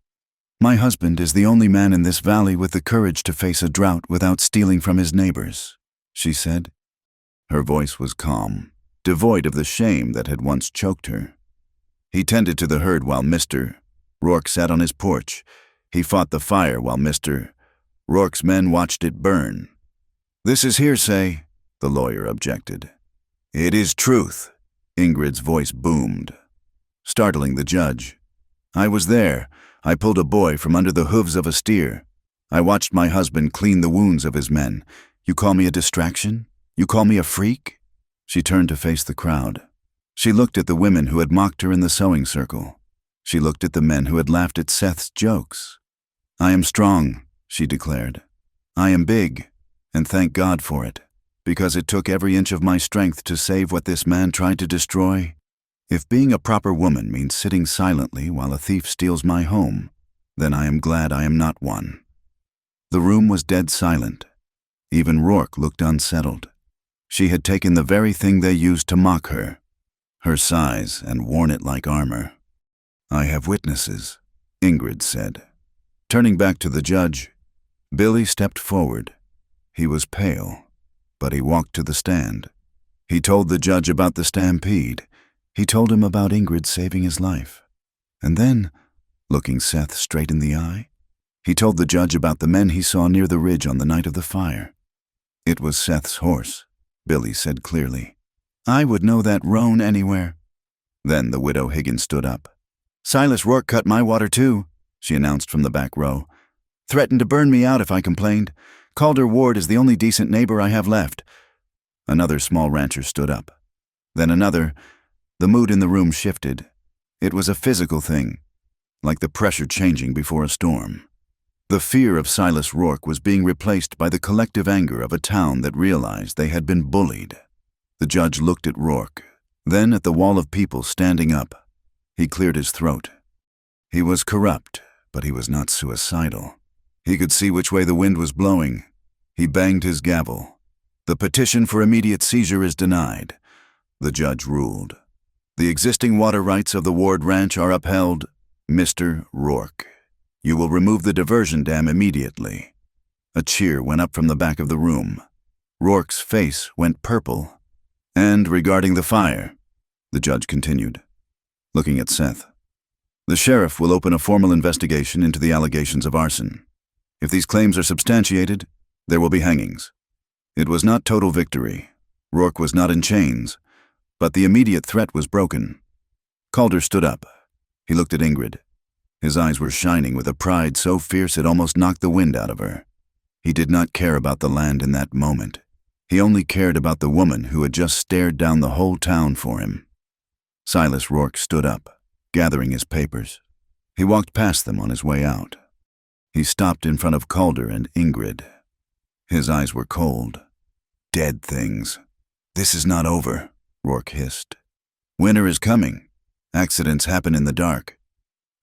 "My husband is the only man in this valley with the courage to face a drought without stealing from his neighbors," she said. Her voice was calm, devoid of the shame that had once choked her. "He tended to the herd while Mr. Rourke sat on his porch. He fought the fire while Mr. Rourke's men watched it burn. "This is hearsay," the lawyer objected. "It is truth," Ingrid's voice boomed, startling the judge. "I was there. I pulled a boy from under the hooves of a steer. I watched my husband clean the wounds of his men. You call me a distraction? You call me a freak?" She turned to face the crowd. She looked at the women who had mocked her in the sewing circle. She looked at the men who had laughed at Seth's jokes. "I am strong," she declared. "I am big, and thank God for it, because it took every inch of my strength to save what this man tried to destroy. If being a proper woman means sitting silently while a thief steals my home, then I am glad I am not one." The room was dead silent. Even Rourke looked unsettled. She had taken the very thing they used to mock her size, and worn it like armor. "I have witnesses," Ingrid said. Turning back to the judge, Billy stepped forward. He was pale, but he walked to the stand. He told the judge about the stampede. He told him about Ingrid saving his life. And then, looking Seth straight in the eye, he told the judge about the men he saw near the ridge on the night of the fire. "It was Seth's horse," Billy said clearly. "I would know that roan anywhere." Then the widow Higgins stood up. "Silas Rourke cut my water too," she announced from the back row. "Threatened to burn me out if I complained. Calder Ward is the only decent neighbor I have left." Another small rancher stood up. Then another. The mood in the room shifted. It was a physical thing, like the pressure changing before a storm. The fear of Silas Rourke was being replaced by the collective anger of a town that realized they had been bullied. The judge looked at Rourke, then at the wall of people standing up. He cleared his throat. He was corrupt, but he was not suicidal. He could see which way the wind was blowing. He banged his gavel. "The petition for immediate seizure is denied," the judge ruled. "The existing water rights of the Ward Ranch are upheld. Mr. Rourke, you will remove the diversion dam immediately." A cheer went up from the back of the room. Rourke's face went purple. "And regarding the fire," the judge continued, looking at Seth, "the sheriff will open a formal investigation into the allegations of arson. If these claims are substantiated, there will be hangings. It was not total victory. Rourke was not in chains, but the immediate threat was broken." Calder stood up. He looked at Ingrid. His eyes were shining with a pride so fierce it almost knocked the wind out of her. He did not care about the land in that moment. He only cared about the woman who had just stared down the whole town for him. Silas Rourke stood up, gathering his papers. He walked past them on his way out. He stopped in front of Calder and Ingrid. His eyes were cold. "Dead things. This is not over," Rourke hissed. "Winter is coming. Accidents happen in the dark."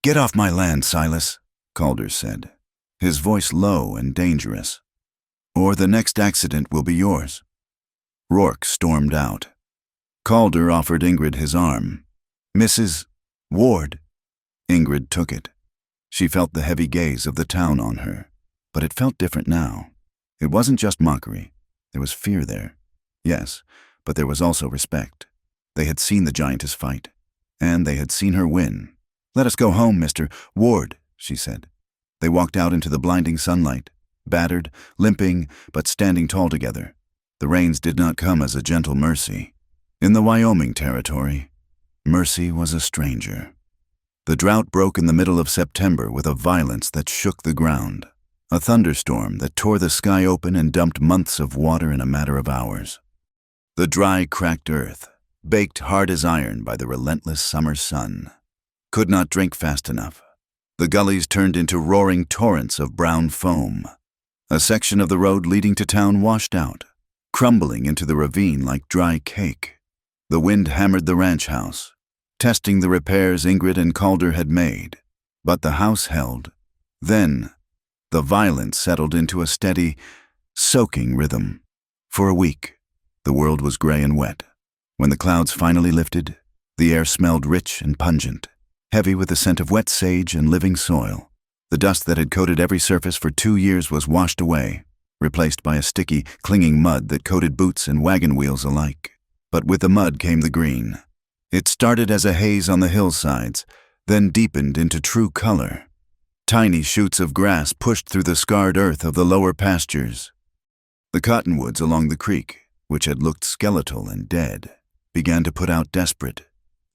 "Get off my land, Silas," Calder said, his voice low and dangerous. "Or the next accident will be yours." Rourke stormed out. Calder offered Ingrid his arm. "Mrs. Ward." Ingrid took it. She felt the heavy gaze of the town on her, but it felt different now. It wasn't just mockery. There was fear there. Yes, but there was also respect. They had seen the giantess fight, and they had seen her win. "Let us go home, Mr. Ward," she said. They walked out into the blinding sunlight, battered, limping, but standing tall together. The rains did not come as a gentle mercy. In the Wyoming Territory, mercy was a stranger. The drought broke in the middle of September with a violence that shook the ground. A thunderstorm that tore the sky open and dumped months of water in a matter of hours. The dry, cracked earth, baked hard as iron by the relentless summer sun, could not drink fast enough. The gullies turned into roaring torrents of brown foam. A section of the road leading to town washed out, crumbling into the ravine like dry cake. The wind hammered the ranch house, testing the repairs Ingrid and Calder had made. But the house held. Then, the violence settled into a steady, soaking rhythm. For a week, the world was gray and wet. When the clouds finally lifted, the air smelled rich and pungent, heavy with the scent of wet sage and living soil. The dust that had coated every surface for 2 years was washed away, replaced by a sticky, clinging mud that coated boots and wagon wheels alike. But with the mud came the green. It started as a haze on the hillsides, then deepened into true color. Tiny shoots of grass pushed through the scarred earth of the lower pastures. The cottonwoods along the creek, which had looked skeletal and dead, began to put out desperate,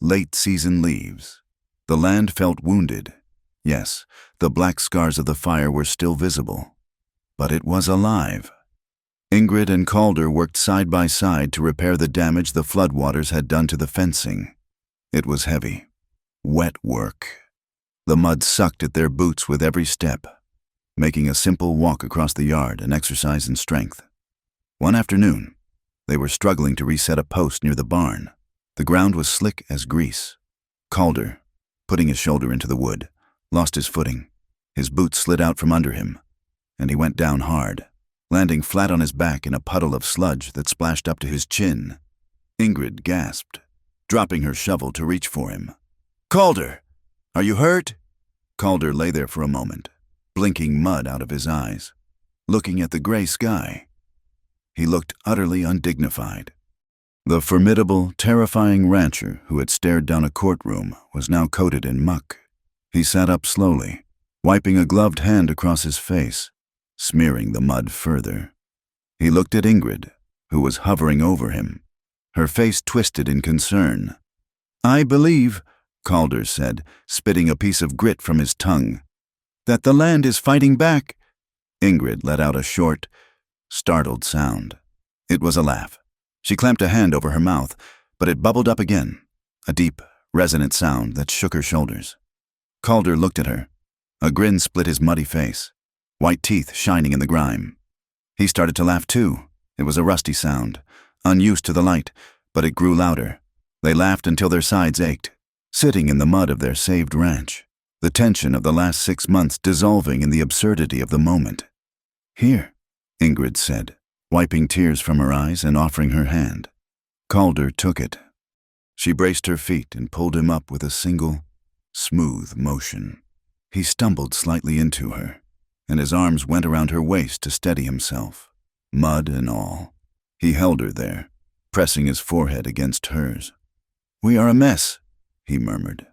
late-season leaves. The land felt wounded. Yes, the black scars of the fire were still visible, but it was alive. Ingrid and Calder worked side by side to repair the damage the floodwaters had done to the fencing. It was heavy, wet work. The mud sucked at their boots with every step, making a simple walk across the yard an exercise in strength. One afternoon, they were struggling to reset a post near the barn. The ground was slick as grease. Calder, putting his shoulder into the wood, lost his footing. His boots slid out from under him, and he went down hard, landing flat on his back in a puddle of sludge that splashed up to his chin. Ingrid gasped, dropping her shovel to reach for him. "Calder, are you hurt?" Calder lay there for a moment, blinking mud out of his eyes, looking at the gray sky. He looked utterly undignified. The formidable, terrifying rancher who had stared down a courtroom was now coated in muck. He sat up slowly, wiping a gloved hand across his face, smearing the mud further. He looked at Ingrid, who was hovering over him, her face twisted in concern. "I believe," Calder said, spitting a piece of grit from his tongue, "that the land is fighting back." Ingrid let out a short, startled sound. It was a laugh. She clamped a hand over her mouth, but it bubbled up again, a deep, resonant sound that shook her shoulders. Calder looked at her. A grin split his muddy face, white teeth shining in the grime. He started to laugh too. It was a rusty sound, unused to the light, but it grew louder. They laughed until their sides ached, sitting in the mud of their saved ranch, the tension of the last 6 months dissolving in the absurdity of the moment. "Here," Ingrid said, wiping tears from her eyes and offering her hand. Calder took it. She braced her feet and pulled him up with a single, smooth motion. He stumbled slightly into her, and his arms went around her waist to steady himself, mud and all. He held her there, pressing his forehead against hers. "We are a mess," he murmured.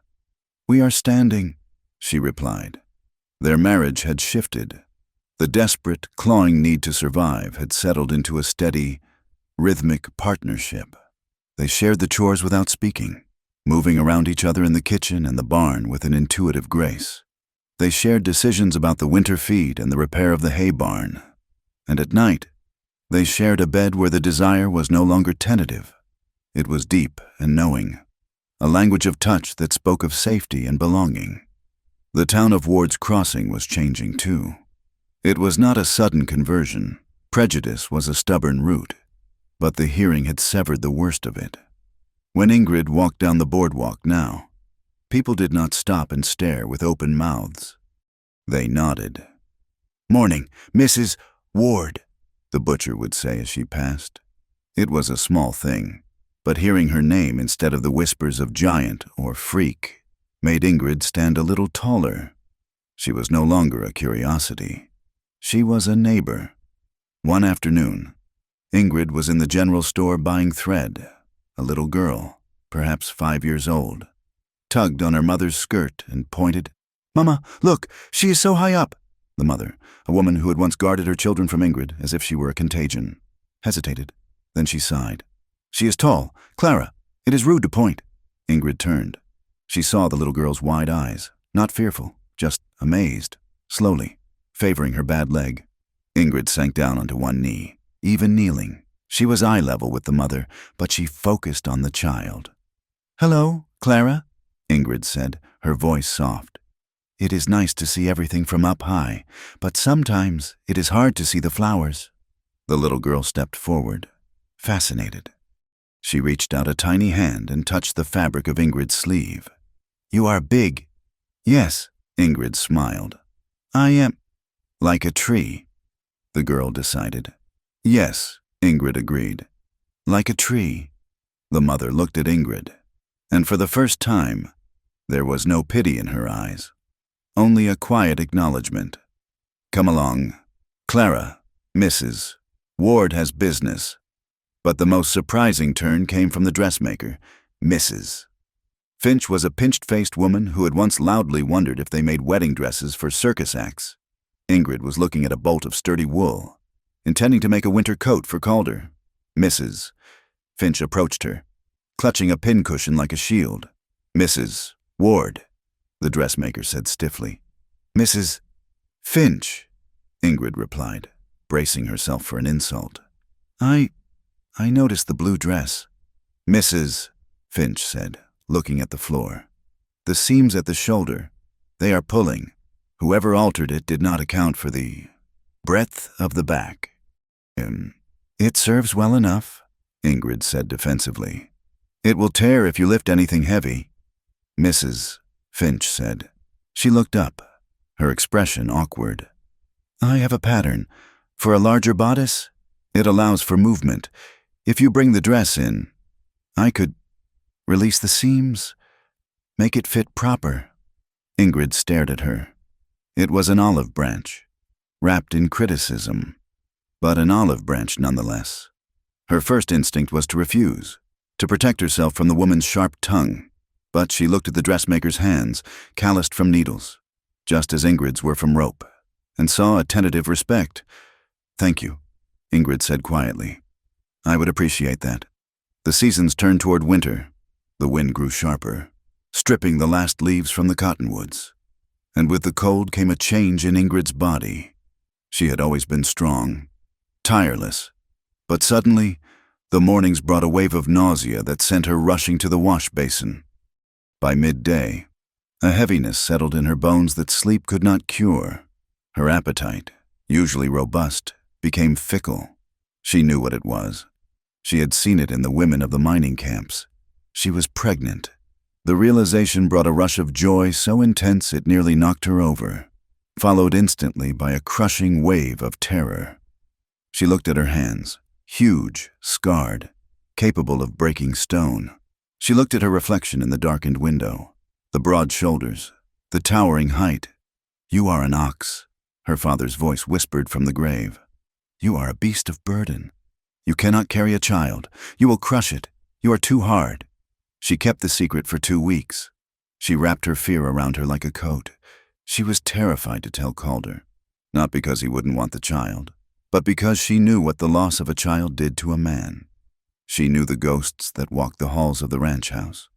"We are standing," she replied. Their marriage had shifted. The desperate, clawing need to survive had settled into a steady, rhythmic partnership. They shared the chores without speaking, moving around each other in the kitchen and the barn with an intuitive grace. They shared decisions about the winter feed and the repair of the hay barn. And at night, they shared a bed where the desire was no longer tentative. It was deep and knowing, a language of touch that spoke of safety and belonging. The town of Ward's Crossing was changing too. It was not a sudden conversion. Prejudice was a stubborn root, but the hearing had severed the worst of it. When Ingrid walked down the boardwalk now, people did not stop and stare with open mouths. They nodded. "Morning, Mrs. Ward," the butcher would say as she passed. It was a small thing, but hearing her name instead of the whispers of giant or freak made Ingrid stand a little taller. She was no longer a curiosity. She was a neighbor. One afternoon, Ingrid was in the general store buying thread. A little girl, perhaps 5 years old, tugged on her mother's skirt and pointed. "Mama, look, she is so high up." The mother, a woman who had once guarded her children from Ingrid as if she were a contagion, hesitated. Then she sighed. "She is tall. Clara, it is rude to point." Ingrid turned. She saw the little girl's wide eyes, not fearful, just amazed, slowly, favoring her bad leg. Ingrid sank down onto one knee, even kneeling. She was eye level with the mother, but she focused on the child. "Hello, Clara," Ingrid said, her voice soft. "It is nice to see everything from up high, but sometimes it is hard to see the flowers." The little girl stepped forward, fascinated. She reached out a tiny hand and touched the fabric of Ingrid's sleeve. "You are big." "Yes," Ingrid smiled. "I am like a tree," the girl decided. "Yes," Ingrid agreed. "Like a tree." The mother looked at Ingrid, and for the first time, there was no pity in her eyes, only a quiet acknowledgement. "Come along. Clara, Mrs. Ward has business." But the most surprising turn came from the dressmaker, Mrs. Finch was a pinched-faced woman who had once loudly wondered if they made wedding dresses for circus acts. Ingrid was looking at a bolt of sturdy wool, intending to make a winter coat for Calder. Mrs. Finch approached her, clutching a pincushion like a shield. Mrs. Ward, the dressmaker said stiffly. Mrs. Finch, Ingrid replied, bracing herself for an insult. I noticed the blue dress. Mrs. Finch said, looking at the floor. The seams at the shoulder, they are pulling. Whoever altered it did not account for the breadth of the back. It serves well enough, Ingrid said defensively. It will tear if you lift anything heavy, Mrs. Finch said. She looked up, her expression awkward. I have a pattern. For a larger bodice, it allows for movement. If you bring the dress in, I could release the seams, make it fit proper. Ingrid stared at her. It was an olive branch, wrapped in criticism, but an olive branch nonetheless. Her first instinct was to refuse, to protect herself from the woman's sharp tongue, but she looked at the dressmaker's hands, calloused from needles, just as Ingrid's were from rope, and saw a tentative respect. Thank you, Ingrid said quietly. I would appreciate that. The seasons turned toward winter. The wind grew sharper, stripping the last leaves from the cottonwoods. And with the cold came a change in Ingrid's body. She had always been strong, tireless, but suddenly, the mornings brought a wave of nausea that sent her rushing to the wash basin. By midday, a heaviness settled in her bones that sleep could not cure. Her appetite, usually robust, became fickle. She knew what it was. She had seen it in the women of the mining camps. She was pregnant. The realization brought a rush of joy so intense it nearly knocked her over, followed instantly by a crushing wave of terror. She looked at her hands, huge, scarred, capable of breaking stone. She looked at her reflection in the darkened window, the broad shoulders, the towering height. You are an ox, her father's voice whispered from the grave. You are a beast of burden. You cannot carry a child. You will crush it. You are too hard. She kept the secret for 2 weeks. She wrapped her fear around her like a coat. She was terrified to tell Calder, not because he wouldn't want the child, but because she knew what the loss of a child did to a man. She knew the ghosts that walked the halls of the ranch house.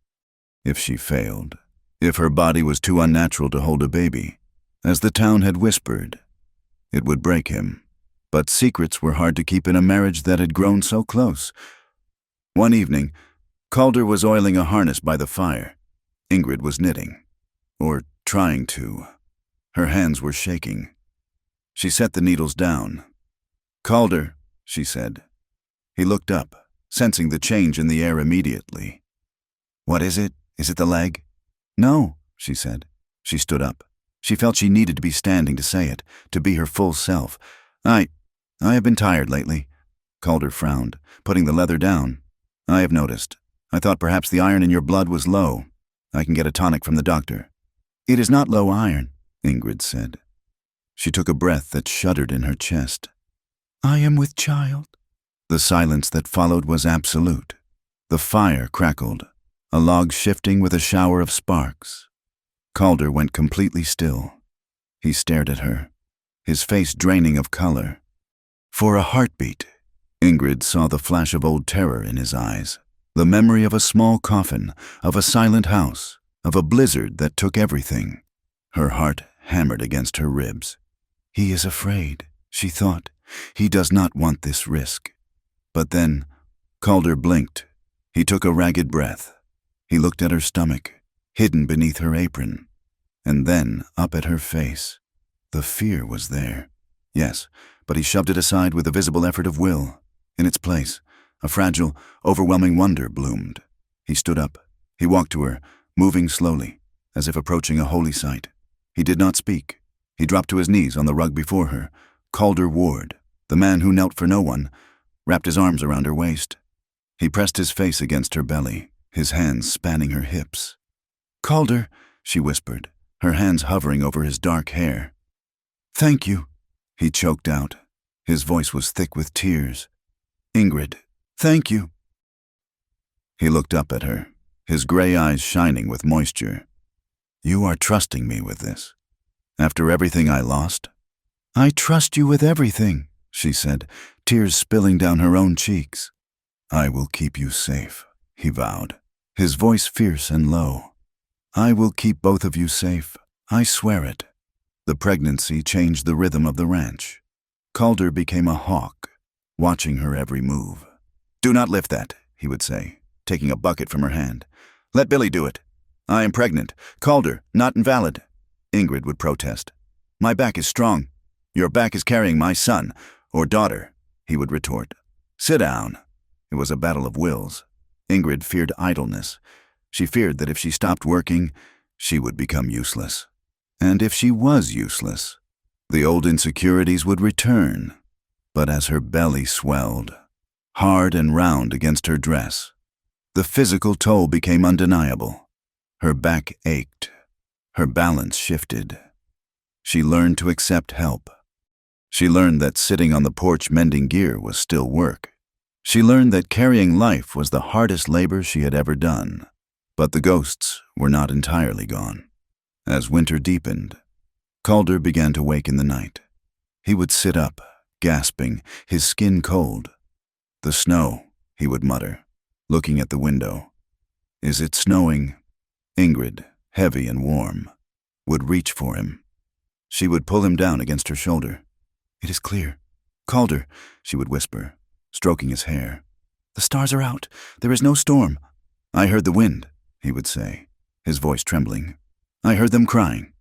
If she failed, if her body was too unnatural to hold a baby, as the town had whispered, it would break him. But secrets were hard to keep in a marriage that had grown so close. One evening, Calder was oiling a harness by the fire. Ingrid was knitting, or trying to. Her hands were shaking. She set the needles down. Calder, she said. He looked up, sensing the change in the air immediately. What is it? Is it the leg? No, she said. She stood up. She felt she needed to be standing to say it, to be her full self. I have been tired lately. Calder frowned, putting the leather down. I have noticed. I thought perhaps the iron in your blood was low. I can get a tonic from the doctor. It is not low iron, Ingrid said. She took a breath that shuddered in her chest. I am with child. The silence that followed was absolute. The fire crackled, a log shifting with a shower of sparks. Calder went completely still. He stared at her, his face draining of color. For a heartbeat, Ingrid saw the flash of old terror in his eyes, the memory of a small coffin, of a silent house, of a blizzard that took everything. Her heart hammered against her ribs. He is afraid, she thought. He does not want this risk. But then, Calder blinked. He took a ragged breath. He looked at her stomach, hidden beneath her apron, and then up at her face. The fear was there. Yes, but he shoved it aside with a visible effort of will. In its place, a fragile, overwhelming wonder bloomed. He stood up. He walked to her, moving slowly, as if approaching a holy site. He did not speak. He dropped to his knees on the rug before her. Calder Ward, the man who knelt for no one, wrapped his arms around her waist. He pressed his face against her belly, his hands spanning her hips. Calder, she whispered, her hands hovering over his dark hair. Thank you, he choked out. His voice was thick with tears. Ingrid, thank you. He looked up at her, his gray eyes shining with moisture. "You are trusting me with this? After everything I lost?" "I trust you with everything," she said, tears spilling down her own cheeks. "I will keep you safe," he vowed, his voice fierce and low. "I will keep both of you safe. I swear it." The pregnancy changed the rhythm of the ranch. Calder became a hawk, watching her every move. "Do not lift that," he would say, taking a bucket from her hand. "Let Billy do it. I am pregnant. Calder, not invalid." Ingrid would protest. "My back is strong. Your back is carrying my son, or daughter," he would retort. "Sit down." It was a battle of wills. Ingrid feared idleness. She feared that if she stopped working, she would become useless. And if she was useless, the old insecurities would return. But as her belly swelled, hard and round against her dress, the physical toll became undeniable. Her back ached. Her balance shifted. She learned to accept help. She learned that sitting on the porch mending gear was still work. She learned that carrying life was the hardest labor she had ever done. But the ghosts were not entirely gone. As winter deepened, Calder began to wake in the night. He would sit up, gasping, his skin cold. "The snow," he would mutter, looking at the window. "Is it snowing?" Ingrid, heavy and warm, would reach for him. She would pull him down against her shoulder. "It is clear. Calder," she would whisper, stroking his hair. "The stars are out. There is no storm." "I heard the wind," he would say, his voice trembling. "I heard them crying."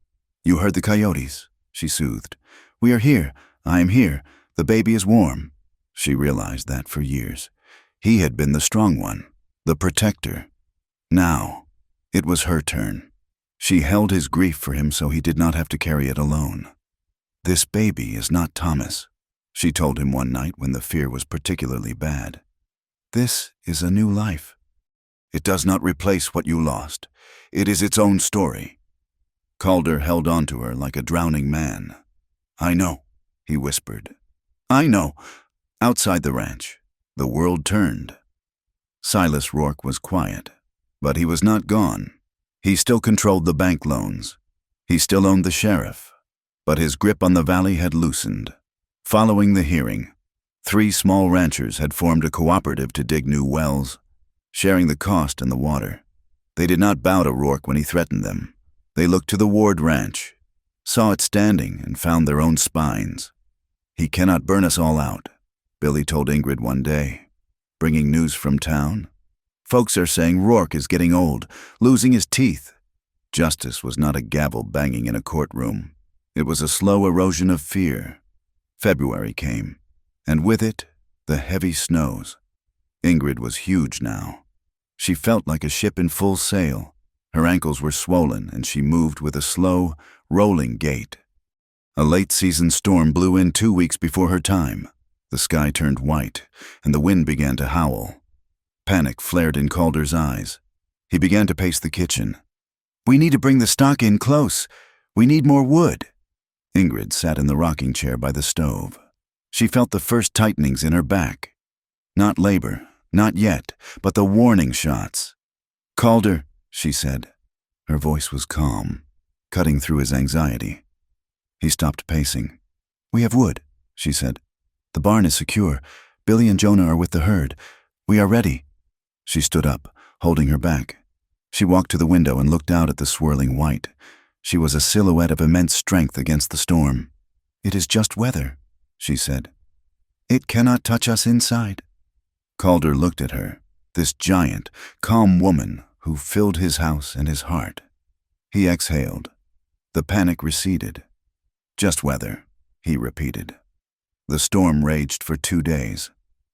"You heard the coyotes," she soothed. "We are here. I am here. The baby is warm." She realized that for years. He had been the strong one, the protector. Now, it was her turn. She held his grief for him so he did not have to carry it alone. "This baby is not Thomas," she told him one night when the fear was particularly bad. "This is a new life. It does not replace what you lost. It is its own story." Calder held on to her like a drowning man. "I know," he whispered. "I know." Outside the ranch, the world turned. Silas Rourke was quiet, but he was not gone. He still controlled the bank loans. He still owned the sheriff, but his grip on the valley had loosened. Following the hearing, 3 small ranchers had formed a cooperative to dig new wells, sharing the cost and the water. They did not bow to Rourke when he threatened them. They looked to the Ward Ranch, saw it standing, and found their own spines. "He cannot burn us all out," Billy told Ingrid one day. "Bringing news from town? Folks are saying Rourke is getting old, losing his teeth." Justice was not a gavel banging in a courtroom. It was a slow erosion of fear. February came, and with it, the heavy snows. Ingrid was huge now. She felt like a ship in full sail. Her ankles were swollen, and she moved with a slow, rolling gait. A late-season storm blew in 2 weeks before her time. The sky turned white, and the wind began to howl. Panic flared in Calder's eyes. He began to pace the kitchen. "We need to bring the stock in close. We need more wood." Ingrid sat in the rocking chair by the stove. She felt the first tightenings in her back. Not labor, not yet, but the warning shots. "Calder," she said. Her voice was calm, cutting through his anxiety. He stopped pacing. "We have wood," she said. "The barn is secure. Billy and Jonah are with the herd. We are ready." She stood up, holding her back. She walked to the window and looked out at the swirling white. She was a silhouette of immense strength against the storm. "It is just weather," she said. "It cannot touch us inside." Calder looked at her, this giant, calm woman who filled his house and his heart. He exhaled. The panic receded. "Just weather," he repeated. The storm raged for 2 days,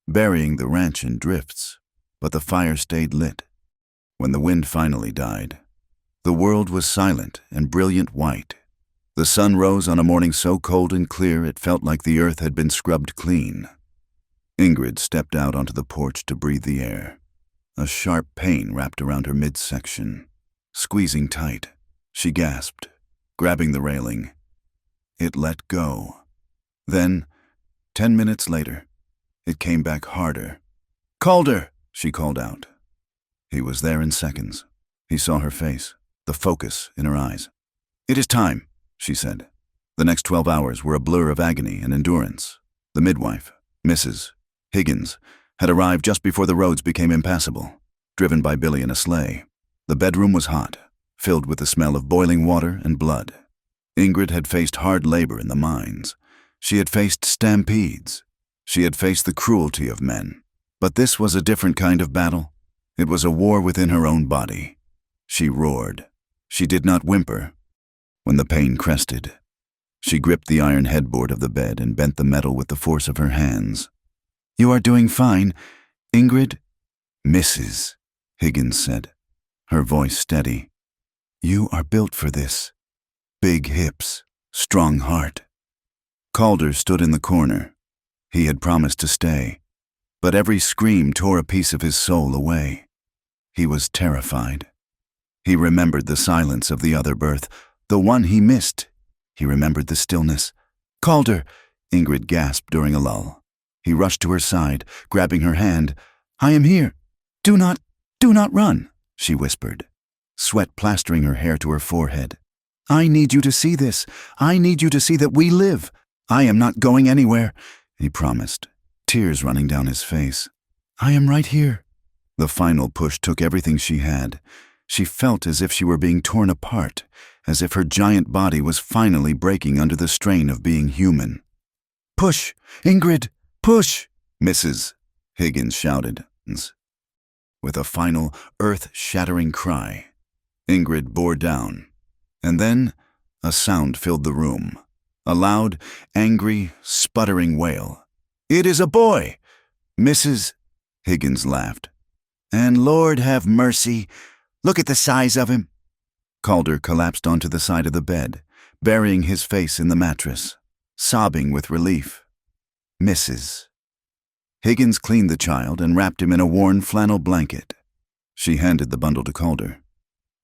burying the ranch in drifts, but the fire stayed lit. When the wind finally died, the world was silent and brilliant white. The sun rose on a morning so cold and clear it felt like the earth had been scrubbed clean. Ingrid stepped out onto the porch to breathe the air. A sharp pain wrapped around her midsection. Squeezing tight, she gasped, grabbing the railing. It let go. Then, 10 minutes later, it came back harder. "Calder!" she called out. He was there in seconds. He saw her face, the focus in her eyes. "It is time," she said. The next 12 hours were a blur of agony and endurance. The midwife, Mrs. Higgins, had arrived just before the roads became impassable, driven by Billy in a sleigh. The bedroom was hot, filled with the smell of boiling water and blood. Ingrid had faced hard labor in the mines. She had faced stampedes. She had faced the cruelty of men. But this was a different kind of battle. It was a war within her own body. She roared. She did not whimper. When the pain crested, she gripped the iron headboard of the bed and bent the metal with the force of her hands. "You are doing fine, Ingrid?" "Mrs." Higgins said, her voice steady. "You are built for this. Big hips, strong heart." Calder stood in the corner. He had promised to stay, but every scream tore a piece of his soul away. He was terrified. He remembered the silence of the other birth, the one he missed. He remembered the stillness. "Calder!" Ingrid gasped during a lull. He rushed to her side, grabbing her hand. "I am here. Do not run," she whispered, sweat plastering her hair to her forehead. "I need you to see this. I need you to see that we live. I am not going anywhere," he promised, tears running down his face. "I am right here." The final push took everything she had. She felt as if she were being torn apart, as if her giant body was finally breaking under the strain of being human. "Push, Ingrid, push!" Mrs. Higgins shouted. With a final, earth-shattering cry, Ingrid bore down. And then a sound filled the room. A loud, angry, sputtering wail. "It is a boy!" Mrs. Higgins laughed. "And Lord have mercy, look at the size of him." Calder collapsed onto the side of the bed, burying his face in the mattress, sobbing with relief. Mrs. Higgins cleaned the child and wrapped him in a worn flannel blanket. She handed the bundle to Calder.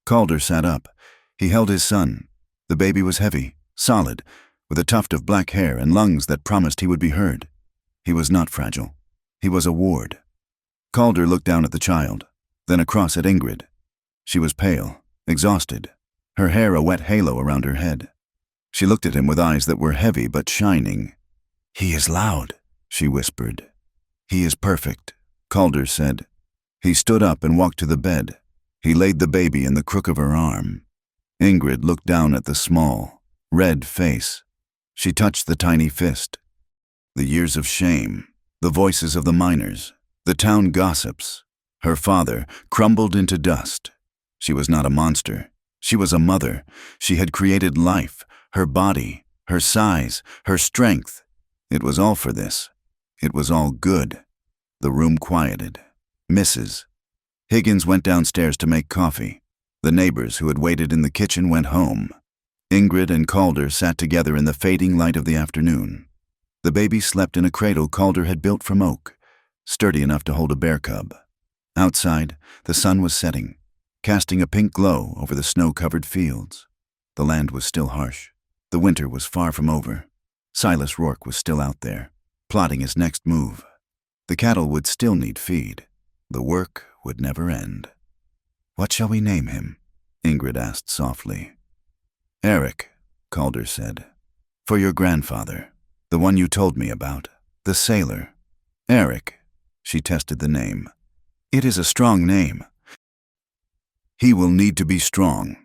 Calder sat up. He held his son. The baby was heavy, solid, with a tuft of black hair and lungs that promised he would be heard. He was not fragile. He was a ward. Calder looked down at the child, then across at Ingrid. She was pale, exhausted, her hair a wet halo around her head. She looked at him with eyes that were heavy but shining. "He is loud," she whispered. "He is perfect," Calder said. He stood up and walked to the bed. He laid the baby in the crook of her arm. Ingrid looked down at the small, red face. She touched the tiny fist. The years of shame, the voices of the miners, the town gossips. Her father crumbled into dust. She was not a monster. She was a mother. She had created life, her body, her size, her strength. It was all for this. It was all good. The room quieted. Mrs. Higgins went downstairs to make coffee. The neighbors who had waited in the kitchen went home. Ingrid and Calder sat together in the fading light of the afternoon. The baby slept in a cradle Calder had built from oak, sturdy enough to hold a bear cub. Outside, the sun was setting, casting a pink glow over the snow-covered fields. The land was still harsh. The winter was far from over. Silas Rourke was still out there, plotting his next move. The cattle would still need feed. The work would never end. "What shall we name him?" Ingrid asked softly. "Eric," Calder said. "For your grandfather, the one you told me about, the sailor." "Eric," she tested the name. "It is a strong name." "He will need to be strong,"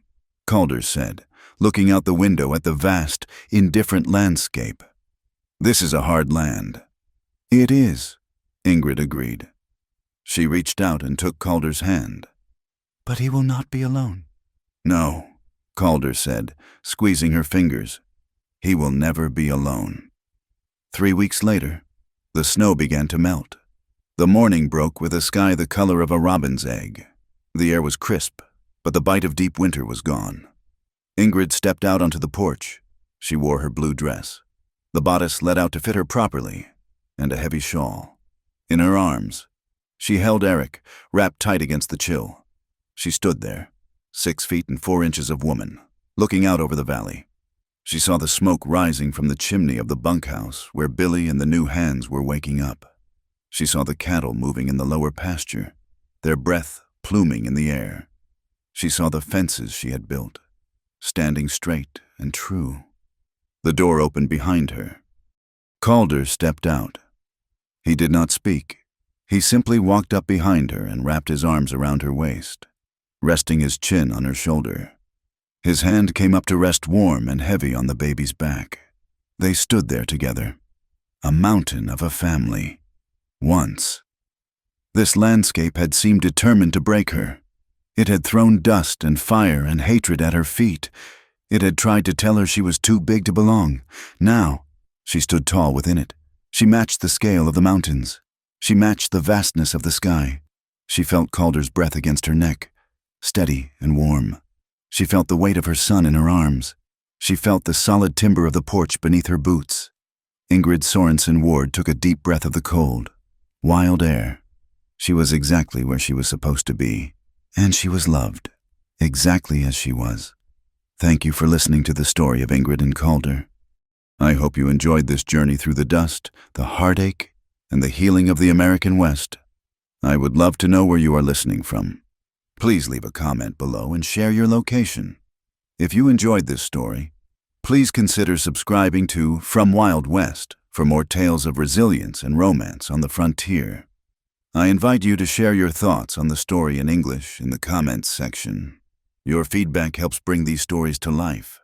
Calder said, looking out the window at the vast, indifferent landscape. "This is a hard land." "It is," Ingrid agreed. She reached out and took Calder's hand. "But he will not be alone." "No," Calder said, squeezing her fingers. "He will never be alone." 3 weeks later, the snow began to melt. The morning broke with a sky the color of a robin's egg. The air was crisp, but the bite of deep winter was gone. Ingrid stepped out onto the porch. She wore her blue dress. The bodice let out to fit her properly, and a heavy shawl. In her arms, she held Eric, wrapped tight against the chill. She stood there, 6 feet and 4 inches of woman, looking out over the valley. She saw the smoke rising from the chimney of the bunkhouse where Billy and the new hands were waking up. She saw the cattle moving in the lower pasture, their breath pluming in the air. She saw the fences she had built, standing straight and true. The door opened behind her. Calder stepped out. He did not speak. He simply walked up behind her and wrapped his arms around her waist, resting his chin on her shoulder. His hand came up to rest warm and heavy on the baby's back. They stood there together, a mountain of a family. Once. This landscape had seemed determined to break her. It had thrown dust and fire and hatred at her feet. It had tried to tell her she was too big to belong. Now, she stood tall within it. She matched the scale of the mountains. She matched the vastness of the sky. She felt Calder's breath against her neck, steady and warm. She felt the weight of her son in her arms. She felt the solid timber of the porch beneath her boots. Ingrid Sorensen Ward took a deep breath of the cold, wild air. She was exactly where she was supposed to be, and she was loved, exactly as she was. Thank you for listening to the story of Ingrid and Calder. I hope you enjoyed this journey through the dust, the heartache, and the healing of the American West. I would love to know where you are listening from. Please leave a comment below and share your location. If you enjoyed this story, please consider subscribing to From Wild West for more tales of resilience and romance on the frontier. I invite you to share your thoughts on the story in English in the comments section. Your feedback helps bring these stories to life.